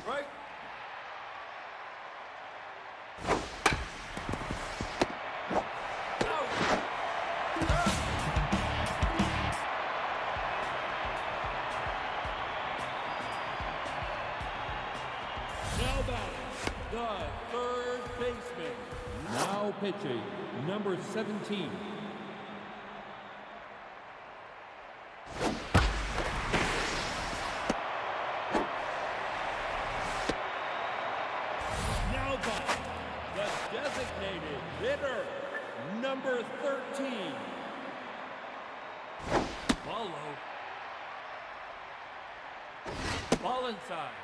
Right. Out. Now batting, the third baseman. Now pitching, number 17. Now batting, the designated hitter, number 13. Ball low. Ball inside.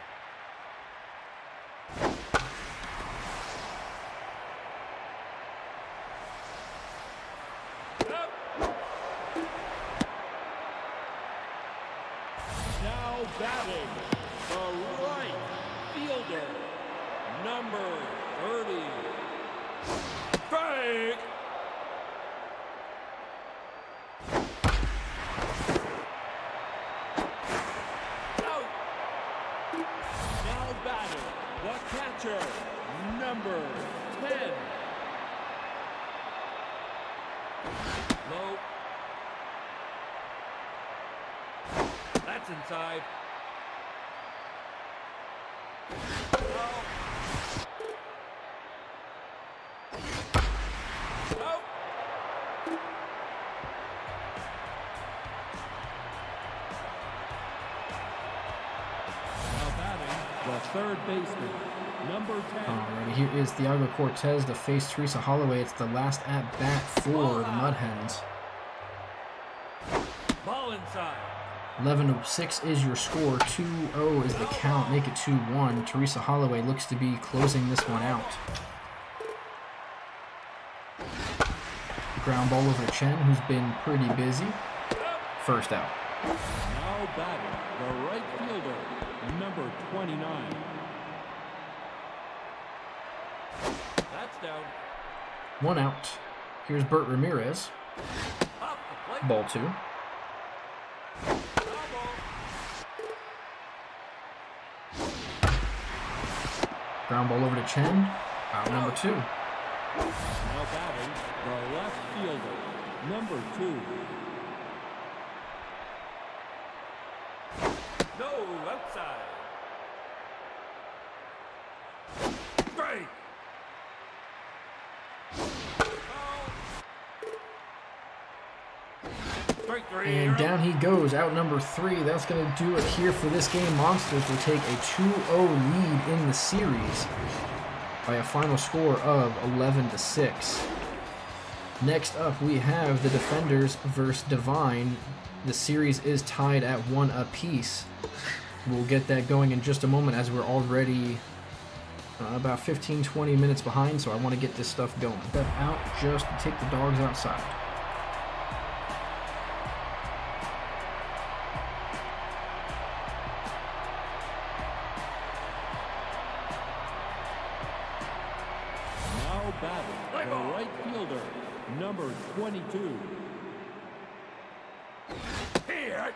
Up. Now batting, the right fielder, number 30. Strike. Out. Now batting, the catcher, number 10. Low. That's inside. Out. Out. Now batting, the third baseman, number 10. Alrighty, here is Thiago Cortez to face Teresa Holloway. It's the last at bat for the Mud Hens. Ball inside. 11-6 is your score. 2-0 is the count. Make it 2-1. Teresa Holloway looks to be closing this one out. Ground ball over to Chen, who's been pretty busy. First out. Now batting, the right fielder, number 29. That's down. One out. Here's Bert Ramirez. Off the plate. Ball two. Foul ball. Ground ball over to Chen. Out number two. Now batting, the left fielder, number 2. No, outside. Strike. Foul. Strike three. And down he goes, out number 3. That's going to do it here for this game. Monsters will take a 2-0 lead in the series by a final score of 11-6. Next up, we have the Defenders versus Divine. The series is tied at 1 apiece. We'll get that going in just a moment as we're already about 15-20 minutes behind, so I want to get this stuff going. Step out just to take the dogs outside. Now batting, the right fielder, number 22. Here.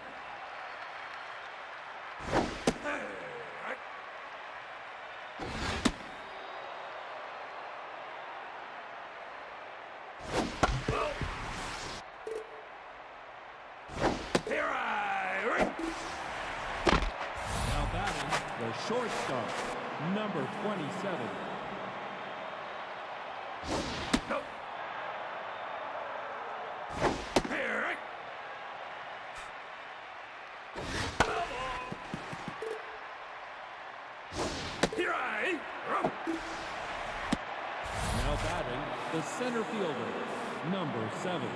Now batting, the shortstop, number 27. No. Here I. Here I. Now batting, the center fielder, number 7.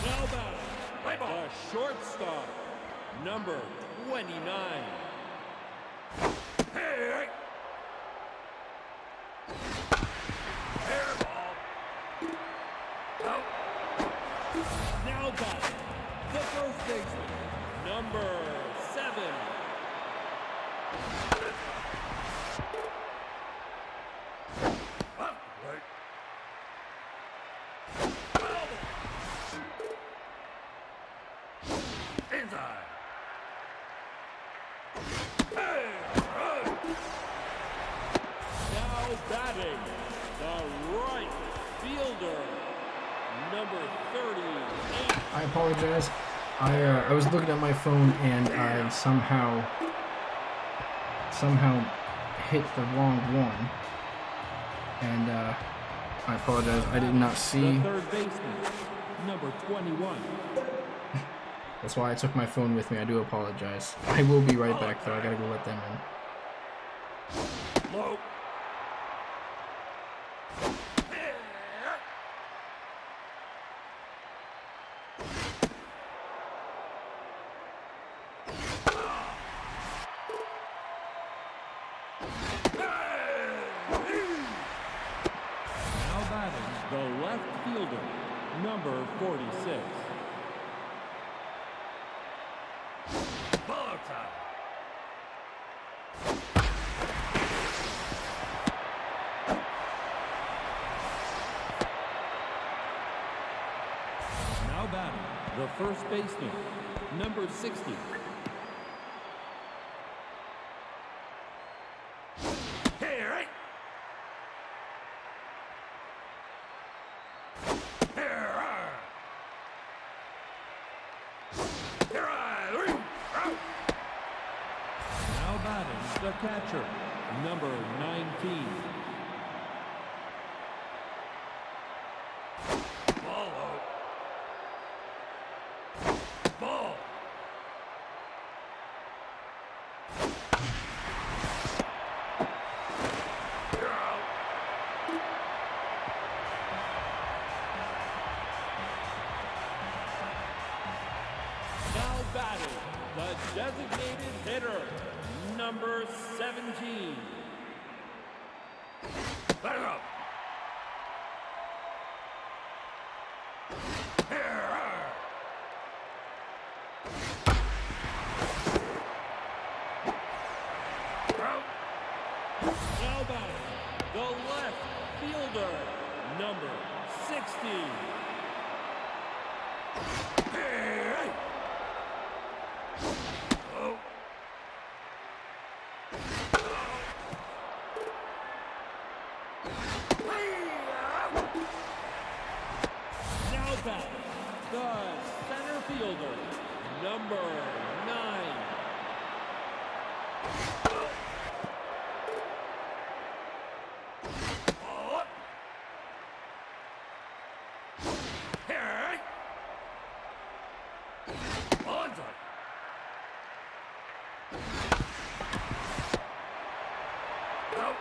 Now batting, the shortstop, number 29. Here I. Air ball. Out. Now batting, the first baseman, number 7. Up. Right. Inside. Hey. Now batting, the right fielder, number 38. I apologize. I was looking at my phone and I somehow hit the wrong one. And I apologize. I did not see. The third baseman, number 21. That's why I took my phone with me. I do apologize. I will be right back though. I gotta go let them in. Low. Now batting, the left fielder, number 46. Ball time. Now batting, the first baseman, number 60. Here I. Here I. Here I. Out. Now batting, the catcher, number 19. Ball out. Ball. You're out. Now batting, the designated hitter, number 17. Let it go. Here I. Out. Now batting, the left fielder, number 60. Here I. Oh. Now batting, the center fielder, number 9. Ball up. Here I. Onside. Out.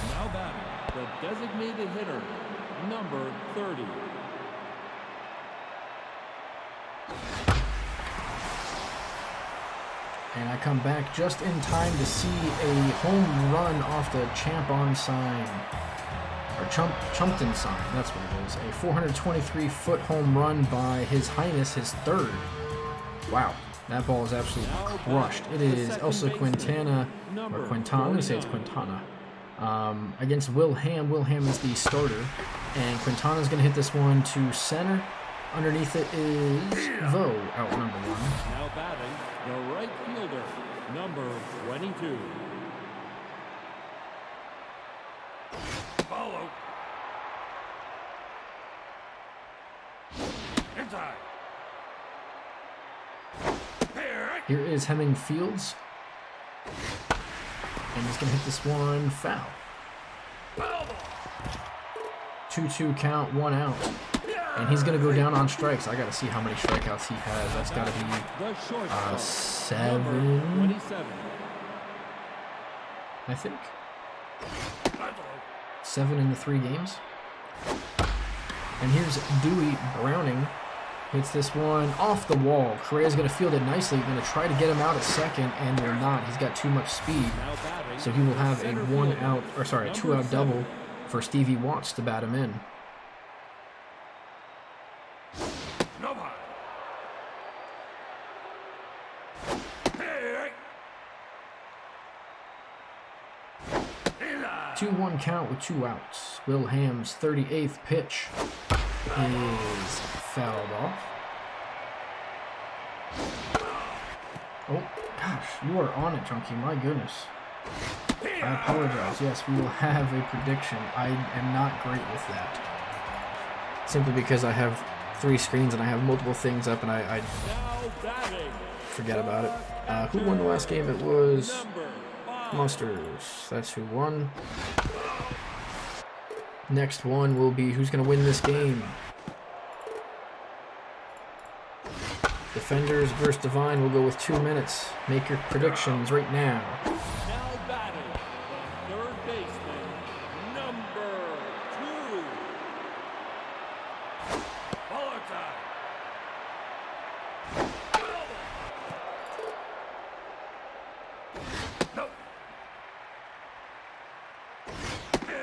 Now batting, the designated hitter, number 30. And I come back just in time to see a home run off the Champ-On sign. Or Chumpton sign, that's what it is. A 423-foot home run by His Highness, his third. Wow, that ball is absolutely crushed. It is Elsa Quintana, or Quintana, I'm going to say it's Quintana, against Will Ham. Will Ham is the starter, and Quintana's going to hit this one to center. Underneath it is Vo, out number 1. Now batting, the right fielder, number 22. Follow. Inside. Here is Hemming Fields. And he's going to hit this one foul. 2-2 count, 1 out. And he's going to go down on strikes. I got to see how many strikeouts he has. That's got to be 7, 27. I think. 7 in the 3 games. And here's Dewey Browning. Hits this one off the wall. Correa's going to field it nicely. Going to try to get him out at second, and they're not. He's got too much speed. So he will have a 2-out double for Stevie Watts to bat him in. Nobody. 2-1 count with 2 outs. Will Ham's 38th pitch is fouled off. Oh, gosh, you are on it, Chunky. My goodness. I apologize. Yes, we will have a prediction. I am not great with that. Simply because I have 3 screens and I have multiple things up and I forget about it. Who won the last game? It was Monsters. That's who won. Next one will be who's going to win this game. Defenders versus Divine. We'll go with 2 minutes. Make your predictions right now. Now batting, the third baseman, number 2. Follow time. Nope.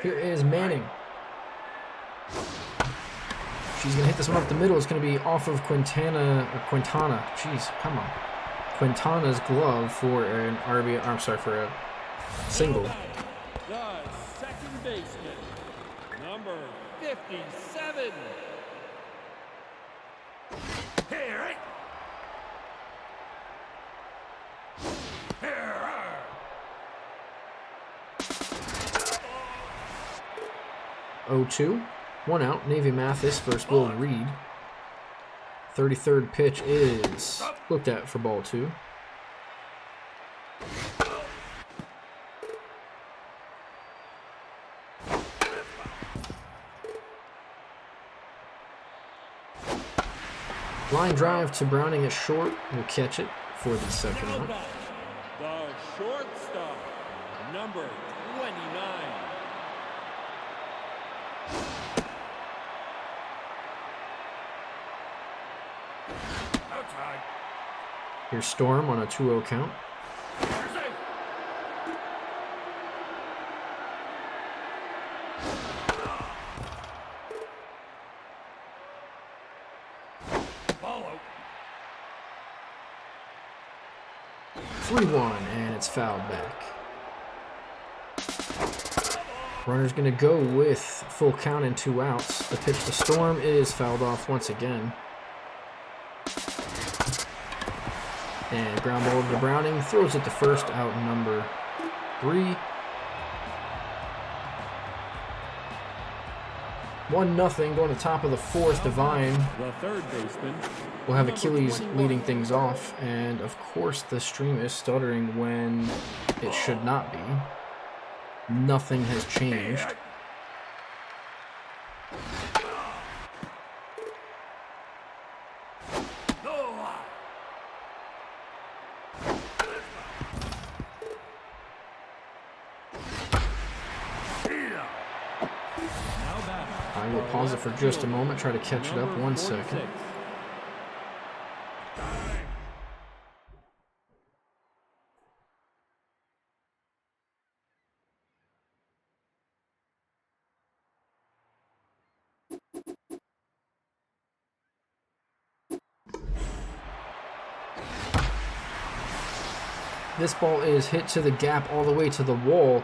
Here is Manning. She's going to hit this one up the middle. It's going to be off of Quintana. Jeez, come on. Quintana's glove for an RBI. I'm sorry, for a single. The second baseman, number 57. Here. Here. 0-2. 1 out. Navy Mathis versus Will Reed. 33rd pitch is looked at for ball 2. Line drive to Browning at short. Will catch it for the second out. The shortstop, number 29. Outside. Here's Storm on a 2-0 count. Follow. 3-1, and it's fouled back. Runner's going to go with full count and 2 outs. The pitch to Storm is fouled off once again. And ground ball to Browning. Throws it to first, out number 3. 1-0 going to top of the 4th. Divine The third baseman, will have Achilles leading things off. And of course the stream is stuttering when it should not be. Nothing has changed. I will pause it for just a moment, try to catch it up. 1 second. This ball is hit to the gap all the way to the wall.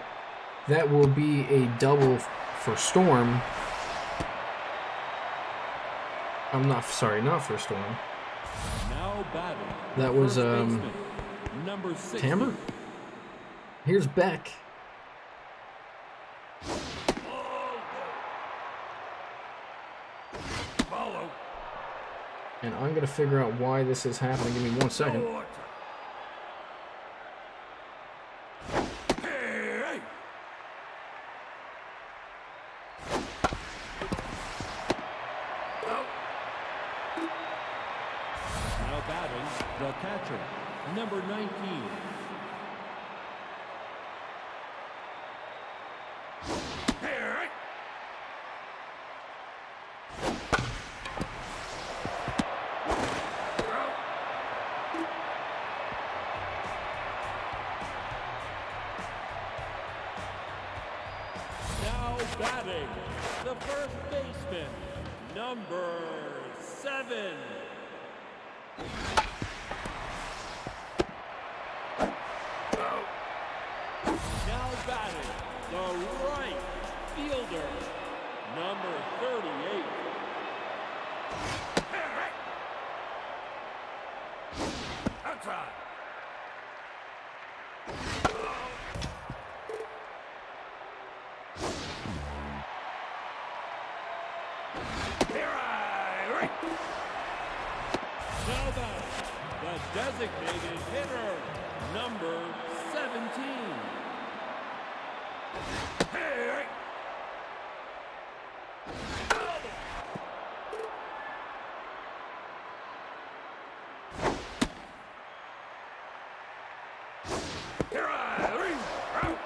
That will be a double for Storm. not first one. Now batting. That was, First baseman, number 60. Tamber? Here's Beck. Follow. And I'm going to figure out why this is happening. Give me 1 second. Hey, hey. Now batting, the catcher, number 19. Hey, hey. Now batting, the first baseman, number 7. Now batting, the right fielder, number 38. Hey, hey. Outside. Here I right. Now batting, the designated hitter, number 17. Hey, hey. Here I ring. Out.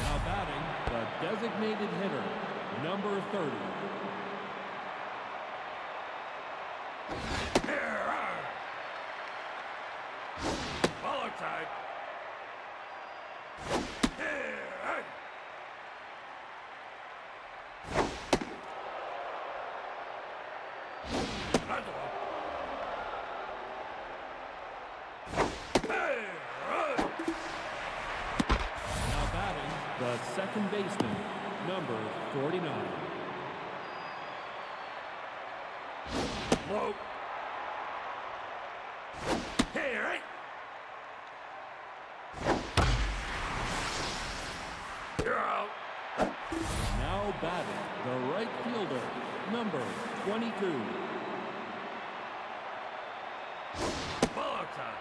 Now batting, the designated hitter, number 30. Here I. Follow tag. Here I. That's all. Hey, right. Now batting, the second baseman, number 49. Whoa. Hey, right. You're out. Now batting, the right fielder, number 22. Follow time.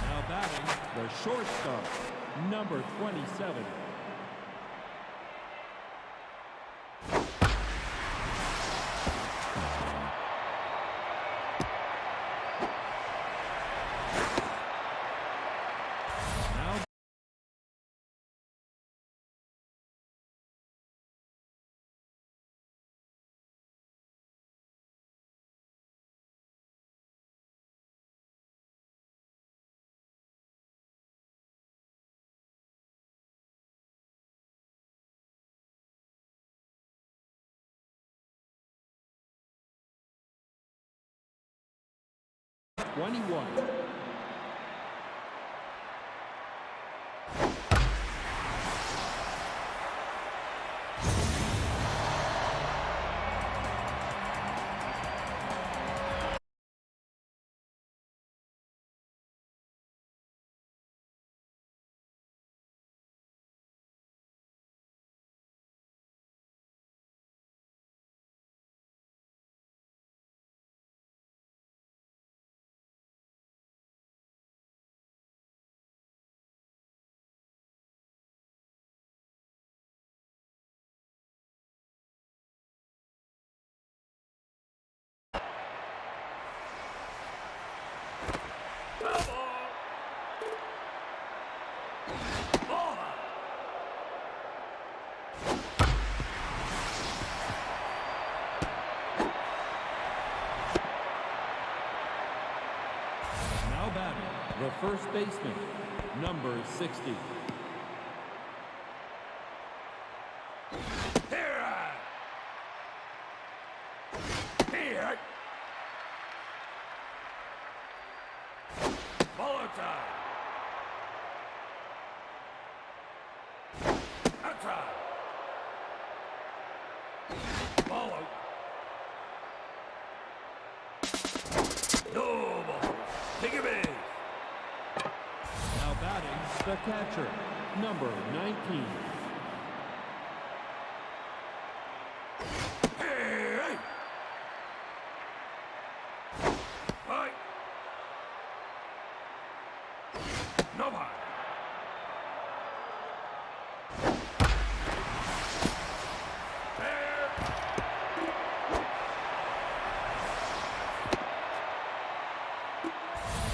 Now batting, the shortstop, number 27. Now #21. Now batting, the first baseman, number 60. Here. Ball outside. Outside. Ball out. No ball. Take it base. Now batting, the catcher, number 19. Hey. Bye. No bye.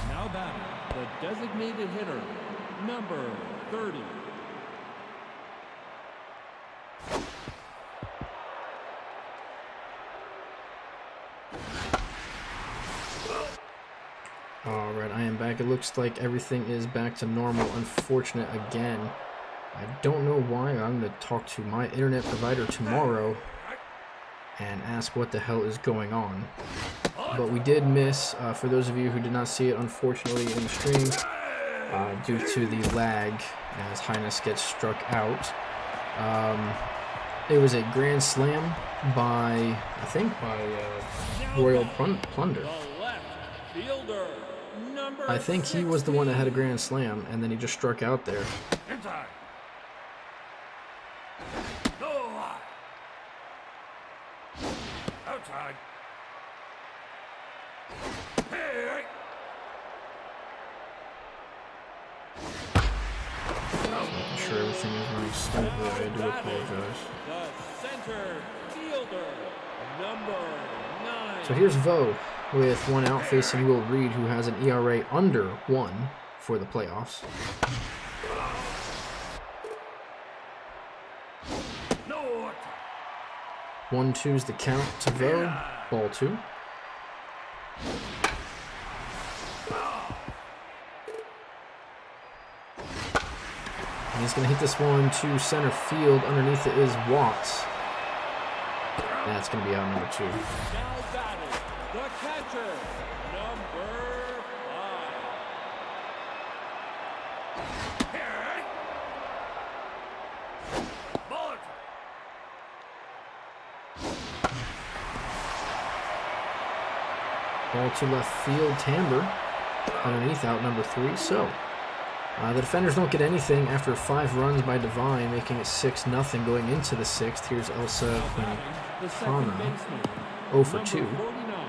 Now batting, the designated hitter, number 30. Alright, I am back. It looks like everything is back to normal. Unfortunate again. I don't know why. I'm going to talk to my internet provider tomorrow and ask what the hell is going on. But we did miss, for those of you who did not see it, unfortunately, in the stream, due to the lag as Highness gets struck out. It was a grand slam by, I think, Royal Plunder. The left fielder, number I think he was the one that had a grand slam, and then he just struck out there. Inside. No lie. Outside. Hey. I'm sure everything is running smoothly. I do apologize. The center fielder, number 9. So here's Vo with one out facing Will Reed, who has an ERA under 1 for the playoffs. No. 1-2's the count to Vo. Ball 2. And he's going to hit this one to center field. Underneath it is Watts. That's going to be out number 2. Now batting, the catcher, number 5. Here. Ball outside. Ball to left field, Tamber. Underneath, out number 3. So, the defenders don't get anything after 5 runs by Divine, making it 6-0 going into the 6th. Here's Elsa Now batting, the second Quintana, baseman, 0 for number 2. 49.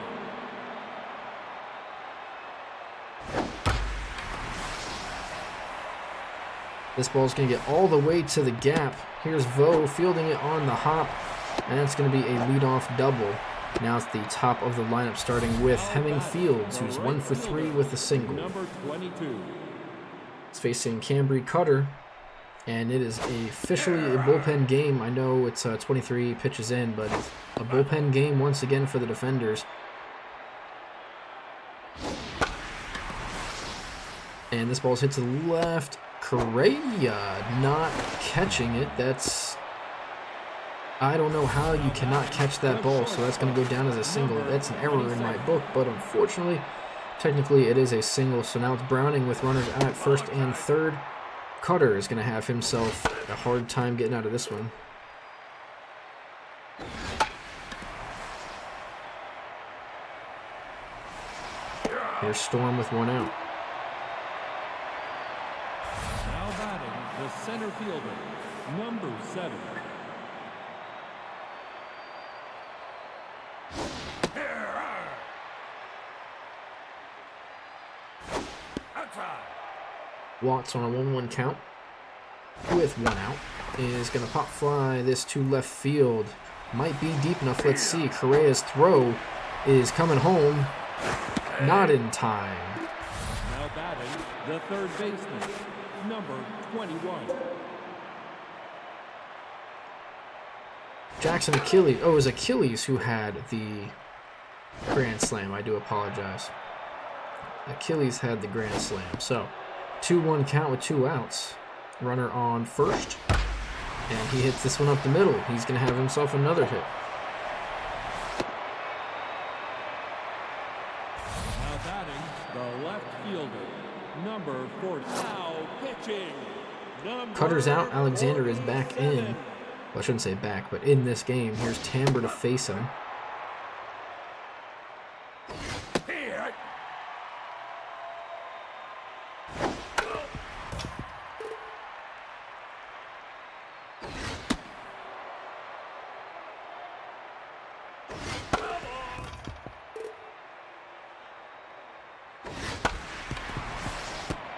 This ball's going to get all the way to the gap. Here's Vo fielding it on the hop, and it's going to be a leadoff double. Now it's the top of the lineup, starting with Hemming Fields, who's 1 for 3 with a single. Number 22. It's facing Cambry Cutter, and it is officially a bullpen game. I know it's 23 pitches in, but it's a bullpen game once again for the defenders. And this ball's hit to the left. Correa not catching it. I don't know how you cannot catch that ball, so that's going to go down as a single. That's an error in my book, but unfortunately, technically it is a single. So now it's Browning with runners at first and third. Cutter is going to have himself a hard time getting out of this one. Here's Storm with 1 out. Now batting, the center fielder, number 7. Outside. Watts on a 1-1 count with 1 out is going to pop fly this to left field. Might be deep enough. Let's see. Correa's throw is coming home. Not in time. Now batting, the third baseman, number 21. Jackson Achilles. Oh, it was Achilles who had the grand slam. I do apologize. Achilles had the grand slam. So, 2-1 count with 2 outs. Runner on first. And he hits this one up the middle. He's going to have himself another hit. Now batting, the left fielder, number 40. Now pitching, number Cutter's out. Alexander is back in. 47. Well, I shouldn't say back, but in this game. Here's Tamber to face him. Here.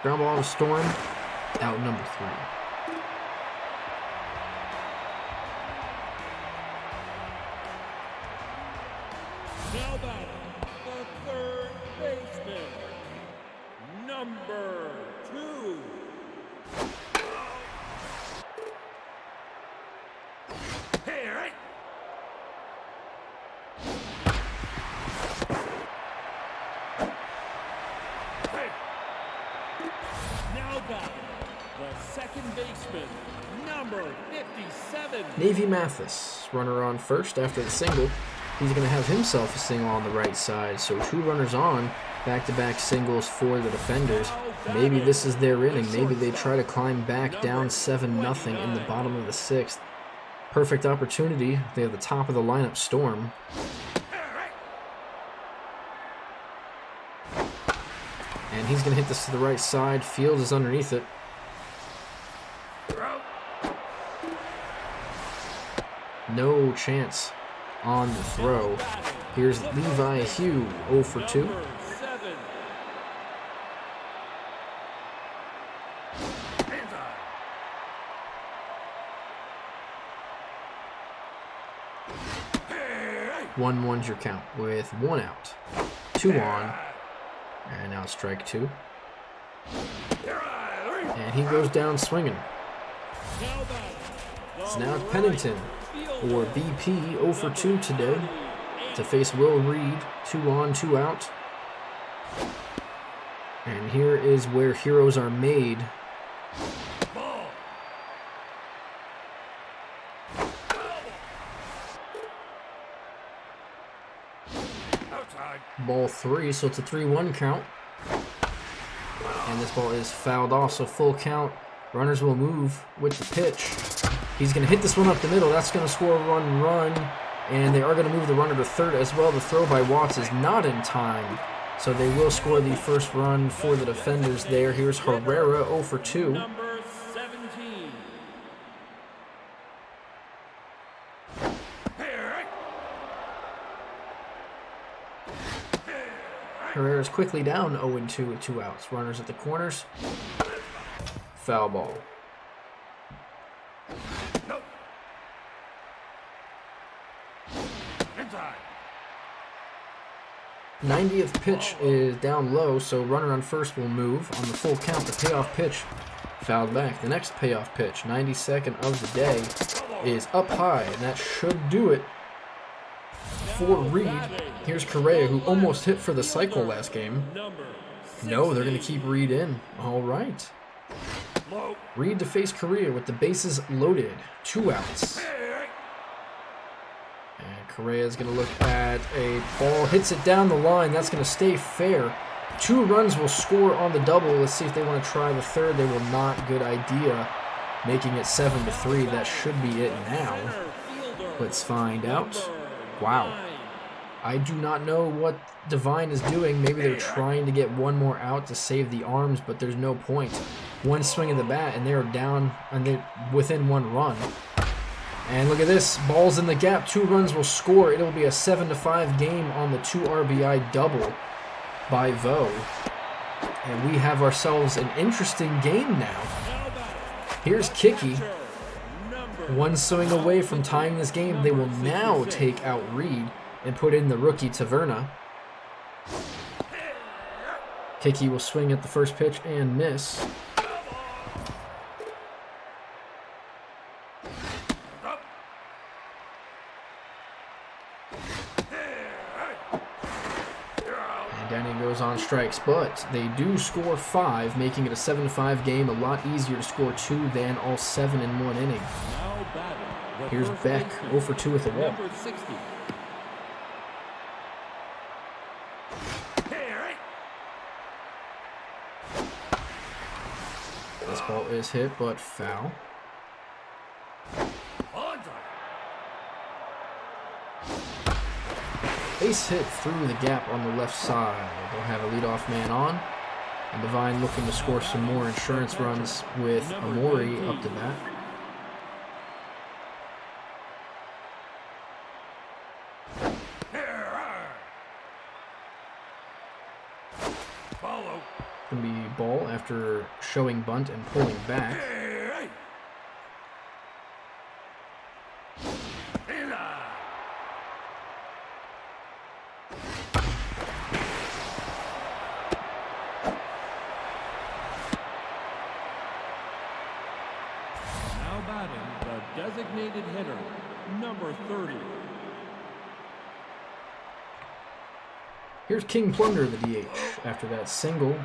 Ground ball to Storm. Out number 3. Now batting, the third baseman, number 2. Here. Hey. Now batting, the second baseman, number 57. Navy Mathis, runner on first after the single. He's going to have himself a single on the right side. So 2 runners on, back-to-back singles for the defenders. Maybe this is their inning. Maybe they try to climb back down 7-0 in the bottom of the 6th. Perfect opportunity. They have the top of the lineup, Storm. And he's going to hit this to the right side. Fields is underneath it. Throw. No chance on the throw. Here's Levi Hugh, 0 for 2. Number 7. Inside. 1-1's your count with 1 out. 2 on. And now strike 2. And he goes down swinging. Now batting, It's now Pennington or BP, 0 for 2 today to face Will Reed. 2 on, 2 out. And here is where heroes are made. Ball. Outside. Ball 3, so it's a 3-1 count. And this ball is fouled off, so full count. Runners will move with the pitch. He's going to hit this one up the middle. That's going to score a run. And they are going to move the runner to third as well. The throw by Watts is not in time. So they will score the first run for the defenders there. Here's Herrera, 0 for 2. number 17. Here. Herrera's quickly down 0-2 with 2 outs. Runners at the corners. Foul ball. Nope. Inside. 90th pitch is down low, so runner on first will move. On the full count, the payoff pitch fouled back. The next payoff pitch, 92nd of the day, is up high, and that should do it for Reed. Here's Correa, who almost hit for the cycle last game. Number No, they're going to keep Reed in. All right. Low. Reed to face Correa with the bases loaded. 2 outs. Here. And Correa's going to look at a ball, hits it down the line. That's going to stay fair. 2 runs will score on the double. Let's see if they want to try the third. They will not. Good idea. Making it 7-3. That should be it now. Let's find out. Wow. I do not know what Divine is doing. Maybe they're trying to get one more out to save the arms, but there's no point. One swing of the bat, and they're down, and they're within 1 run. And look at this. Ball's in the gap. 2 runs will score. It'll be a 7-5 game on the 2 RBI double by Vo. And we have ourselves an interesting game now. Here's Kiki. 1 swing away from tying this game. They will now take out Reed and put in the rookie Taverna. Kiki will swing at the first pitch and miss. And Danny goes on strikes, but they do score 5, making it a 7-5 game. A lot easier to score 2 than all 7 in 1 inning. Now batting, the Here's first Beck, baseman, 0 for 2 with a walk. number 60. Here, This ball is hit, but foul. onside. Base hit through the gap on the left side. They'll have a leadoff man on. And Devine looking to score some more insurance runs with Amori up to bat. Follow. Gonna be ball after showing bunt and pulling back. Here, Now batting, the designated hitter, number 30. Here's King Plunder, the DH. After that single,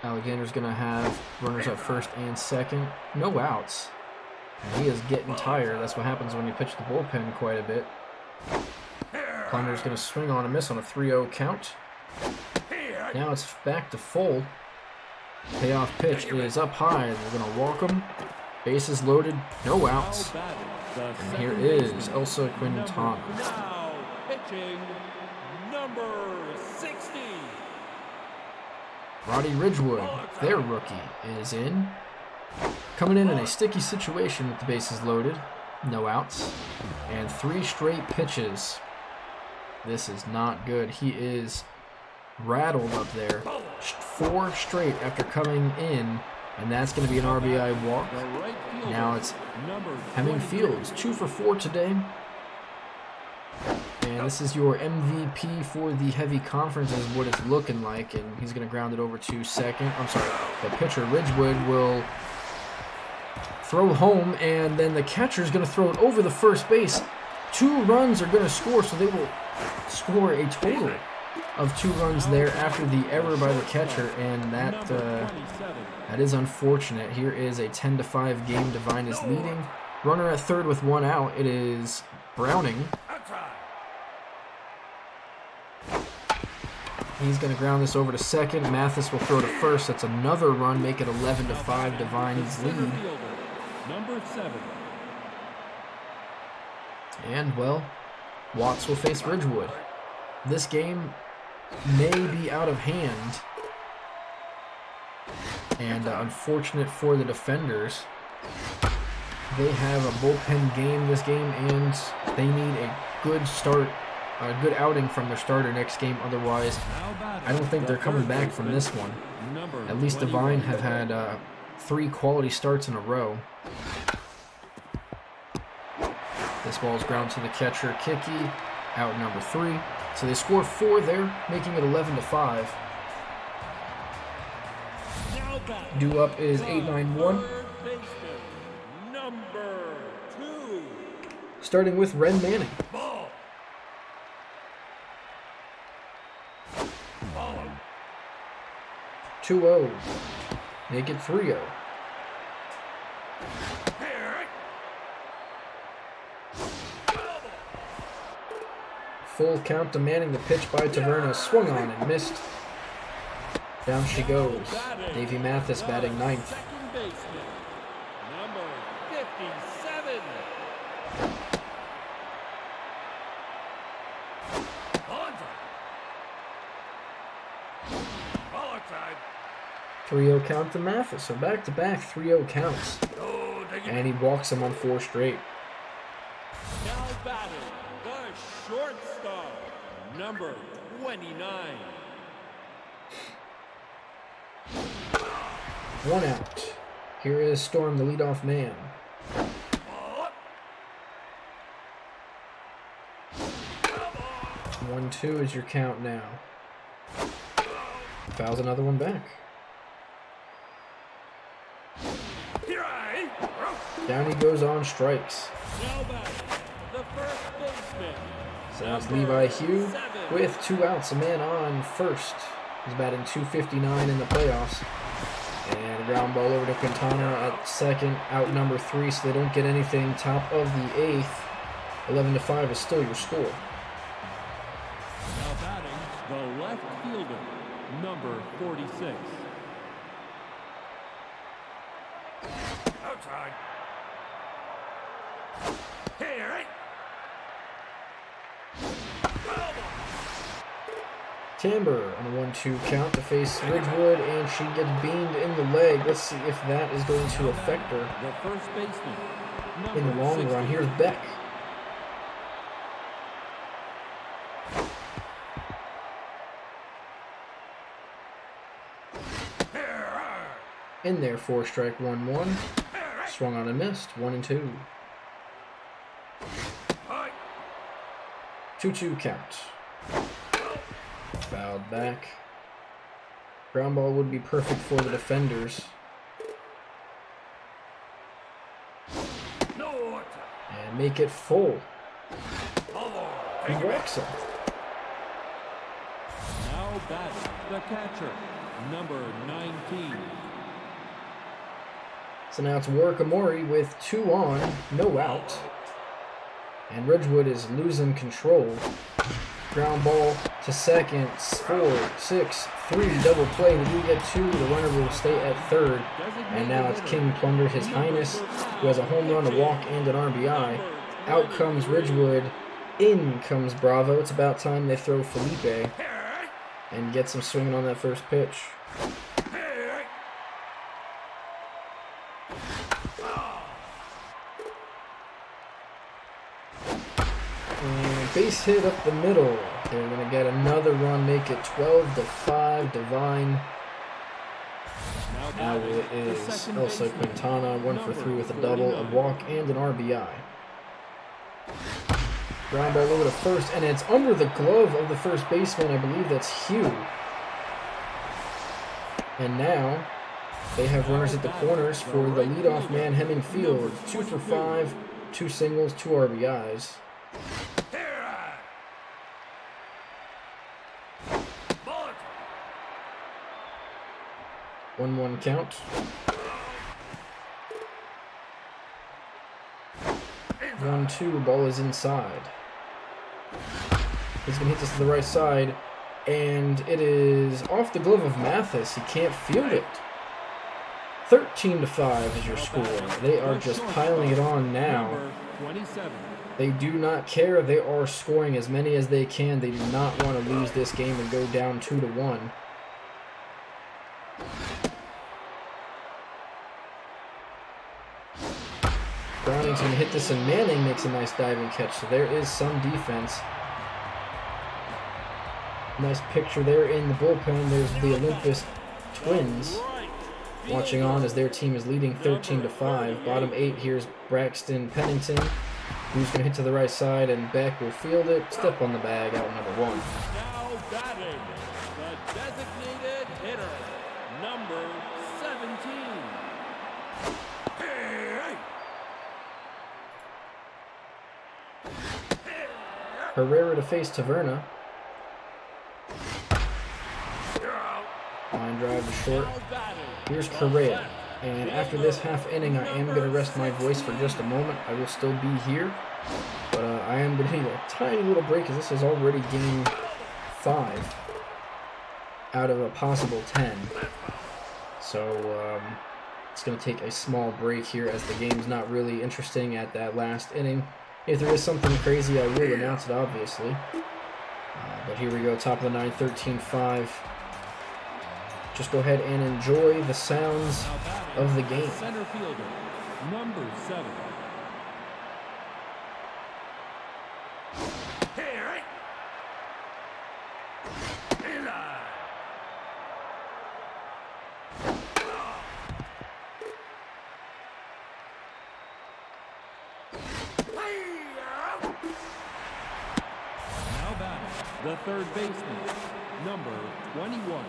Alexander's going to have runners at first and second. No outs. And he is getting tired. That's what happens when you pitch the bullpen quite a bit. Plunder's going to swing on a miss on a 3-0 count. Now it's back to full. Payoff pitch is up high. They're going to walk him. Bases loaded. No outs. Now batting, the And here second is baseman, Elsa Quintana. Now pitching, number 60. Roddy Ridgewood, their rookie, is in. Coming in a sticky situation with the bases loaded. No outs. And 3 straight pitches. This is not good. He is rattled up there. 4 straight after coming in. And that's going to be an RBI walk. The right fielder, Now it's number Hemming 26. Fields, 2 for 4 today. And this is your MVP for the heavy conference is what it's looking like. And he's going to ground it over to second. I'm sorry, the pitcher, Ridgewood, will throw home. And then the catcher is going to throw it over the first base. 2 runs are going to score, so they will score a total of 2 runs there after the error by the catcher. And that that is unfortunate. Here is a 10-5 game. Devine is leading. Runner at third with 1 out. It is Browning. outside. He's going to ground this over to second. Mathis will throw to first. That's another run. Make it 11-5. Devine's lead. Center fielder, number 7. And, well, Watts will face Ridgewood. This game may be out of hand. And unfortunate for the defenders. They have a bullpen game this game, and they need a good start, a good outing from their starter next game. Otherwise, I don't think they're coming back from this one. At least Devine have had 3 quality starts in a row. This ball is ground to the catcher, Kiki, out number 3. So they score 4 there, making it 11-5. Due up is 891. Third baseman, number 2. Starting with Ren Manning. Ball. Follow. 2-0. Make it 3-0. Here. Full count to Manning. The pitch by Taverna swung on and missed. Down she goes. Davey Mathis batting ninth. Second baseman, number 57. Onside. Ball outside. 3-0 count to Mathis. So back-to-back 3-0 counts. Oh, take it. And he walks him on 4 straight. Now batting, the shortstop, number 29. 1 out. Here is Storm, the leadoff man. Ball up. 1-2 is your count now. Fouls another one back. Here I. Down he goes on strikes. Now batting, the first baseman, So now it's number Levi Hugh 7. with 2 outs. A man on first. He's batting .259 in the playoffs. And ground ball over to Quintana at second, out number 3, so they don't get anything. Top of the 8th, 11-5 is still your score. Now batting, the left fielder, number 46. Outside. Here, right? Timber on a 1-2 count to face Ridgewood, and she gets beamed in the leg. Let's see if that is going to affect her The first baseman, in the number long 60. run. Here's Beck. In there, 4-strike, 1-1. Swung on and missed, 1-2. 2-2 count. Fouled back. Ground ball would be perfect for the defenders. And make it full. He walks him. Now batting, the catcher, number 19. So now it's Warikamori with 2 on, no out. And Ridgewood is losing control. Ground ball to second, 4-6-3, double play. They do get 2, the runner will stay at third. And now it's King Plunder, His Highness, who has a home run, a walk, and an RBI. Out comes Ridgewood, in comes Bravo. It's about time they throw Felipe and get some swinging on that first pitch. And base hit up the middle. They're going to get another run, make it 12-5. Divine. Now it is Elsa Quintana, 1 for 3 with a double, a walk, and an RBI. Ground ball over to first, and it's under the glove of the first baseman. I believe that's Hugh. And now they have runners at the corners for the leadoff man, Hemming Field. 2 for 5, 2 singles, 2 RBIs. 1-1 count. 1-2, ball is inside. He's going to hit this to the right side, and it is off the glove of Mathis. He can't field it. 13-5 is your score. They are just piling it on now. They do not care. They are scoring as many as they can. They do not want to lose this game and go down 2-1. Browning's going to hit this, and Manning makes a nice diving catch. So there is some defense. Nice picture there in the bullpen. There's the Olympus Twins watching on as their team is leading 13-5. Bottom 8, here's Braxton Pennington, who's going to hit to the right side, and Beck will field it. Step on the bag, out number 1. Now batting, the designated hitter, number 17. Herrera to face Taverna. Line drive to short. Here's Correa. And after this half inning, I am going to rest my voice for just a moment. I will still be here. But I am going to need a tiny little break, as this is already game 5 out of a possible 10. So it's going to take a small break here, as the game's not really interesting at that last inning. If there is something crazy, I will announce it, obviously. But here we go, top of the 9th, 13-5. Just go ahead and enjoy the sounds of the game. Center fielder, number 7. Now batting, the third baseman, number 21.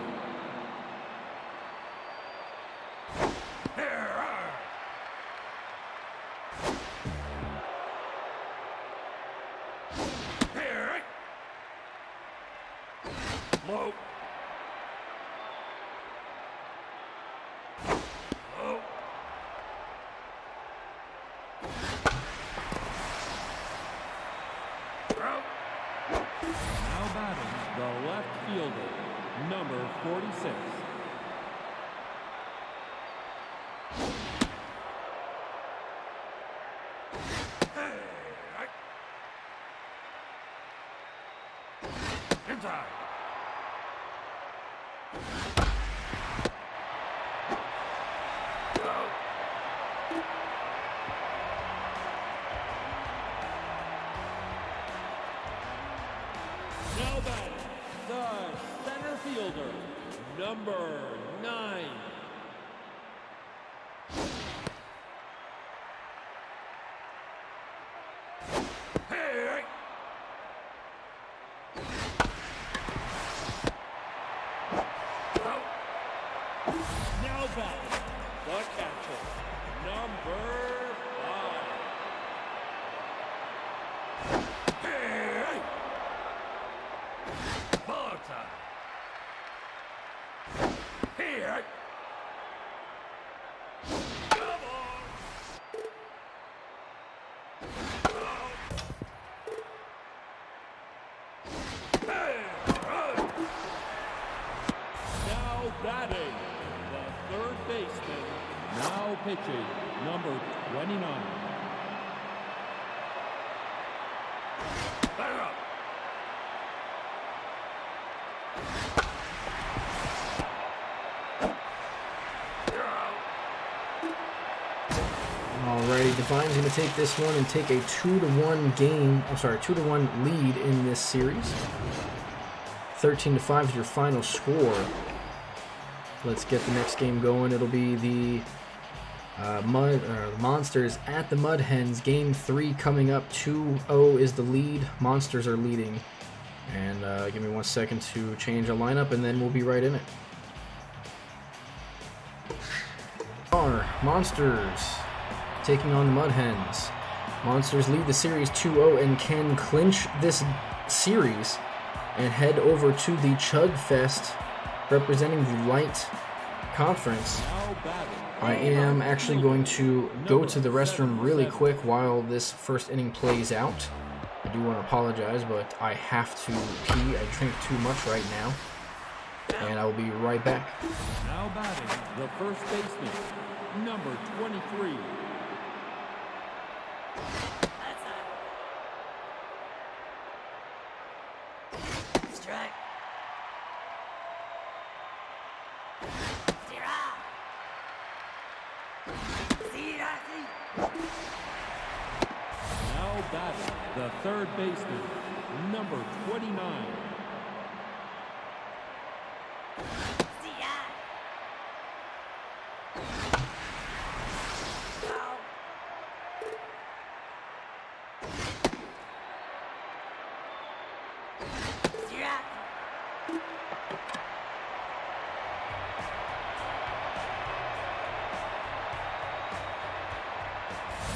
the left fielder, number 46. Inside. Now batting, the center fielder, number 9. Hey! Now batting, the catcher, number 5. Hey! Ball time. Here. Come on. Hey! Now batting, the third baseman, now pitching, number 29. Back up. You're out. Alrighty, Divine's going to take this one and take a 2-1 game. I'm sorry, 2-1 lead in this series. 13-5 is your final score. Let's get the next game going. It'll be the Monsters at the Mud Hens. Game 3 coming up. 2-0 is the lead. Monsters are leading. And give me 1 second to change the lineup, and then we'll be right in it. Our Monsters taking on the Mud Hens. Monsters lead the series 2-0 and can clinch this series and head over to the Chug Fest representing the Light Conference. I am actually going to go to the restroom really quick while this first inning plays out. I do want to apologize, but I have to pee. I drink too much right now, and I will be right back. Now batting, the first baseman, number 23. Strike. Now batting, the third baseman, number 29.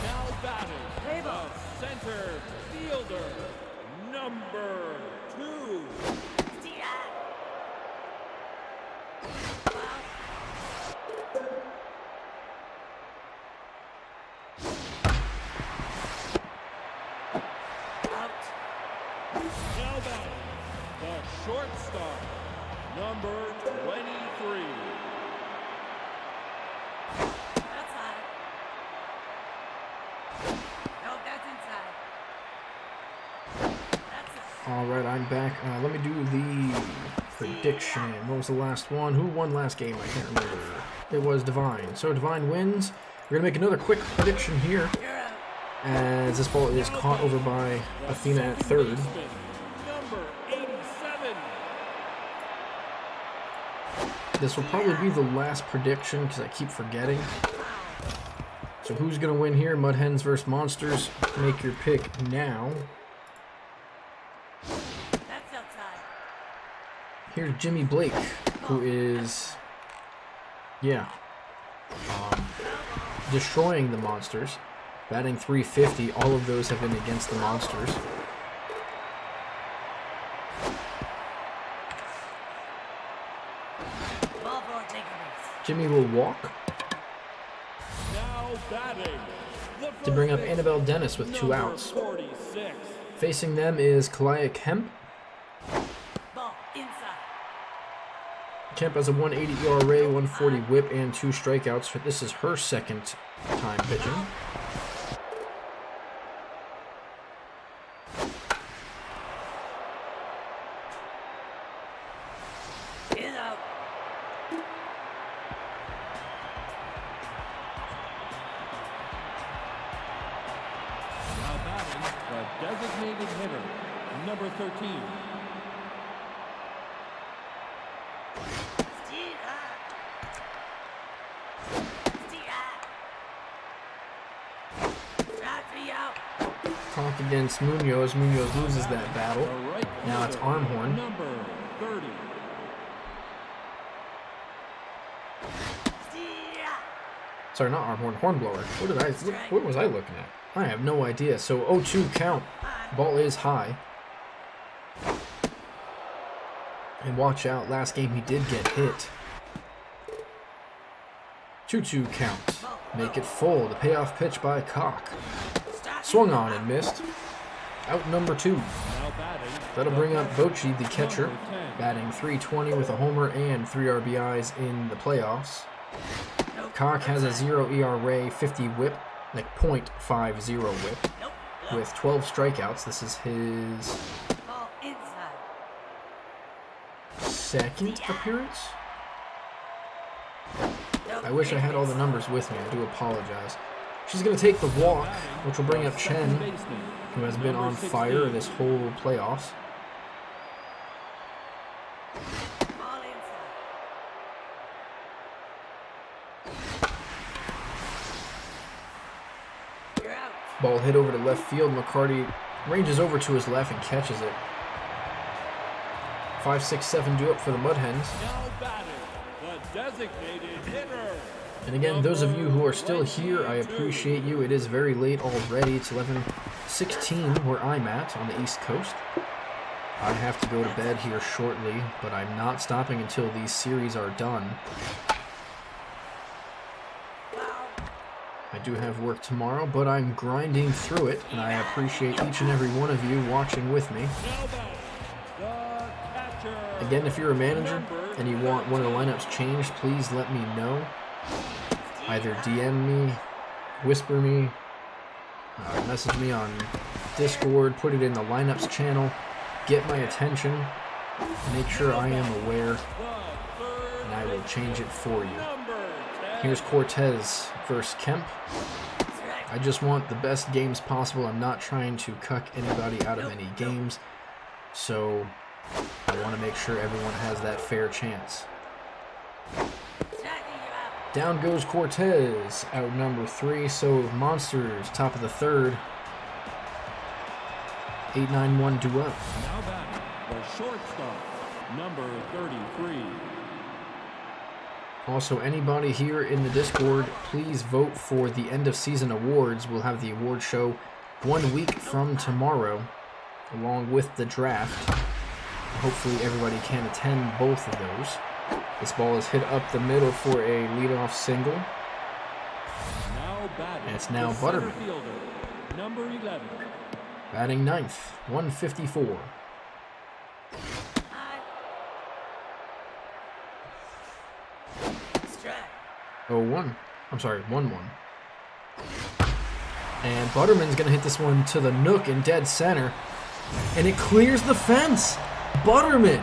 Now batting, the center fielder, number 2. Now batting, the shortstop, number 23. That's high. No, that's inside. That's it. All right, I'm back. Let me do the prediction. What was the last one? Who won last game? I can't remember. It was Divine. So Divine wins. We're going to make another quick prediction here, You're out. as this ball is caught over by Athena at third. Number 87. This will probably be the last prediction because I keep forgetting. So who's going to win here? Mud Hens versus Monsters. Make your pick now. That's outside. Here's Jimmy Blake, who is, destroying the Monsters. Batting .350. All of those have been against the Monsters. Ball for taking base. Jimmy will walk Now batting, the to bring up first Annabelle Dennis with 2 number outs. 46. Facing them is Kalia Kemp, Ball. Kemp has a 180 ERA, 140 whip, and 2 strikeouts. This is her second time pitching. He's out. Now batting, the designated hitter, number 13. Talk against Munoz. Munoz loses that battle. The right Now it's fielder, Armhorn. number 30. Sorry, not Armhorn. Hornblower. What was I looking at? I have no idea. So 0-2 count. Ball is high. And watch out. Last game he did get hit. 2-2 count. Make it full. The payoff pitch by Cock. Swung on and missed. Out number 2. Now batting, That'll bring up Bochy, the catcher, number 10. batting .320 with a homer and 3 RBIs in the playoffs. Cock has a 0 ERA, 50 whip, like .50 whip, with 12 strikeouts. This is his Ball inside. second appearance. I wish I had all the numbers with me. I do apologize. She's going to take the walk, which will bring up Chen, who has been on fire this whole playoffs. Ball inside. You're out. Ball hit over to left field. McCarty ranges over to his left and catches it. 5-6-7 due up for the Mud Hens. Now batting, the designated hitter. And again, those of you who are still here, I appreciate you. It is very late already. It's 11:16 where I'm at on the East Coast. I have to go to bed here shortly, but I'm not stopping until these series are done. I do have work tomorrow, but I'm grinding through it, and I appreciate each and every one of you watching with me. Now batting, the catcher. Again, if you're a manager and you want one of the lineups changed, please let me know. Either DM me, whisper me, message me on Discord, put it in the lineups channel, get my attention, make sure I am aware, and I will change it for you. Here's Cortez versus Kemp. I just want the best games possible. I'm not trying to cuck anybody out of any games, so I want to make sure everyone has that fair chance. Down goes Cortez, out number 3. So Monsters, top of the 3rd. 8-9-1 due up. Now batting, the shortstop, number 33. Also, anybody here in the Discord, please vote for the end of season awards. We'll have the award show 1 week from tomorrow, along with the draft. Hopefully everybody can attend both of those. This ball is hit up the middle for a leadoff single. Now batting, And it's now the center Butterman. fielder, number 11. Batting 9th, 154. Strike. 0-1. I'm sorry, 1-1. And Butterman's going to hit this one to the nook in dead center. And it clears the fence. Butterman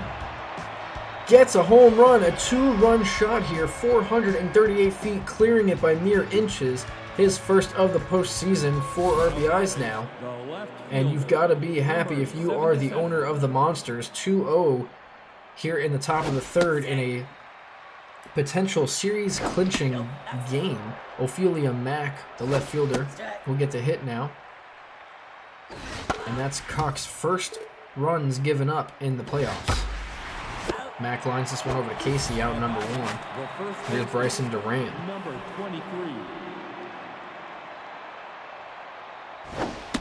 gets a home run, a 2-run shot here, 438 feet, clearing it by mere inches. His first of the postseason, 4 RBIs now. The left And you've got to be happy if you are the owner of the Monsters. 2-0 here in the top of the 3rd in a potential series clinching game. Ophelia Mack, the left fielder, will get the hit now. And that's Cox's first runs given up in the playoffs. Mack lines this one over to Casey, out number 1. The first Here's Bryson Durant. number 23.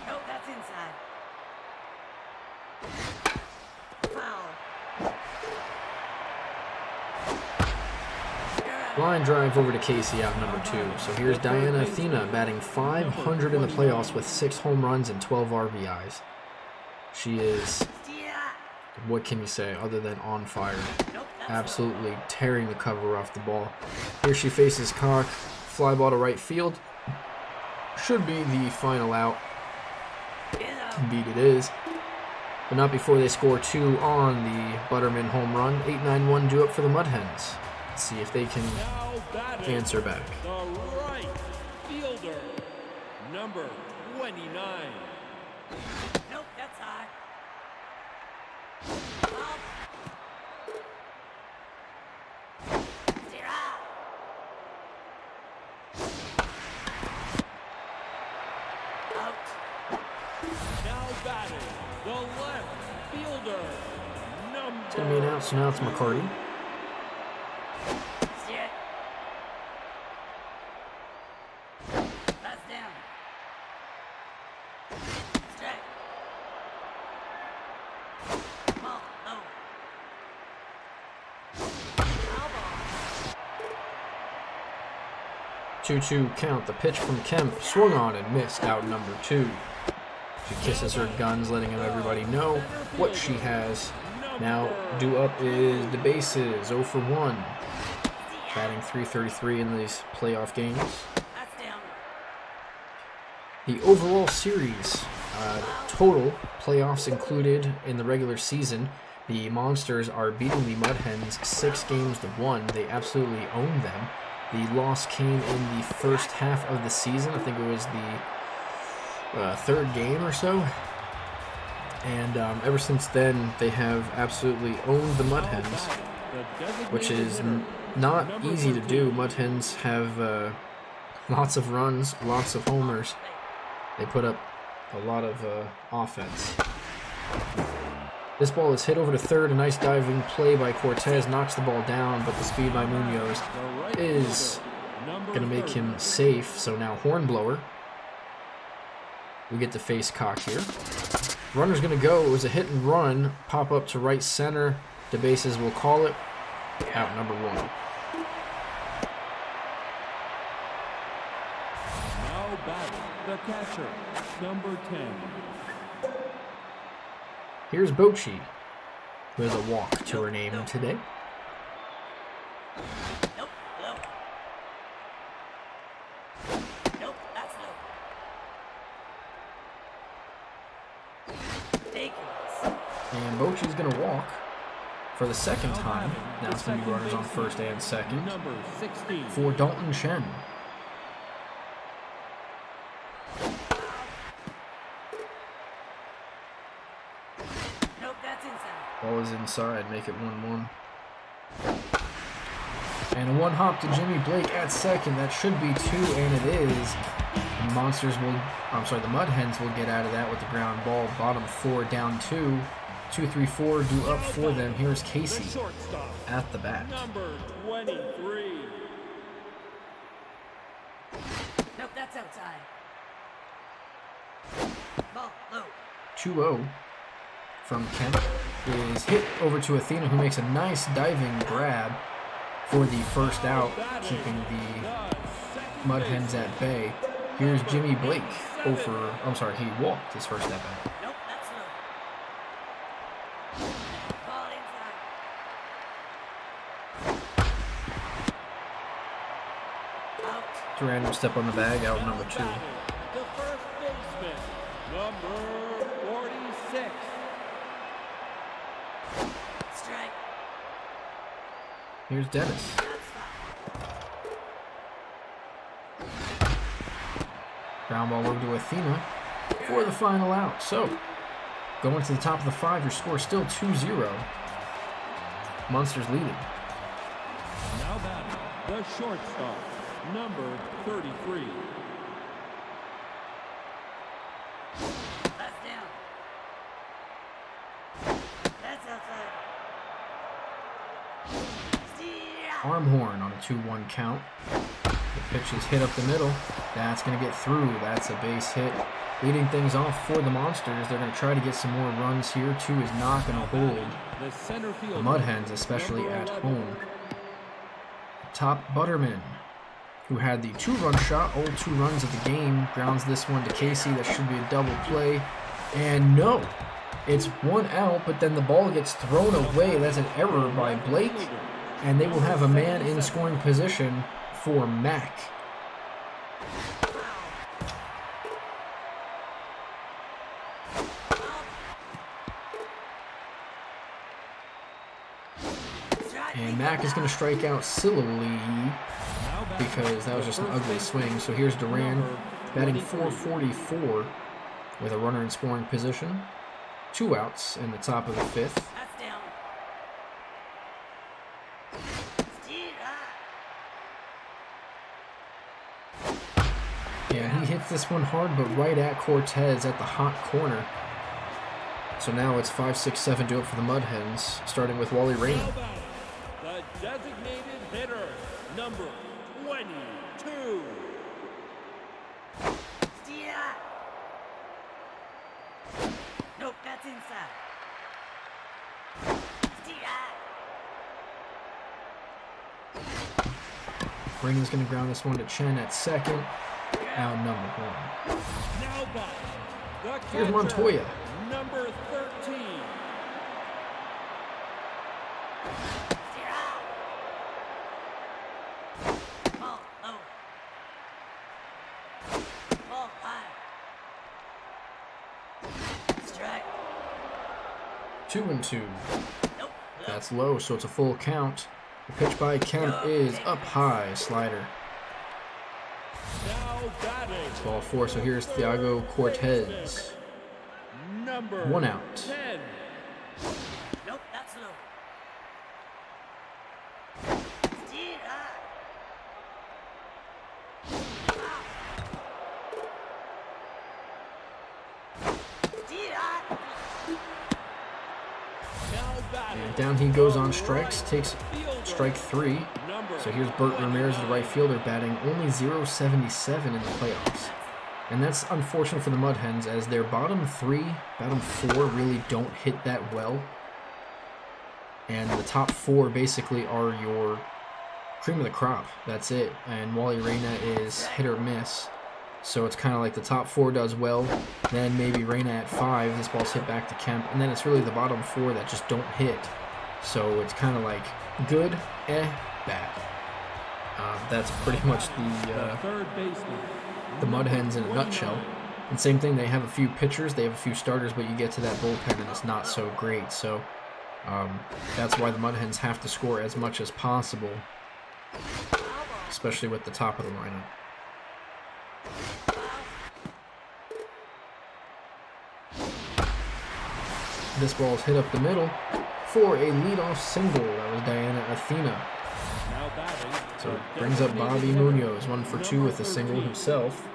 Nope, that's inside. Foul. Line drive over to Casey, out number 2. So here's Diana Athena batting .500 in the playoffs with 6 home runs and 12 RBIs. She is What can you say other than on fire? Nope, that's Absolutely tearing the cover off the ball. Here she faces Cock. Fly ball to right field. Should be the final out. Indeed it is. But not before they score 2 on the Butterman home run. 8-9-1 due up for the Mud Hens. Let's see if they can Now batting answer back. the right fielder, number 29. Nope, that's high. Ball. Steer out. Out. Now batting the left fielder, number. It's going to be an out, so now it's McCarty. Steer it. That's down. Strike. Ball. Low. Foul ball. 2-2 count. The pitch from Kemp. Swung on and missed. Out number 2. She kisses her guns, letting everybody know what she has. Now, due up is the bases, 0 for 1. Batting .333 in these playoff games. That's down. The overall series, total playoffs included in the regular season, the Monsters are beating the Mud Hens 6-1. They absolutely own them. The loss came in the first half of the season. I think it was the third game or so. And ever since then, they have absolutely owned the Mud Hens, which is not easy to do. Mud Hens have lots of runs, lots of homers. They put up a lot of offense. This ball is hit over to third. A nice diving play by Cortez knocks the ball down, but the speed by Munoz is going to make him safe. So now Hornblower. We get to face Cock here. Runner's going to go. It was a hit and run. Pop up to right center. The bases will call it. Out number 1. Now batting the catcher, number 10. Here's Bochy, who has a walk to her name today. Nope, low. Nope, that's low. Ridiculous. And Bochy's going to walk for the second time. Now it's going to be runners on first and second Number 16. for Dalton Chen. Nope, that's inside. Ball is inside, make it 1-1. And a one hop to Jimmy Blake at second. That should be 2, and it is. The Mud Hens will get out of that with the ground ball. Bottom 4 down 2. 2-3-4 due up for them. Here's The Casey shortstop, at the bat. number 23. Nope, that's outside. Ball, low. 2-0 from Kemp is hit over to Athena, who makes a nice diving grab for the first out, keeping the Mud Hens at bay. Here's Jimmy Blake. He walked his first at bat. Nope, that's low. Ball inside. Out. Random step on the bag, out number 2. The first baseman, number 46. Strike. Here's Dennis. That's foul. Ground ball over to Athena for the final out. So, going to the top of the 5, your score is still 2-0. Monsters leading. Now batting the shortstop, number 33. That's down. That's outside. Steer. Arm horn on a 2-1 count. The pitch is hit up the middle. That's going to get through. That's a base hit. Leading things off for the Monsters. They're going to try to get some more runs here. 2 is not going to hold The center the fielder, Mud Hens, especially number at 11. home. Top Butterman, who had the 2-run shot, all 2 runs of the game, grounds this one to Casey. That should be a double play. And no, It's 1 out, but then the ball gets thrown away. That's an error by Blake, and they will have a man in scoring position for Mac. And Mac is going to strike out sillily because that was just an ugly swing. So here's Duran batting .444 with a runner in scoring position. 2 outs in the top of the 5th. That's down. Yeah, he hits this one hard, but right at Cortez at the hot corner. So now it's 5-6-7 to up for the Mud Hens, starting with Wally Rain. The designated hitter, number 22. Nope, that's inside. Rain's going to ground this one to Chen at second. Out number 1. Now back, the Here's catcher, Montoya. number 13. Ball low. Ball high. Strike. 2-2. Nope. That's low, so it's a full count. The pitch by Kemp is up high, slider. Now batting, It's ball 4, so here's Thiago Cortez. number 1 out. 10. 10. Nope, that's low. Now batting, And down he goes on strikes, takes strike 3. So here's Bert Ramirez, the right fielder, batting only .077 in the playoffs. And that's unfortunate for the Mud Hens, as their bottom 3, bottom 4 really don't hit that well. And the top 4 basically are your cream of the crop. That's it. And Wally Reyna is hit or miss. So it's kind of like the top 4 does well, then maybe Reyna at 5, this ball's hit back to Kemp, and then it's really the bottom 4 that just don't hit. So it's kind of like good, bad. That's pretty much third baseman, the Mud Hens in a nutshell. And same thing, they have a few pitchers, they have a few starters, but you get to that bullpen and it's not so great. So that's why the Mud Hens have to score as much as possible, especially with the top of the lineup. This ball is hit up the middle for a leadoff single. That was Diana Athena. now batting, So it brings up Bobby Munoz, 1 for 2 with a single himself.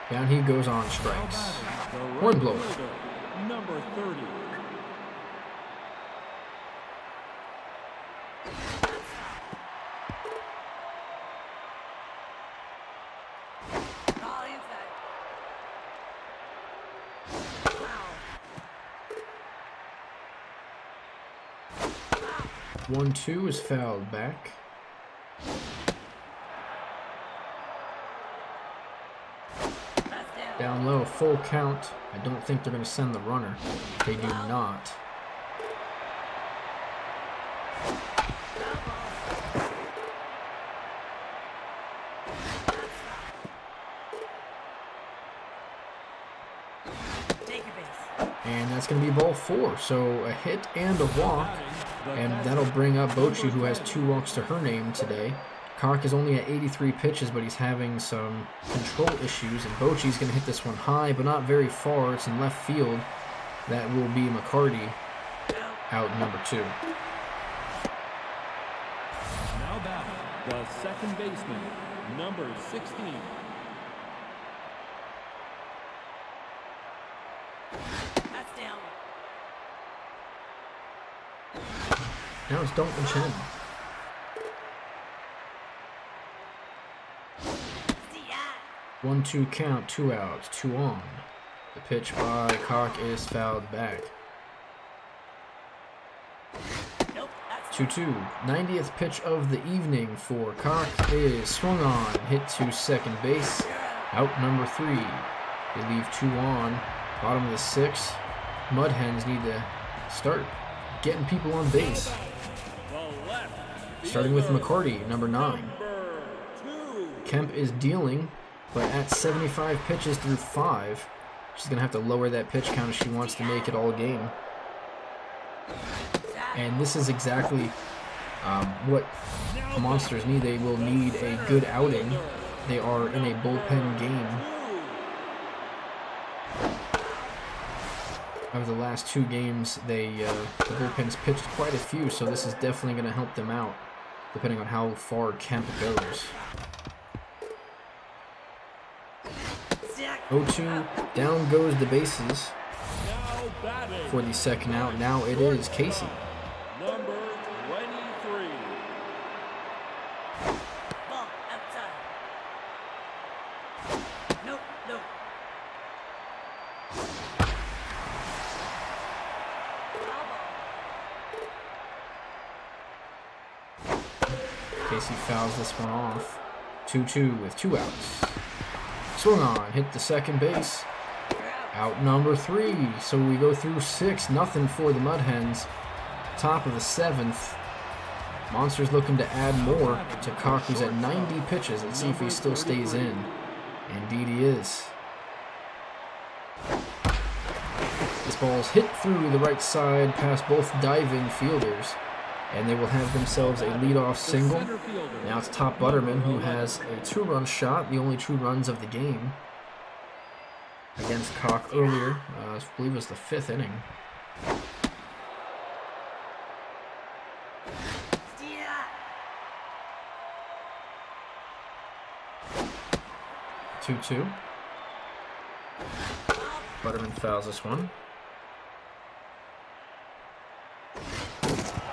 Down he goes on strikes. One blower. number 30. Ball inside. 1-2 is fouled back. Down low, full count. I don't think they're going to send the runner. They do not. Take a base. And that's going to be ball 4. So a hit and a walk. And that'll bring up Bochy, who has 2 walks to her name today. Cock is only at 83 pitches, but he's having some control issues. And Bochy's going to hit this one high, but not very far. It's in left field. That will be McCarty, out number 2. Now batting, the second baseman, number 16. That's down. Now it's Dalton Chen. See ya. 1-2 count, 2 outs, 2 on. The pitch by Cock is fouled back. 2-2. 90th pitch of the evening for Cock is swung on, hit to second base. Out number 3. They leave 2 on. Bottom of the 6th. Mud Hens need to start getting people on base. Starting with McCarty, number 9. Kemp is dealing, but at 75 pitches through 5. She's going to have to lower that pitch count if she wants to make it all game. And this is exactly what the Monsters need. They will need a good outing. They are in a bullpen game. Over the last 2 games, the bullpen's pitched quite a few, so this is definitely going to help them out, depending on how far Kemp goes. 0-2, down goes the bases for the second out. Now it is Casey. Number 23. Ball outside. Nope, nope. Foul ball. Casey fouls this one off. 2-2 with 2 outs. Swung on, hit the second base. Out number 3. So we go through 6, nothing for the Mud Hens. Top of the 7th. Monsters looking to add more to Cock, who's at 90 pitches. Let's see if he still stays in. Indeed he is. This ball's hit through the right side past both diving fielders, and they will have themselves a leadoff single. Now it's Top Butterman, who has a 2-run shot, the only 2 runs of the game, against Cock earlier. I believe it was the 5th inning. Yeah. 2-2. Butterman fouls this one.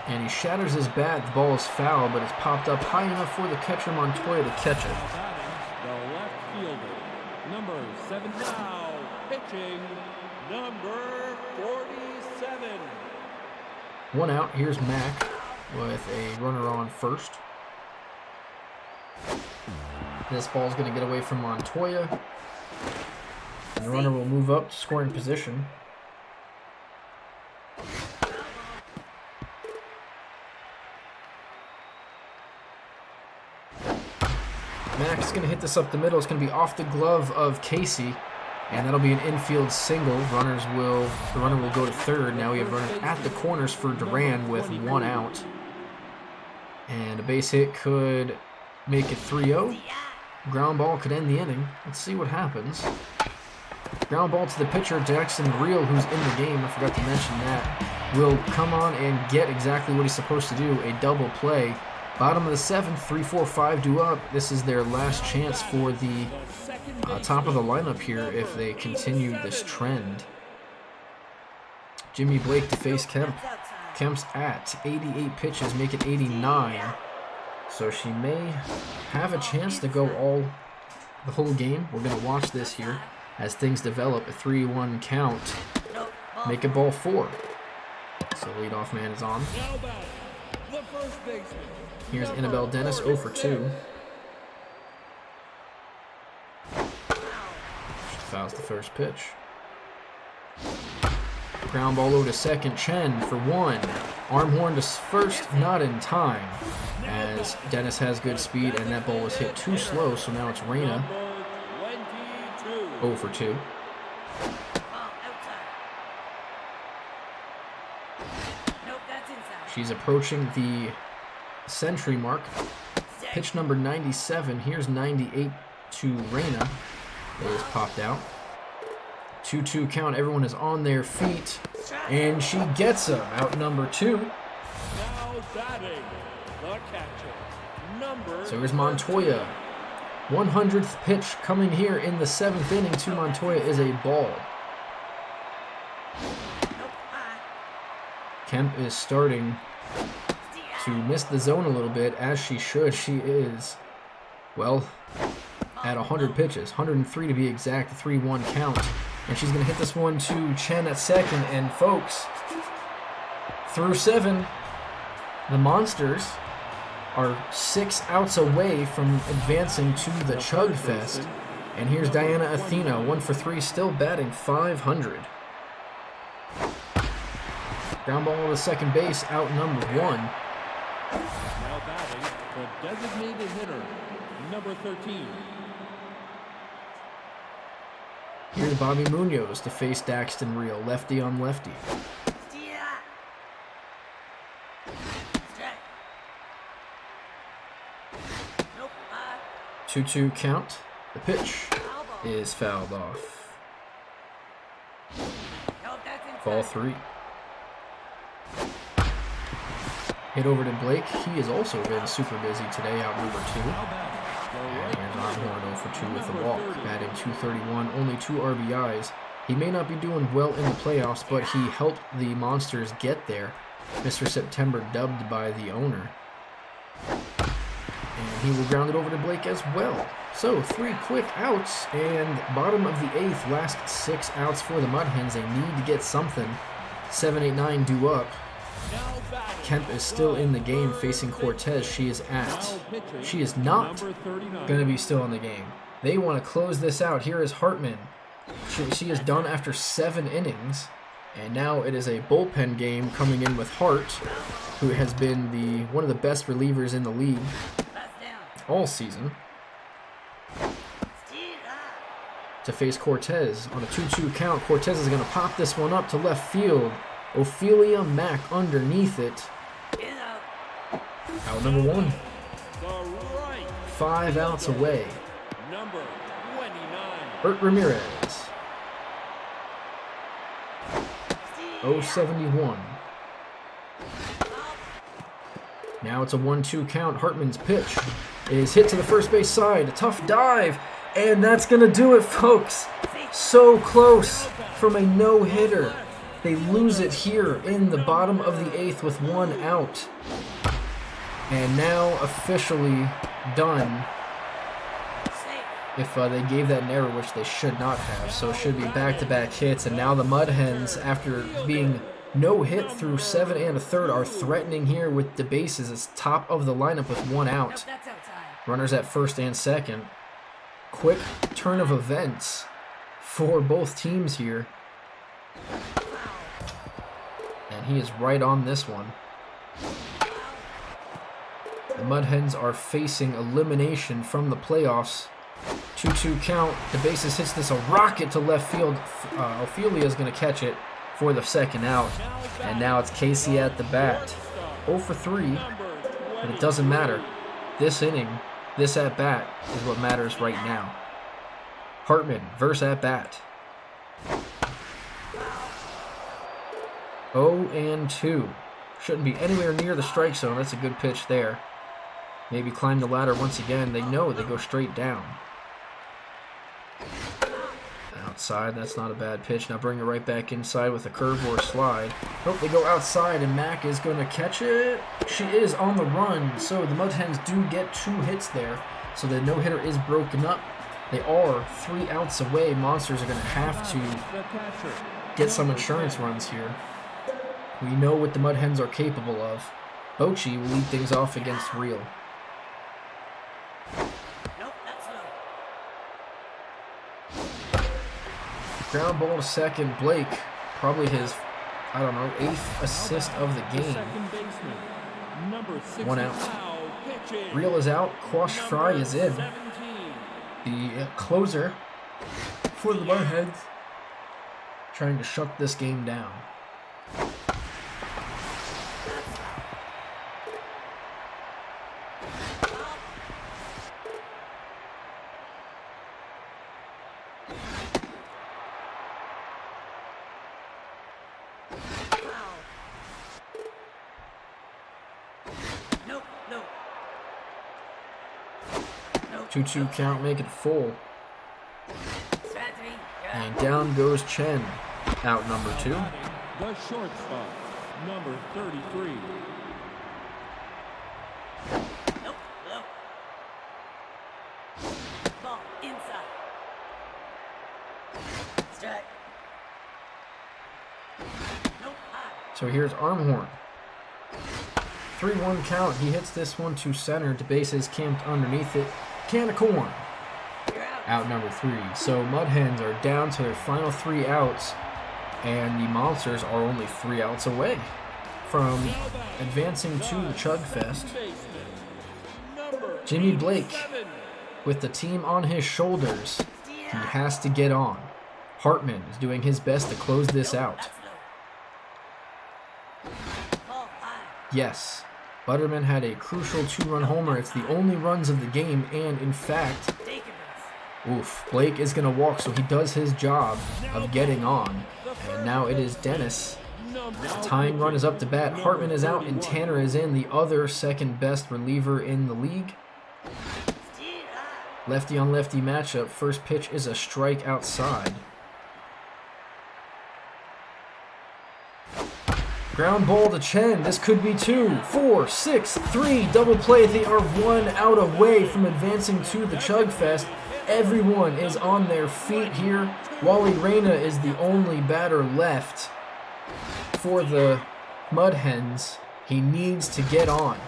And he shatters his bat. The ball is foul, but it's popped up high enough for the catcher Montoya to catch it. The left fielder, number 7. Now pitching, number 47. 1 out. Here's Mac with a runner on first. This ball's going to get away from Montoya. And the runner will move up to scoring position. Mac's going to hit this up the middle. It's going to be off the glove of Casey, and that'll be an infield single. The runner will go to third. Now we have runner at the corners for Duran with 1 out. And a base hit could make it 3-0. Ground ball could end the inning. Let's see what happens. Ground ball to the pitcher, Jackson Reel, who's in the game. I forgot to mention that. Will come on and get exactly what he's supposed to do, a double play. Bottom of the 7th, 3-4-5 due up. This is their last chance for the top of the lineup here if they continue this trend. Jimmy Blake to face Kemp. Kemp's at 88 pitches, make it 89. So she may have a chance to go the whole game. We're going to watch this here as things develop. A 3-1 count. Make it ball 4. So leadoff man is on. The first baseman. Here's Annabelle Dennis, 0 for 2. She fouls the first pitch. Ground ball over to second. Chen for 1. Arm horn to first, not in time, as Dennis has good speed, and that ball was hit too slow, so now it's Reyna, 0 for 2. She's approaching the century mark. Pitch number 97. Here's 98 to Reyna. It is popped out. 2-2 count. Everyone is on their feet. And she gets him. Out number 2. Now batting, the catcher, number. So here's Montoya. 100th pitch coming here in the 7th inning to Montoya is a ball. Kemp is starting to miss the zone a little bit, as she should. She is, well, at 100 pitches, 103 to be exact, 3-1 count. And she's going to hit this one to Chen at second. And folks, through 7, The Monsters are 6 outs away from advancing to the Chug Fest. And here's Diana Athena, 1 for 3, still batting .500. Ground ball to second base, out number 1. Now batting, the designated hitter, number 13. Here's Bobby Munoz to face Daxton Real, lefty on lefty. Steer. Strike. Nope. 2-2 count. The pitch Foul ball. is fouled off. Nope, that's inside. Ball 3. Hit over to Blake. He has also been super busy today, out number 2. Now batting, the And right here's Osborne 0 for 2 with a number walk, 30. batting .231, only 2 RBIs. He may not be doing well in the playoffs, but he helped the Monsters get there. Mr. September, dubbed by the owner. And he will ground it over to Blake as well. So 3 quick outs, and bottom of the 8th, last 6 outs for the Mud Hens. They need to get something. 7, 8, 9 due up. Now batting, Kemp is still in the game facing Cortez. She is not number 39. going to be still in the game. They want to close this out. Here is Hartman. She is done after 7 innings. And now it is a bullpen game coming in with Hart, who has been one of the best relievers in the league Pass down. all season, Steer. to face Cortez on a 2-2 count. Cortez is going to pop this one up to left field. Ophelia Mack underneath it. In out. Out number 1. The right 5 outs away. number 29. Bert Ramirez. Steer. 071. Now it's a 1-2 count. Hartman's pitch is hit to the first base side. A tough dive. And that's going to do it, folks. So close from a no-hitter. They lose it here in the bottom of the 8th with 1 out. And now officially done. Safe. If they gave that an error, which they should not have. So it should be back-to-back hits. And now the Mud Hens, after being no hit through 7 1/3, are threatening here with the bases. It's top of the lineup with 1 out. Nope, that's outside. Runners at first and second. Quick turn of events for both teams here. And he is right on this one. The Mud Hens are facing elimination from the playoffs. 2-2 count. The bases hits this a rocket to left field. Ophelia is going to catch it for the second out. And now it's Casey at the bat. 0 for 3, but it doesn't matter. This inning, this at-bat is what matters right now. Hartman versus at-bat. 0-2. Shouldn't be anywhere near the strike zone. That's a good pitch there. Maybe climb the ladder once again. They know they go straight down. Outside, that's not a bad pitch. Now bring it right back inside with a curve or a slide. Nope, they go outside and Mack is going to catch it. She is on the run, so the Mud Hens do get 2 hits there. So the no-hitter is broken up. They are 3 outs away. Monsters are going to have to The catcher, get some insurance runs here. We know what the Mud Hens are capable of. Bochy will lead things off against Real. Nope, that's low. Ground ball to second. Blake, probably his, 8th assist of the game. second baseman, number 60. 1 out. Now pitching, Real is out. Quash Fry is in. 17. The closer for the Mud Hens, trying to shut this game down. Foul. Nope, nope. Nope. 2-2 count, make it full. Strategy. And down goes Chen. Out number 2. Batting, the shortstop, number 33. Nope, nope. Ball inside. Strike. Nope, high. So here's Armhorn. 3-1 count. He hits this one to center. To bases camped underneath it. Can of corn. You're out. Out number 3. So Mud Hens are down to their final 3 outs, and the Monsters are only 3 outs away from advancing to the Chug Fest. Jimmy Blake, with the team on his shoulders, he has to get on. Hartman is doing his best to close this out. That's low. Ball high. Yes, Butterman had a crucial 2-run homer. It's the only runs of the game, and in fact, Taking this. oof, Blake is going to walk, so he does his job of getting on. And now it is Dennis. Tying run is up to bat. Hartman is out, and Tanner is in, the other second best reliever in the league. Steer high. Lefty on lefty matchup. First pitch is a strike outside. Ground ball to Chen. This could be 2, 4, 6, 3. Double play. They are 1 out away from advancing to the Chug Fest. Everyone is on their feet here. Wally Reyna is the only batter left for the Mud Hens. He needs to get on.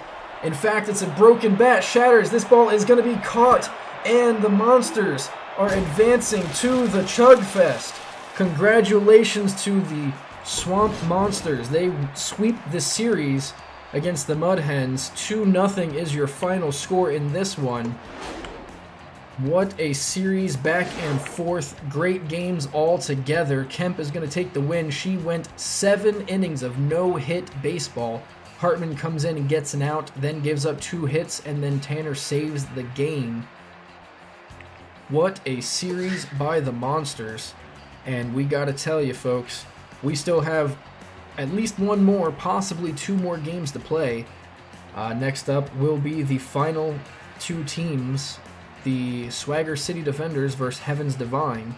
In fact, it's a broken bat. Shatters. This ball is going to be caught, and the Monsters are advancing to the Chug Fest. Congratulations to the Swamp Monsters. They sweep the series against the Mud Hens. 2-0 is your final score in this one. What a series, back and forth. Great games all together. Kemp is going to take the win. She went 7 innings of no-hit baseball. Hartman comes in and gets an out, then gives up 2 hits, and then Tanner saves the game. What a series by the Monsters. And we got to tell you, folks, we still have at least 1 more, possibly 2 more games to play. Next up will be the final 2 teams. The Swagger City Defenders versus Heaven's Divine.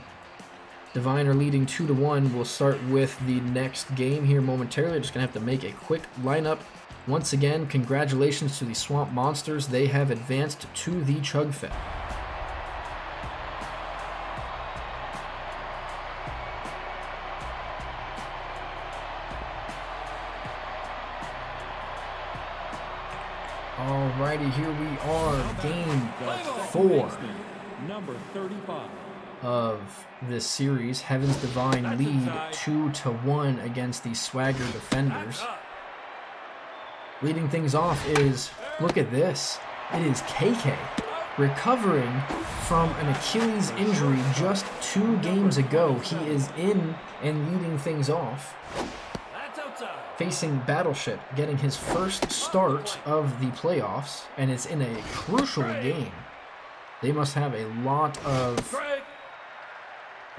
Divine are leading 2-1. We'll start with the next game here momentarily. Just going to have to make a quick lineup. Once again, congratulations to the Swamp Monsters. They have advanced to the Chug Fest. Alrighty, here we are, game 4 Number 35. of this series. Heaven's Divine lead 2-1 against the Swagger Defenders. Leading things off is, look at this, it is KK, recovering from an Achilles injury just 2 games ago. He is in and leading things off. That's outside. Facing Battleship, getting his first start of the playoffs, and it's in a crucial game. They must have a lot of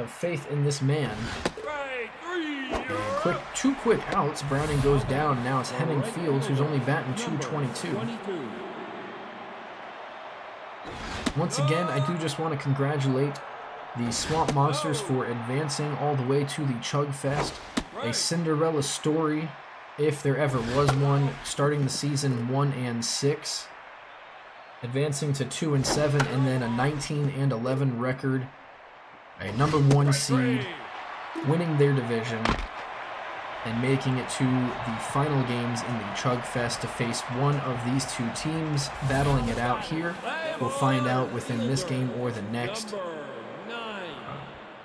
faith in this man. Strike 3. And 2 quick outs. Browning goes down. Now it's Hemming Fields, who's only batting .222. Once again, I do just want to congratulate the Swamp Monsters for advancing all the way to the Chug Fest. A Cinderella story, if there ever was one, starting the season 1-6, advancing to 2-7, and then a 19-11 record, a number 1 seed, winning their division, and making it to the final games in the Chug Fest to face one of these 2 teams, battling it out here. We'll find out within this game or the next.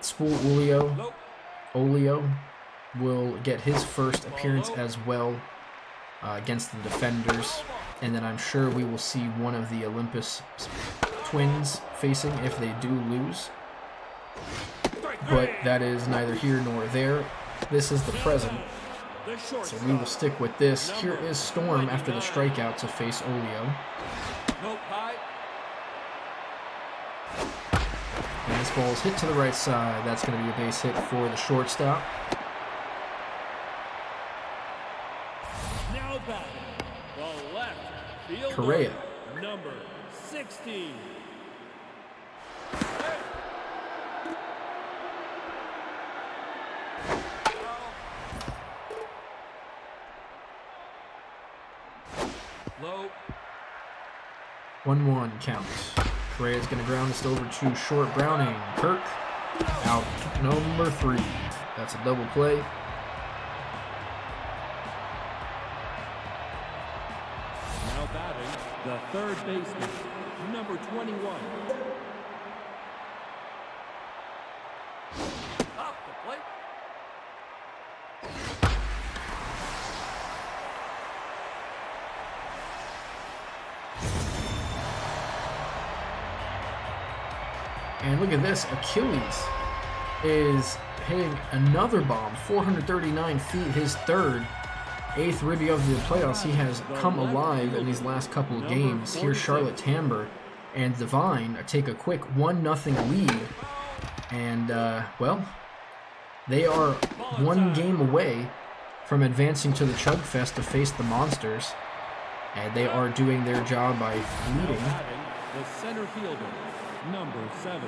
Spool Olio will get his first appearance as well against the Defenders, and then I'm sure we will see one of the Olympus twins facing if they do lose. But that is neither here nor there. This is the present, so we will stick with this. Here is Storm after the strikeout to face Olio. And this ball is hit to the right side. That's going to be a base hit for the shortstop. Now back, the left fielder, Correa. number 16. Low. 1-1 count. Correa's going to ground this over to short. Browning. Kirk out number 3. That's a double play. the third baseman, number 21. Off the plate. And look at this, Achilles is hitting another bomb, 439 feet, his third, 8th ribby of the playoffs. He has come alive in these last couple of games. Here's Charlotte Tamber and Divine take a quick 1-0 lead. And, well, they are one game away from advancing to the Chug Fest to face the Monsters. And they are doing their job by leading. The center fielder, number 7.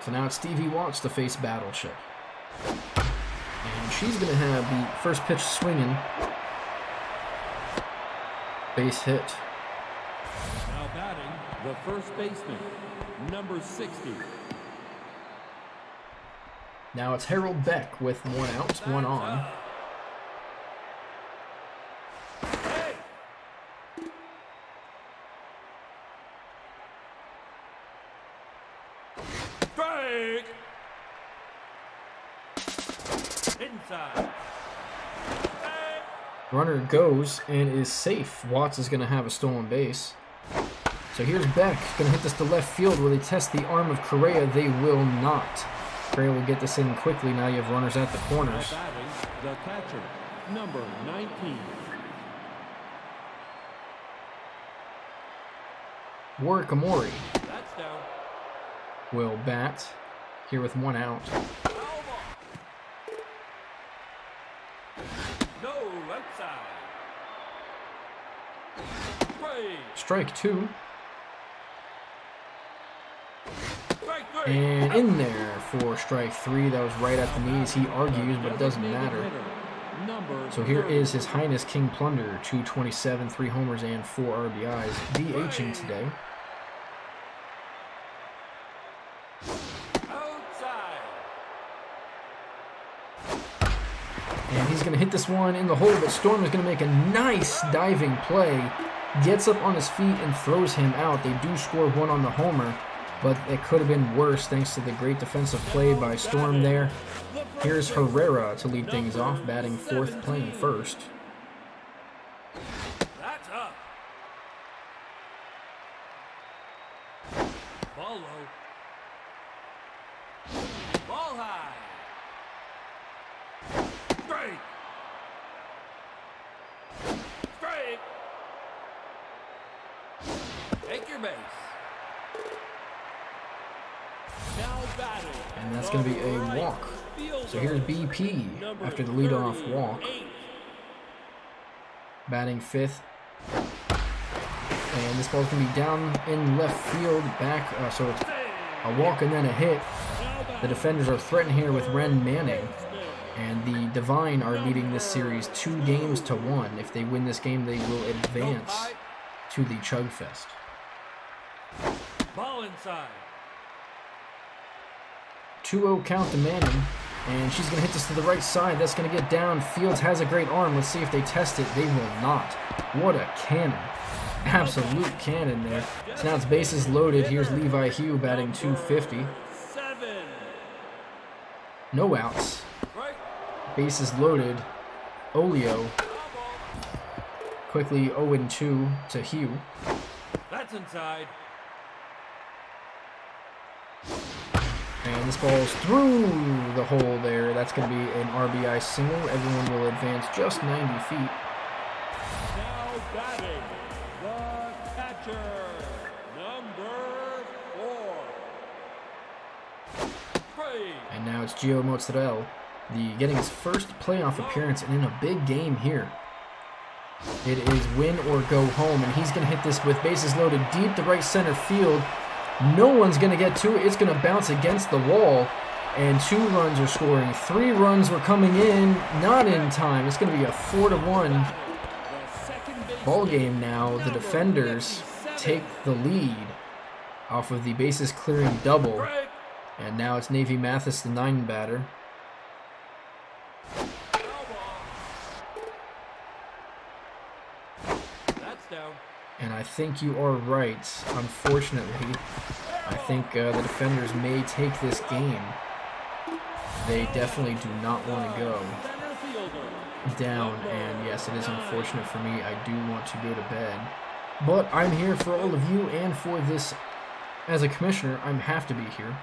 So now it's Stevie Watts to face Battleship. And she's going to have the first pitch swinging. Base hit. Now batting, the first baseman, number 60. Now it's Harold Beck with 1 out, 1 on. Strike. Inside. Runner goes and is safe. Watts is going to have a stolen base. So here's Beck, going to hit this to left field. Will they test the arm of Correa? They will not. Correa will get this in quickly. Now you have runners at the corners. Now batting, the catcher, number 19. Warwick Amori That's down. will bat here with 1 out. No, outside. Strike. Strike 2. Strike 3. And in there for strike 3. That was right at the knees. He argues, but it doesn't matter. Number So here 30. is His Highness King Plunder, 227, 3 homers, and 4 RBIs. DHing today. Outside. And he's going to hit this one in the hole, but Storm is going to make a nice diving play. Gets up on his feet and throws him out. They do score 1 on the homer, but it could have been worse thanks to the great defensive play by Storm there. Here's Herrera to lead things off, batting 4th, playing 1st. That's up. Ball low. Ball high. Strike. Strike. Take your base. Now batting. And that's going to be a walk. So here's BP after the leadoff walk. Batting 5th. And this ball's going to be down in left field, back, so it's a walk and then a hit. The defenders are threatened here with Ren Manning. And the Divine are leading this series 2-1. If they win this game, they will advance to the Chug Fest. Ball inside. 2-0 count to Manning. And she's going to hit this to the right side. That's going to get down. Fields has a great arm. Let's see if they test it. They will not. What a cannon. Absolute cannon there. So now it's bases loaded. Here's Levi Hugh batting 250. 7. No outs. Right. Bases loaded. Olio quickly 0-2 to Hugh. That's inside. And this ball's through the hole there. That's going to be an RBI single. Everyone will advance just 90 feet. Now batting, the catcher, number 4. Strike. And now it's Gio Mozzarella, getting his first playoff appearance and in a big game here. It is win or go home, and he's going to hit this with bases loaded deep to right center field. No one's going to get to it. It's going to bounce against the wall, and 2 runs are scoring. 3 runs were coming in, not in time. It's going to be a 4-1 ball game now. The defenders take the lead off of the bases clearing double, and now it's Navy Mathis, the 9 batter. That's down. And I think you are right. Unfortunately, I think the defenders may take this game. They definitely do not want to go Center fielder. down, and yes, it is unfortunate for me. I do want to go to bed, but I'm here for all of you and for this. As a commissioner, I have to be here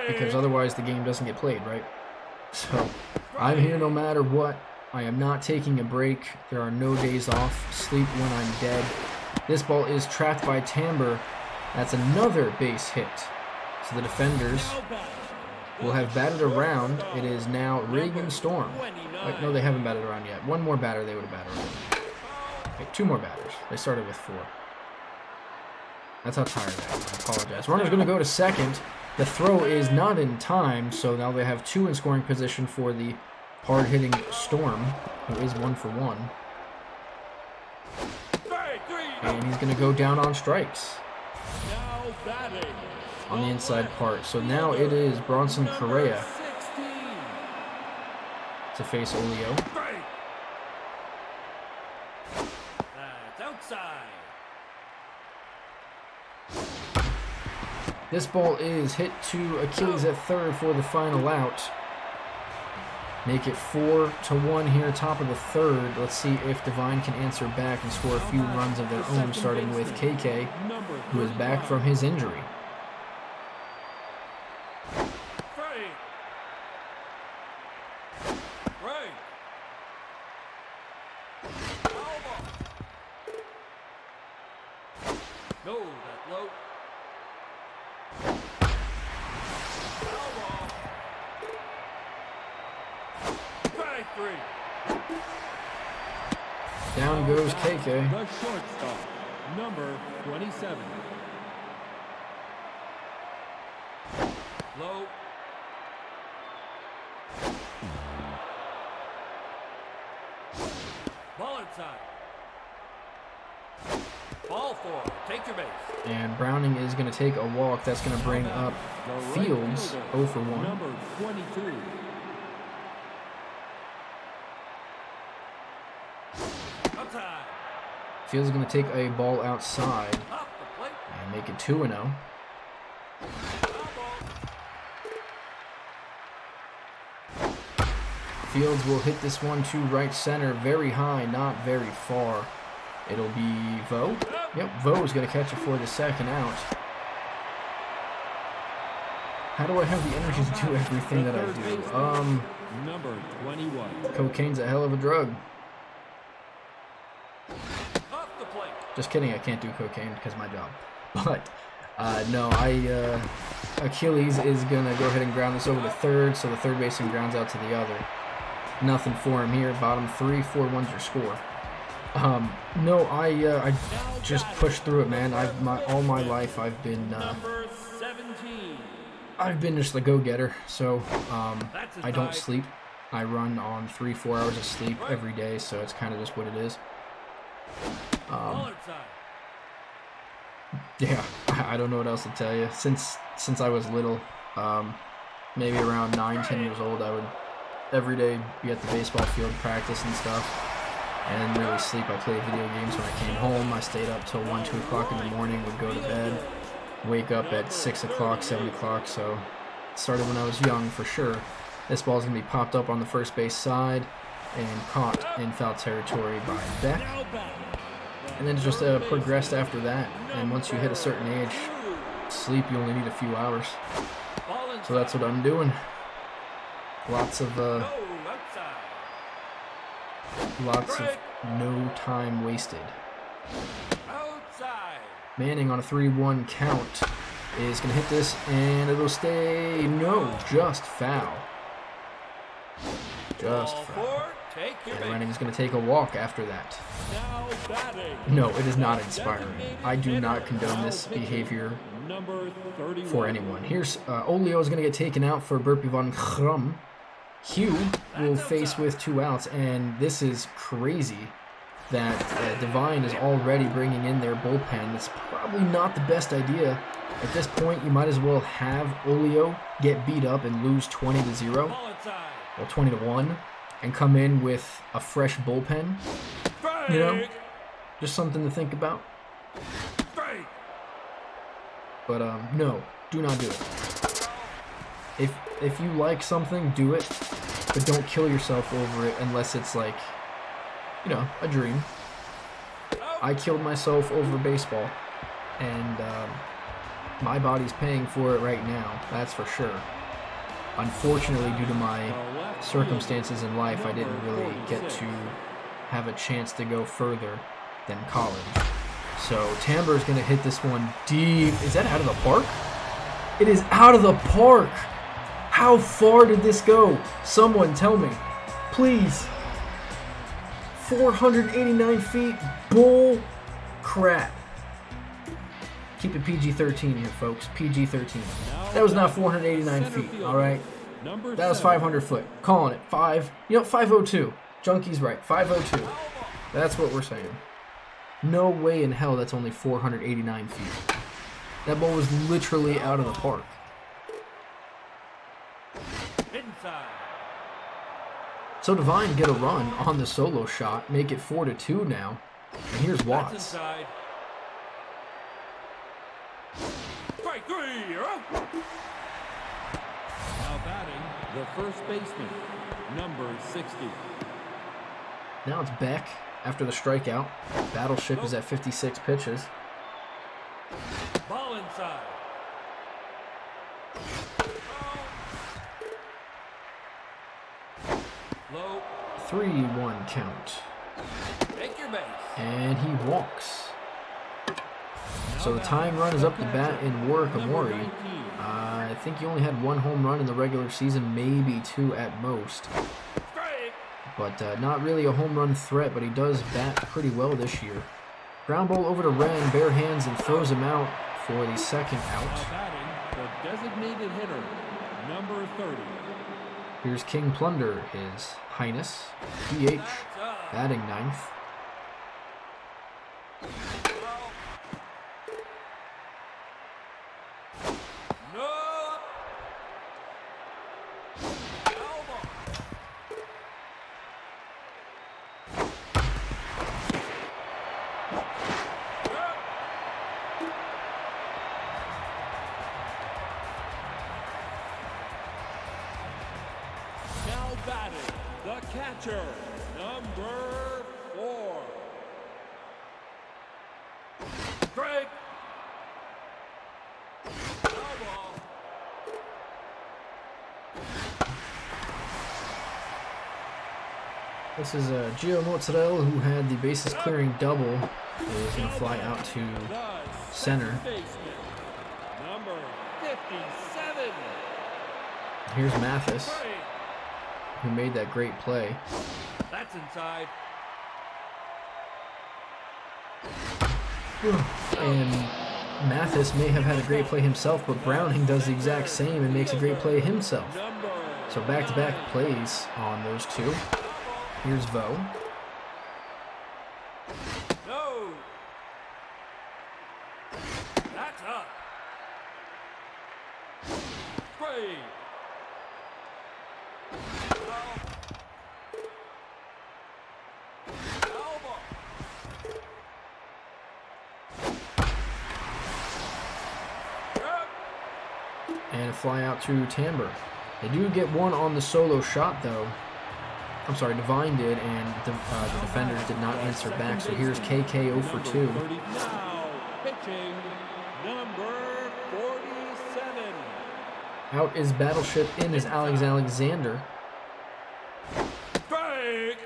because otherwise the game doesn't get played, right? So I'm here no matter what. I am not taking a break. There are no days off. Sleep when I'm dead. This ball is trapped by Timber. That's another base hit. So the defenders will have batted around. It is now Reagan Storm. Wait, no, they haven't batted around yet. One more batter, they would have batted around. Wait, 2 more batters. They started with 4. That's how tired I am. I apologize. Runner's going to go to second. The throw is not in time, so now they have 2 in scoring position for the hard-hitting Storm, who is 1 for 1. And he's going to go down on strikes Now batting. on the inside part. So now it is Bronson Correa 16. to face Olio. That's outside. This ball is hit to Achilles at third for the final out. Make it 4-1 here, top of the third. Let's see if Divine can answer back and score a few runs of their own, starting with KK, who is back from his injury. No, that's low. Strike 3. Down goes KK. The shortstop, number 27. Low. Ball inside. Ball 4. Take your base. And Browning is going to take a walk. That's going to bring up The right Fields, fielder, 0 for 1. Number 22. Outside. Fields is going to take a ball outside Off the plate. and make it 2-0. Foul ball. Fields will hit this one to right center, very high, not very far. It'll be Vo. Yep, Vo is going to catch it for the second out. How do I have the energy to do everything that I do? Number 21. Cocaine's a hell of a drug. Off the plate. Just kidding, I can't do cocaine because of my job. But, no, Achilles is going to go ahead and ground this over to third, so the third baseman grounds out to the other. Nothing for him here. Bottom 3, 4-1's your score. No, I just pushed through it, man. All my life I've been Number 17. just a go-getter. So I don't sleep. I run on 3-4 hours of sleep every day, so it's kind of just what it is. Ball inside. Yeah, I don't know what else to tell you. Since I was little, maybe around 9-10 years old, I would every day be at the baseball field, practice and stuff. I didn't really sleep. I played video games when I came home. I stayed up till 1, 2 o'clock in the morning, would go to bed, wake up at 6 o'clock, 7 o'clock. So it started when I was young for sure. This ball's going to be popped up on the first base side and caught in foul territory by Beck. And then just progressed after that. And once you hit a certain age, sleep, you only need a few hours. Ball inside. So that's what I'm doing. Lots of No, outside. no time wasted. Outside. Manning on a 3-1 count is going to hit this, and it'll stay, no, just foul. Just Ball foul. 4. Take your And base. Lanning's going to take a walk after that. Now batting. No, it is not inspiring. I do not condone this behavior Number 31. for anyone. Here's Olio is going to get taken out for Burpee von Krum. Hugh will face with 2 outs, and this is crazy that Divine is already bringing in their bullpen. It's probably not the best idea. At this point, you might as well have Olio get beat up and lose 20-0, Ball inside. or 20-1, and come in with a fresh bullpen. You know? Just something to think about. Strike. But no, do not do it. If you like something, do it, but don't kill yourself over it unless it's like, you know, a dream. I killed myself over baseball, and my body's paying for it right now, that's for sure. Unfortunately, due to my circumstances in life, I didn't really get to have a chance to go further than college. So Tamber's going to hit this one deep. Is that out of the park? It is out of the park. How far did this go? Someone tell me. Please. 489 feet. Bull crap. Keep it PG-13 here, folks. PG-13. That was not 489 feet, all right? That was 500 foot. Calling it. 502. Junkie's right. 502. That's what we're saying. No way in hell that's only 489 feet. That ball was literally out of the park. Inside. So Divine get a run on the solo shot, make it 4-2 now. And here's That's Watts. inside. Strike 3. You're up. Now batting, the first baseman, number 60. Now it's Beck after the strikeout. Battleship is at 56 pitches. Ball inside. Low. 3-1 count. Take your base. And he walks. So the tying run is up to bat in Warikamori. I think he only had one home run in the regular season, maybe two at most. Strike. But not really a home run threat, but he does bat pretty well this year. Ground ball over to Wren, bare hands, and throws him out for the second Now out. batting, the designated hitter, number 30. Here's King Plunder, his Highness. DH, batting ninth. No. Elbow. Now batting, the catcher, number 4. Strike. Elbow. This is Gio Mozzarella, who had the bases clearing double, is going to fly out to The center. second baseman, number 57. Here's Mathis, Strike. who made that great play. That's inside. And Mathis may have had a great play himself, but Browning does the exact same and makes a great play himself. Number So back-to-back plays on those two. Here's Vo. No. That's up. Strike. Elbow. And a fly out to Tamber. They do get one on the solo shot, though. I'm sorry, Divine did, and the defenders did not answer back. So here's KK 0 for 2. Now pitching, number 47. Out is Battleship, in is Alex Alexander. Strike.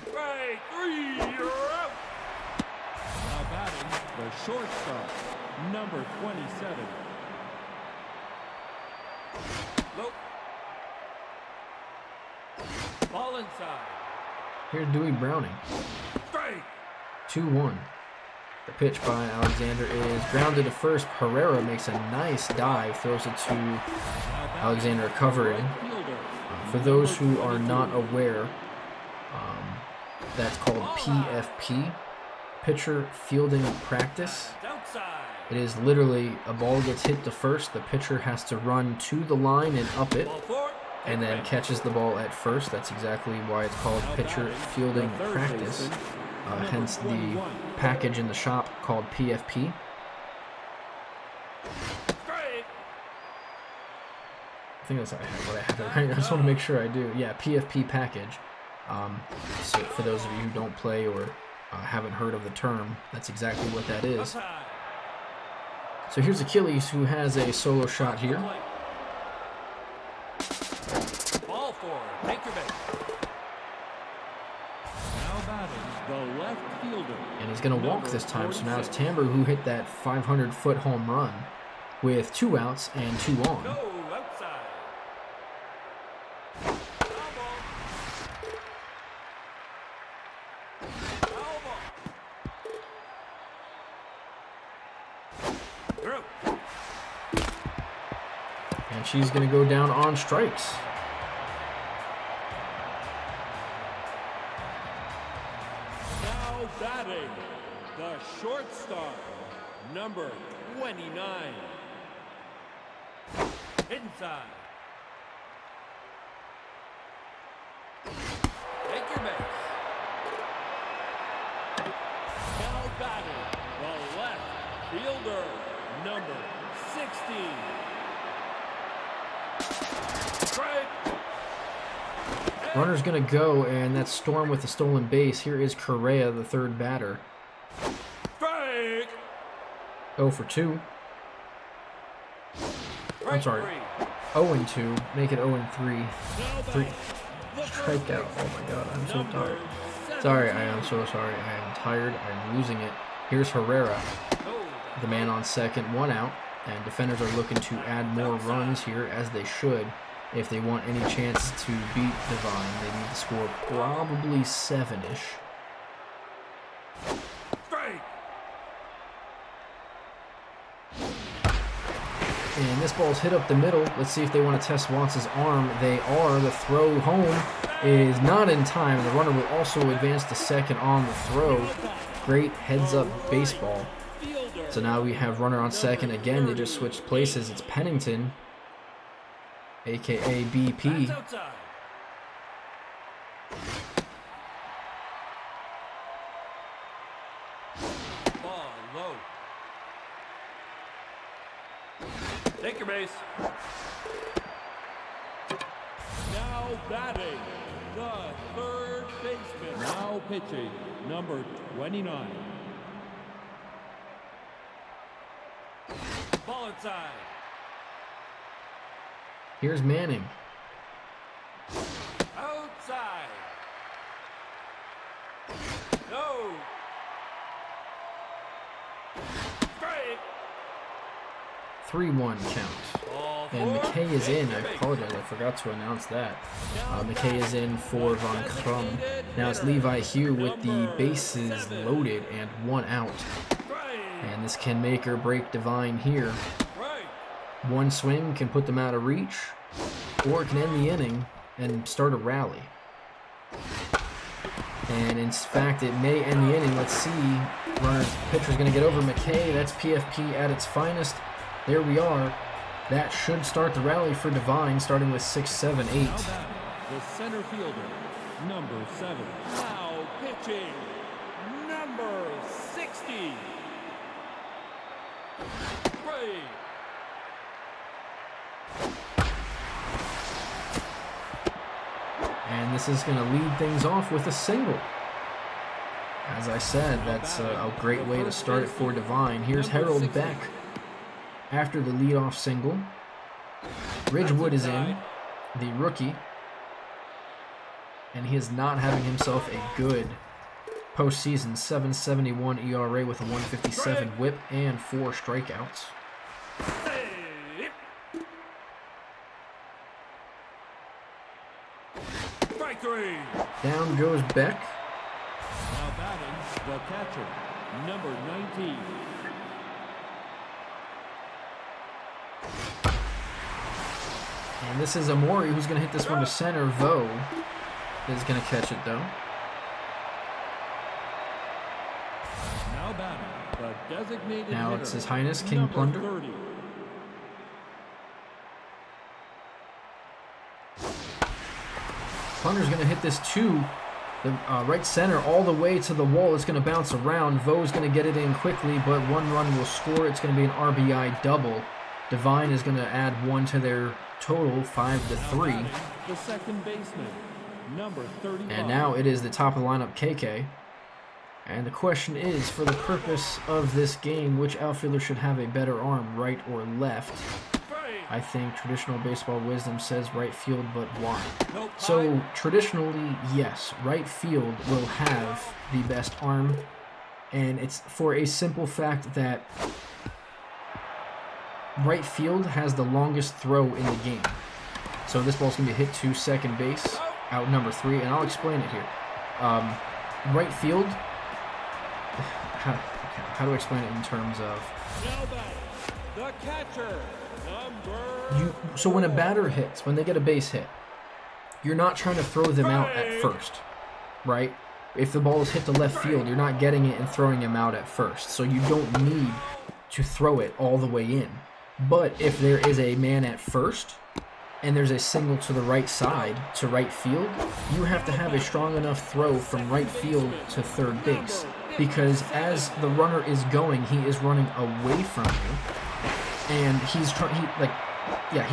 Strike 3. You're out. Now batting, the shortstop, number 27. Low. Ball inside. Here's Dewey Browning. Strike. 2-1. The pitch by Alexander is grounded to first. Herrera makes a nice dive, throws it to Alexander covering. Fielder, For those who are not aware, that's called PFP, pitcher fielding practice. It's outside. It is literally a ball gets hit to first, the pitcher has to run to the line and up it. Ball 4. and then catches the ball at first. That's exactly why it's called pitcher fielding practice. Hence the package in the shop called PFP. I think that's what I have it right. I just want to make sure I do. Yeah, PFP package. So for those of you who don't play or haven't heard of the term, that's exactly what that is. So here's Achilles, who has a solo shot here. Ball forward. Take your base. Now batting the left fielder. And he's going to walk this time. So now it's Tamber who hit that 500-foot home run with 2 outs and 2 on. Go outside. Foul ball. Foul ball. Through. And she's going to go down on strikes. Now batting the shortstop, number 29. Inside. Take your base. Now batting the left fielder, number 16. Strike. Runner's going to go, and that's Storm with the stolen base. Here is Correa, the third batter. Strike. 0 for 2. I'm sorry. 0 and 2. Make it 0 and 3. Now 3 batting the strikeout. Oh my god, I'm so number tired. 7. Sorry, I am so sorry. I am tired. I'm losing it. Here's Herrera, the man on second, 1 out. And defenders are looking to add more runs here, as they should. If they want any chance to beat Divine, they need to score probably 7-ish. Strike. And this ball's hit up the middle. Let's see if they want to test Watts' arm. They are. The throw home is not in time. The runner will also advance to second on the throw. Great heads-up baseball. So now we have runner on second. Again, they just switched places. It's Pennington, a.k.a. BP. That's outside. Ball low. Take your base. Now batting the third baseman. Now pitching, number 29. Ball inside. Here's Manning. Outside. No. Strike. 3-1 count. Ball And four. McKay is in. I Take your base. apologize. I forgot to announce that. McKay is in for Von Krum. Now it's Levi here with the bases loaded and 1 out. Strike. And this can make or break Divine here. Strike. One swing can put them out of reach, or it can end the inning and start a rally. And in fact, it may end the inning. Let's see. Pitcher's going to get over McKay. That's PFP at its finest. There we are. That should start the rally for Divine, starting with 6, 7, 8. Now batting the center fielder, number 7. Now pitching, number 60. Strike. And this is going to lead things off with a single. As I said, that's a great way to start it for Divine. Here's Harold Beck after the leadoff single. Ridgewood is in, the rookie. And he is not having himself a good postseason. 7.71 ERA with a 157 whip and 4 strikeouts. Save. Strike 3. Down goes Beck. Now batting the catcher, number 19. And this is Amori who's going to hit this one to center. Vo is going to catch it though. Now batting the designated Now hitter, it's His Highness King number Plunder. 30. Punter's going to hit this to the right center all the way to the wall. It's going to bounce around. Vo's going to get it in quickly, but 1 run will score. It's going to be an RBI double. Devine is going to add 1 to their total, 5-3. The second baseman, number 35. And now it is the top of the lineup, KK. And the question is, for the purpose of this game, which outfielder should have a better arm, right or left? I think traditional baseball wisdom says right field, but why? So traditionally, yes, right field will have the best arm, and it's for a simple fact that right field has the longest throw in the game. So this ball's going to be hit to second base, out number 3, and I'll explain it here. Right field, how do I explain it in terms of... The catcher, So when a batter hits, when they get a base hit, you're not trying to throw them out at first, right? If the ball is hit to left field, you're not getting it and throwing him out at first. So you don't need to throw it all the way in. But if there is a man at first and there's a single to the right side to right field, you have to have a strong enough throw from right field to third base. Because as the runner is going, he is running away from you. And he's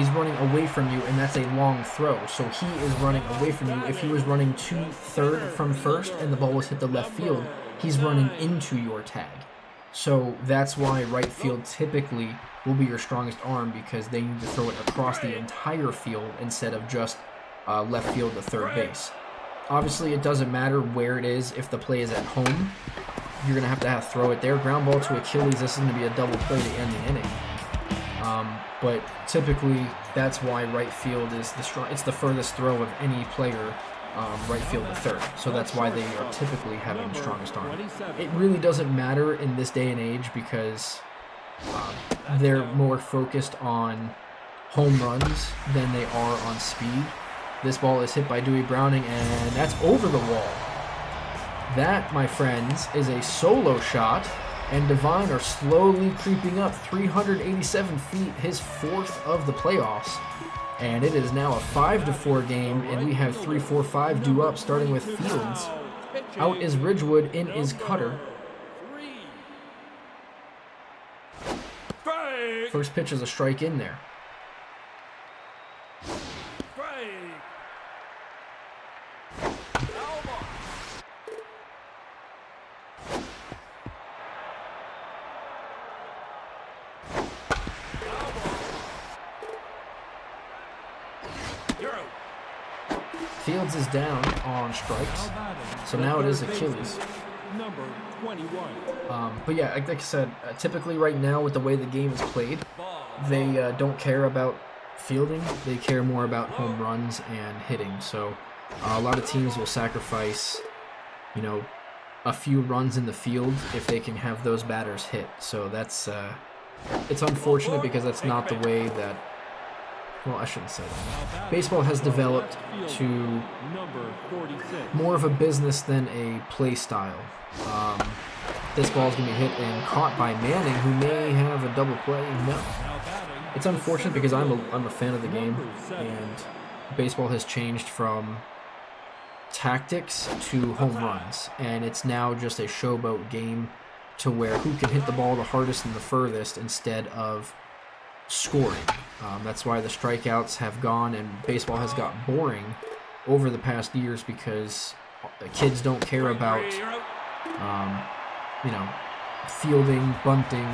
running away from you, and that's a long throw. So he is running away from you. If he was running to third from first and the ball was hit to left field, he's running into your tag. So that's why right field typically will be your strongest arm, because they need to throw it across the entire field instead of just left field to third base. Obviously, it doesn't matter where it is. If the play is at home, you're going to have to throw it there. Ground ball to Achilles, this is going to be a double play to end the inning. But typically, that's why right field is it's the furthest throw of any player, right field to third. So that's why they are typically having the strongest arm. It really doesn't matter in this day and age, because they're more focused on home runs than they are on speed. This ball is hit by Dewey Browning, and that's over the wall. That, my friends, is a solo shot. And Devine are slowly creeping up 387 feet, his 4th of the playoffs. And it is now a 5-4 game, and we have 3-4-5 due up, starting with Fields. Out is Ridgewood, in is Cutter. First pitch is a strike in there. Fields is down on strikes, so now it is Achilles. Number 21. But yeah, like I said, typically right now with the way the game is played, they don't care about fielding. They care more about home runs and hitting. So a lot of teams will sacrifice, a few runs in the field if they can have those batters hit. So that's it's unfortunate, because that's not the way that... Well, I shouldn't say that. Baseball has developed to more of a business than a play style. This ball is going to be hit and caught by Manning, who may have a double play. No. It's unfortunate, because I'm a fan of the game, and baseball has changed from tactics to home runs, and it's now just a showboat game to where who can hit the ball the hardest and the furthest instead of scoring. That's why the strikeouts have gone, and baseball has got boring over the past years, because kids don't care about, fielding, bunting,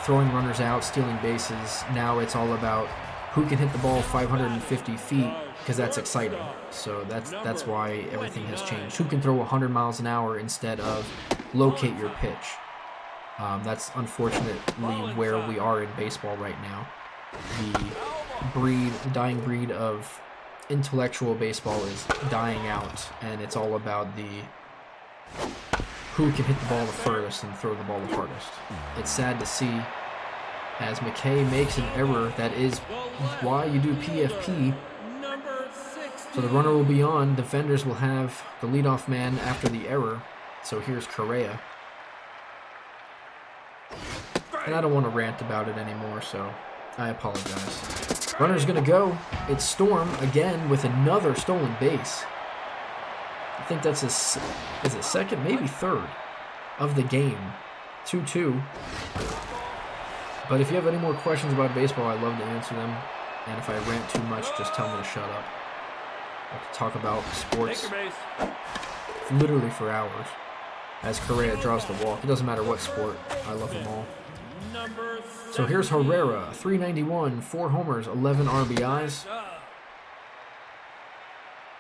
throwing runners out, stealing bases. Now it's all about who can hit the ball 550 feet, because that's exciting. So that's why everything has changed. Who can throw 100 miles an hour instead of locate your pitch. That's unfortunately where we are in baseball right now. The dying breed of intellectual baseball is dying out, and it's all about who can hit the ball the furthest and throw the ball the hardest. It's sad to see, as McKay makes an error. That is why you do PFP. So the runner will be on. Defenders will have the leadoff man after the error. So here's Correa. And I don't want to rant about it anymore, so I apologize. Runner's going to go. It's Storm again with another stolen base. I think that's his second, maybe third of the game. 2-2. But if you have any more questions about baseball, I'd love to answer them. And if I rant too much, just tell me to shut up. I can talk about sports literally for hours. As Correa draws the walk. It doesn't matter what sport. I love them all. So here's Herrera, 391, 4 homers, 11 RBIs.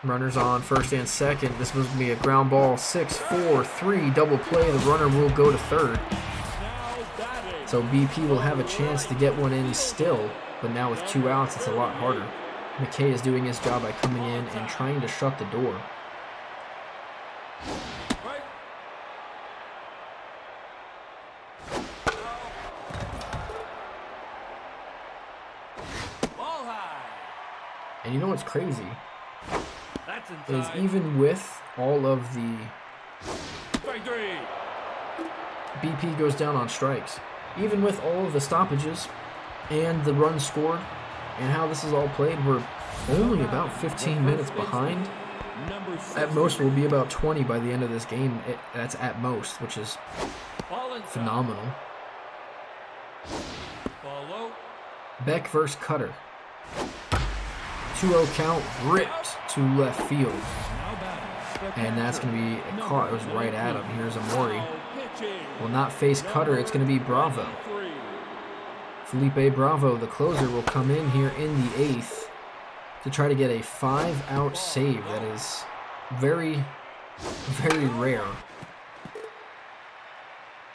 Runners on first and second. This was going to be a ground ball, 6-4-3 double play. The runner will go to third. So BP will have a chance to get one in still, but now with 2 outs, it's a lot harder. McKay is doing his job by coming in and trying to shut the door. And you know what's crazy? Is even with all of the BP goes down on strikes, even with all of the stoppages and the runs scored and how this is all played, we're only about 15 minutes behind. At most, we'll be about 20 by the end of this game. That's at most, which is phenomenal. Beck versus Cutter. 2-0 count, ripped to left field. And that's going to be a caught. It was right at him. Here's Amori. Will not face Cutter. It's going to be Bravo. Felipe Bravo, the closer, will come in here in the 8th to try to get a 5-out save. That is very, very rare.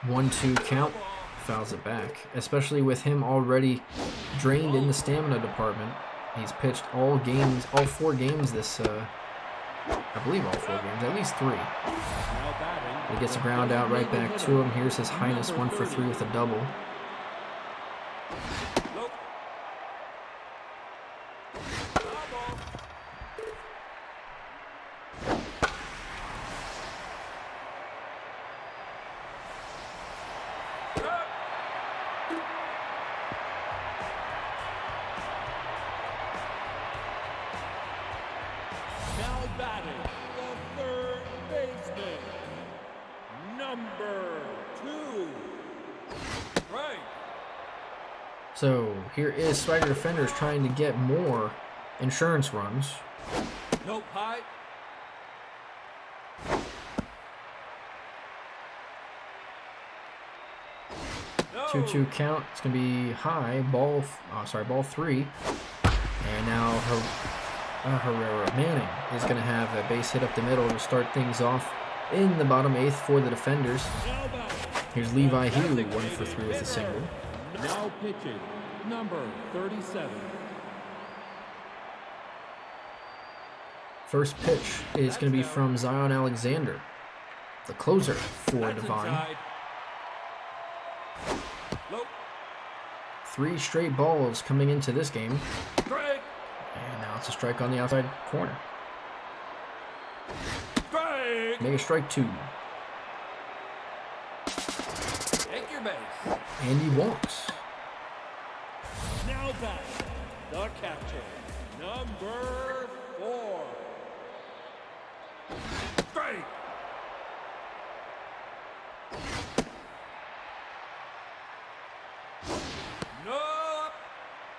1-2 count. Fouls it back. Especially with him already drained in the stamina department. He's pitched all 4 games this, I believe all 4 games, at least 3. He gets a ground out right back to him. Here's His Highness, 1 for 3 with a double. So here is Spider Defenders trying to get more insurance runs. Nope, high. 2-2 count. It's going to be high. Ball 3. And now Herrera Manning is going to have a base hit up the middle to start things off in the bottom 8th for the Defenders. Here's Levi Hugh, 1 for 3 with a single. Now pitching, number 37. First pitch is going to be from Zion Alexander, the closer for Divine. 3 straight balls coming into this game. And now it's a strike on the outside corner. Make a strike 2. Take your base. And he walks. Now back, the catcher, number 4. Strike.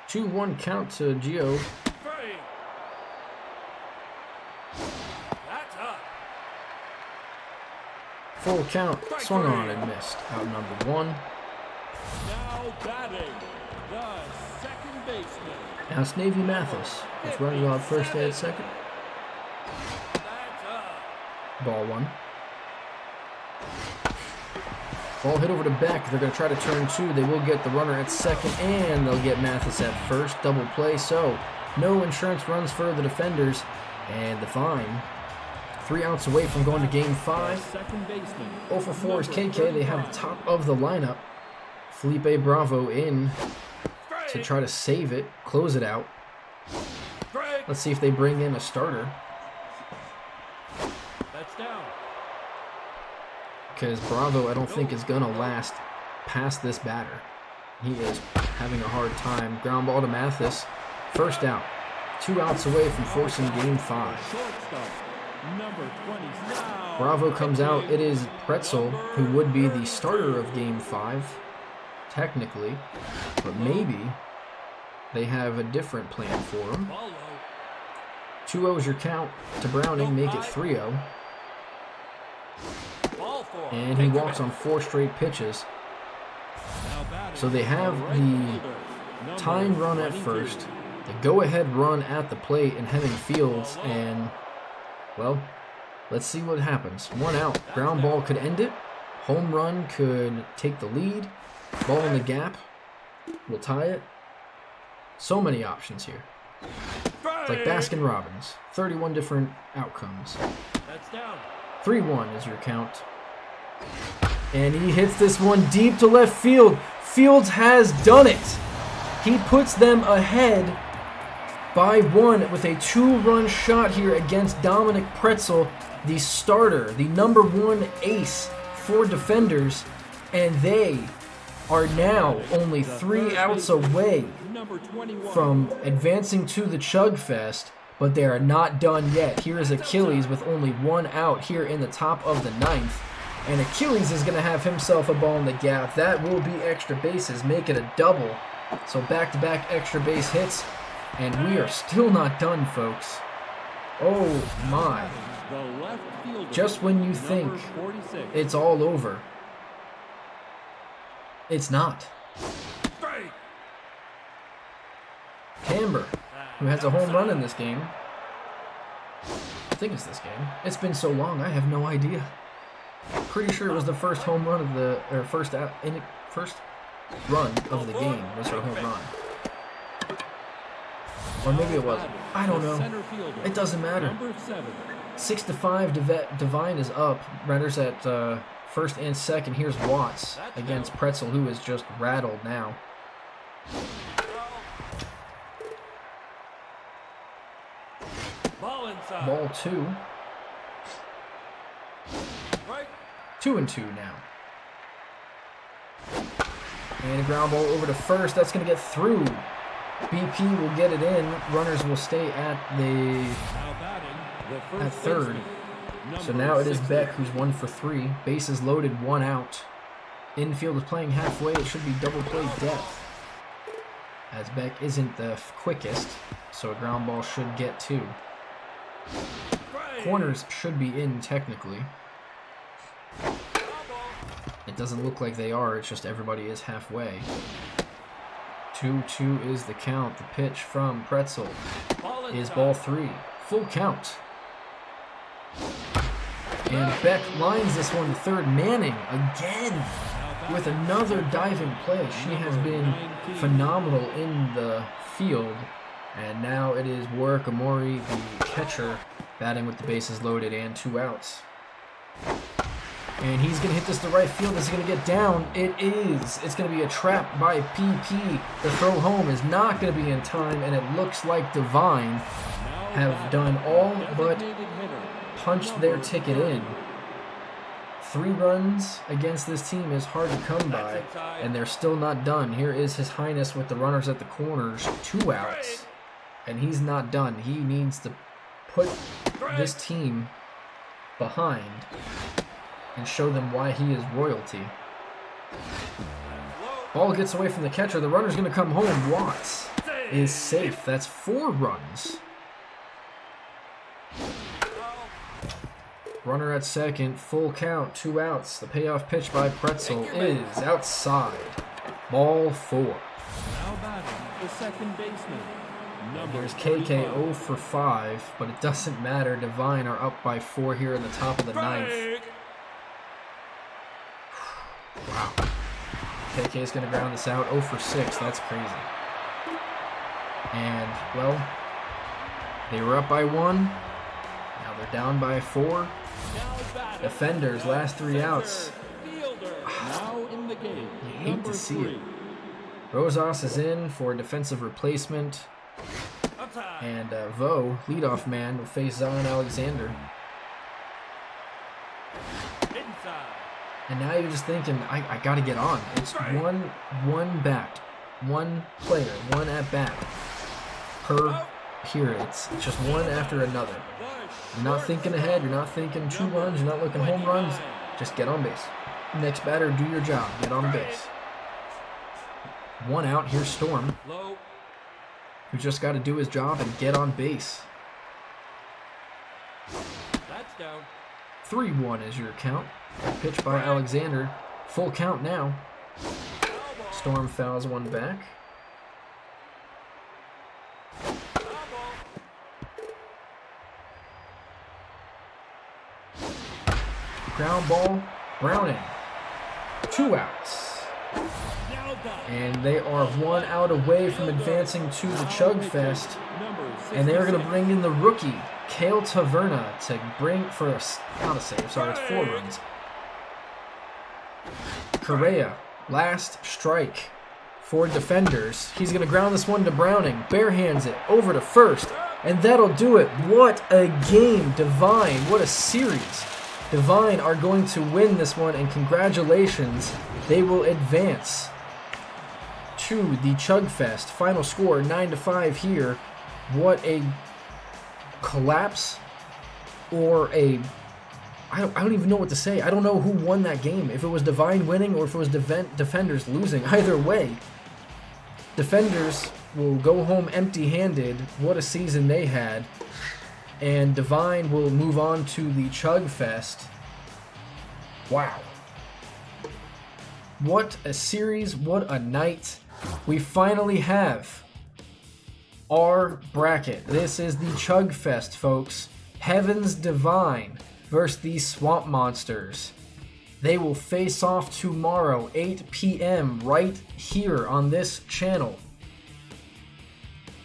2-1 count to Gio. Strike. That's up. Full count, swung on and missed. Out number 1. Now batting, the second baseman. Now it's Navy Mathis. It's running on first and second. That's up. Ball 1. Ball hit over to Beck. They're going to try to turn 2. They will get the runner at second, and they'll get Mathis at first. Double play, so no insurance runs for the Defenders. And the fine, 3 outs away from going to Game 5. Second baseman. 0 for 4 is KK. They have the top of the lineup. Felipe Bravo in to try to save it, close it out. Let's see if they bring in a starter. That's down. Because Bravo, I don't think, is going to last past this batter. He is having a hard time. Ground ball to Mathis. First out. 2 outs away from forcing game 5. Shortstop, number 20. Now, Bravo comes out. It is Pretzel, who would be the starter of game 5, technically. But maybe they have a different plan for him. Follow. 2-0 is your count to Browning, make it 3-0. Ball 4. And he walks on 4 straight pitches. now batting, So they have right the fielder, number tying run at 22. first, the go-ahead run at the plate in Hemming Fields, and, well, let's see what happens. 1 out. Ground ball could end it. Home run could take the lead. Ball in the gap will tie it. So many options here. It's like Baskin-Robbins. 31 different outcomes. That's down. 3-1 is your count. And he hits this one deep to left field. Fields has done it. He puts them ahead by 1 with a 2-run shot here against Dominic Pretzel, the starter, the number 1 ace for Defenders. And they are now only 3 outs away Number 21. from advancing to the Chug Fest, but they are not done yet. Here is Achilles with only 1 out here in the top of the 9th. And Achilles is going to have himself a ball in the gap. That will be extra bases, make it a double. So back-to-back extra base hits, and we are still not done, folks. Oh my. The left fielder, Just when you number think 46. it's all over, it's not. Strike. Camber, who has a home run in this game. I think it's this game. It's been so long, I have no idea. Pretty sure it was the first home run of the, or first run of the game was her home run. Or maybe it wasn't. I don't The know. center fielder, It doesn't matter. Number 7. 6-5, Divine is up. Runners at first and second. Here's Watts against Pretzel, who is just rattled now. Ball inside. Ball 2. Right. 2-2 now. And a ground ball over to first. That's going to get through. BP will get it in. Runners will stay at the Now batting, the first at third. baseman, So number now it is 60. Beck, who's 1 for 3. Bases loaded, 1 out. Infield is playing halfway. It should be double play depth, as Beck isn't the quickest, so a ground ball should get 2. Strike. Corners should be in technically. Foul ball. It doesn't look like they are. It's just everybody is halfway. 2-2 is the count. The pitch from Pretzel Ball is inside. ball 3. Full count. And Beck lines this one to third. Manning again with another diving play. She has been phenomenal in the field. And now it is Warwick Amori, the catcher, batting with the bases loaded and 2 outs. And he's going to hit this to right field. Is it going to get down? It is. It's going to be a trap by PP. The throw home is not going to be in time, and it looks like Divine have done all but punched their ticket in. 3 runs against this team is hard to come by, and they're still not done. Here is His Highness with the runners at the corners, 2 outs, and he's not done. He needs to put this team behind and show them why he is royalty. Ball gets away from the catcher. The runner's going to come home. Watts is safe. That's 4 runs. Runner at second. Full count. 2 outs. The payoff pitch by Pretzel is outside. Ball 4. Now batting, the second baseman, number Here's KK 35. 0 for 5, but it doesn't matter. Divine are up by 4 here in the top of the 9th. Strike. Wow. KK is going to ground this out. 0 for 6. That's crazy. And, well, they were up by 1. Now they're down by 4. Now batting, Defenders, last 3 outs. fielder, now in the game, You hate number to see 3. it. Rosas is in for a defensive replacement. Outside. And Vo, leadoff man, will face Zion Alexander. Inside. And now you're just thinking, I got to get on. It's one bat, 1 player, 1 at bat. per here. It's just one after another. You're not thinking ahead. You're not thinking 2 runs. You're not looking home runs. Just get on base. Next batter, do your job. Get on base. 1 out. Here's Storm, who just got to do his job and get on base. That's down. 3-1 is your count. Pitch by Alexander. Full count now. Storm fouls one back. Ground ball, Browning. 2 outs. And they are 1 out away from advancing to the Chug Fest. And they're going to bring in the rookie, Kale Taverna, to bring for it's 4 runs. Correa, last strike for defenders. He's going to ground this one to Browning. Barehands it over to first. And that'll do it. What a game. Divine. What a series. Divine are going to win this one, and congratulations. They will advance to the Chug Fest. Final score 9-5 here. What a collapse, or a I don't even know what to say. I don't know who won that game. If it was Divine winning or if it was Defenders losing. Either way, Defenders will go home empty-handed. What a season they had. And Divine will move on to the Chug Fest. Wow. What a series. What a night. We finally have our bracket. This is the Chug Fest, folks. Heavens Divine versus the Swamp Monsters. They will face off tomorrow, 8 p.m. right here on this channel.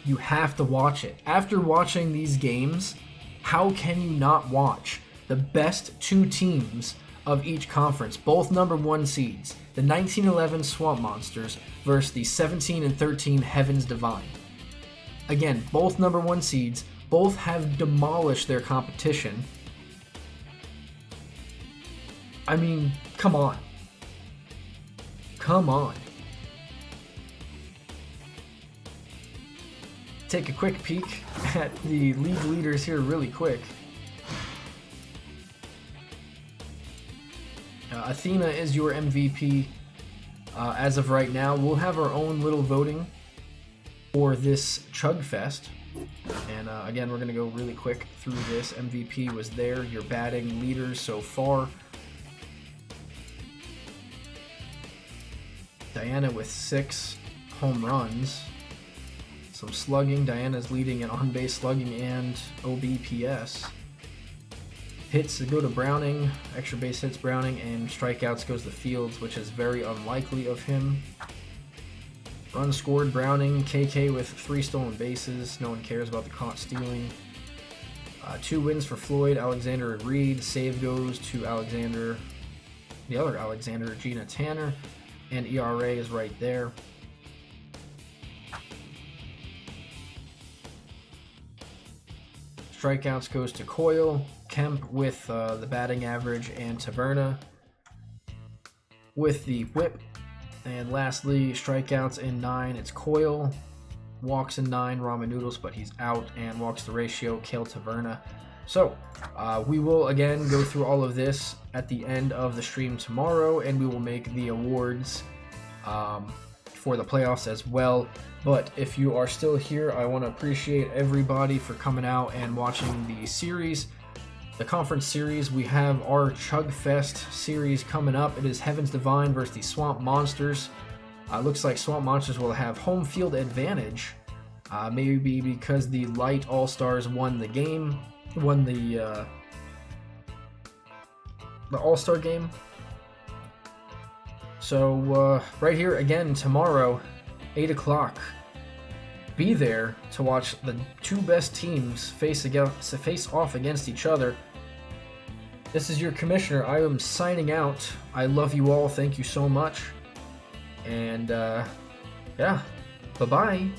You have to watch it. After watching these games, how can you not watch the best 2 teams of each conference, both number 1 seeds, the 1911 Swamp Monsters versus the 17 and 13 Heavens Divine? Again, both number 1 seeds, both have demolished their competition. I mean, come on. Come on. Take a quick peek at the league leaders here really quick. Athena is your MVP as of right now. We'll have our own little voting for this Chug Fest. And again, we're going to go really quick through this. MVP was there. Your batting leaders so far. Diana with 6 home runs. Some slugging. Diana's leading in on-base slugging and OBPS. Hits go to Browning. Extra base hits Browning, and strikeouts goes to Fields, which is very unlikely of him. Runs scored Browning. KK with 3 stolen bases. No one cares about the caught stealing. 2 wins for Floyd, Alexander, and Reed. Save goes to Alexander, the other Alexander, Gina Tanner. And ERA is right there. Strikeouts goes to Coyle, Kemp with the batting average, and Taverna with the whip. And lastly, strikeouts in 9, it's Coyle. Walks in 9, Ramen Noodles, but he's out. And walks the ratio, Kale Taverna. So, we will again go through all of this at the end of the stream tomorrow, and we will make the awards for the playoffs as well. But if you are still here, I want to appreciate everybody for coming out and watching the series. The conference series, we have our Chug Fest series coming up. It is Heavens Divine versus the Swamp Monsters. Looks like Swamp Monsters will have home field advantage. Maybe because the Light All-Stars won the game. Won the All-Star game. So, right here again tomorrow, 8 o'clock. Be there to watch the 2 best teams face off against each other. This is your commissioner. I am signing out. I love you all. Thank you so much. And, yeah, bye-bye.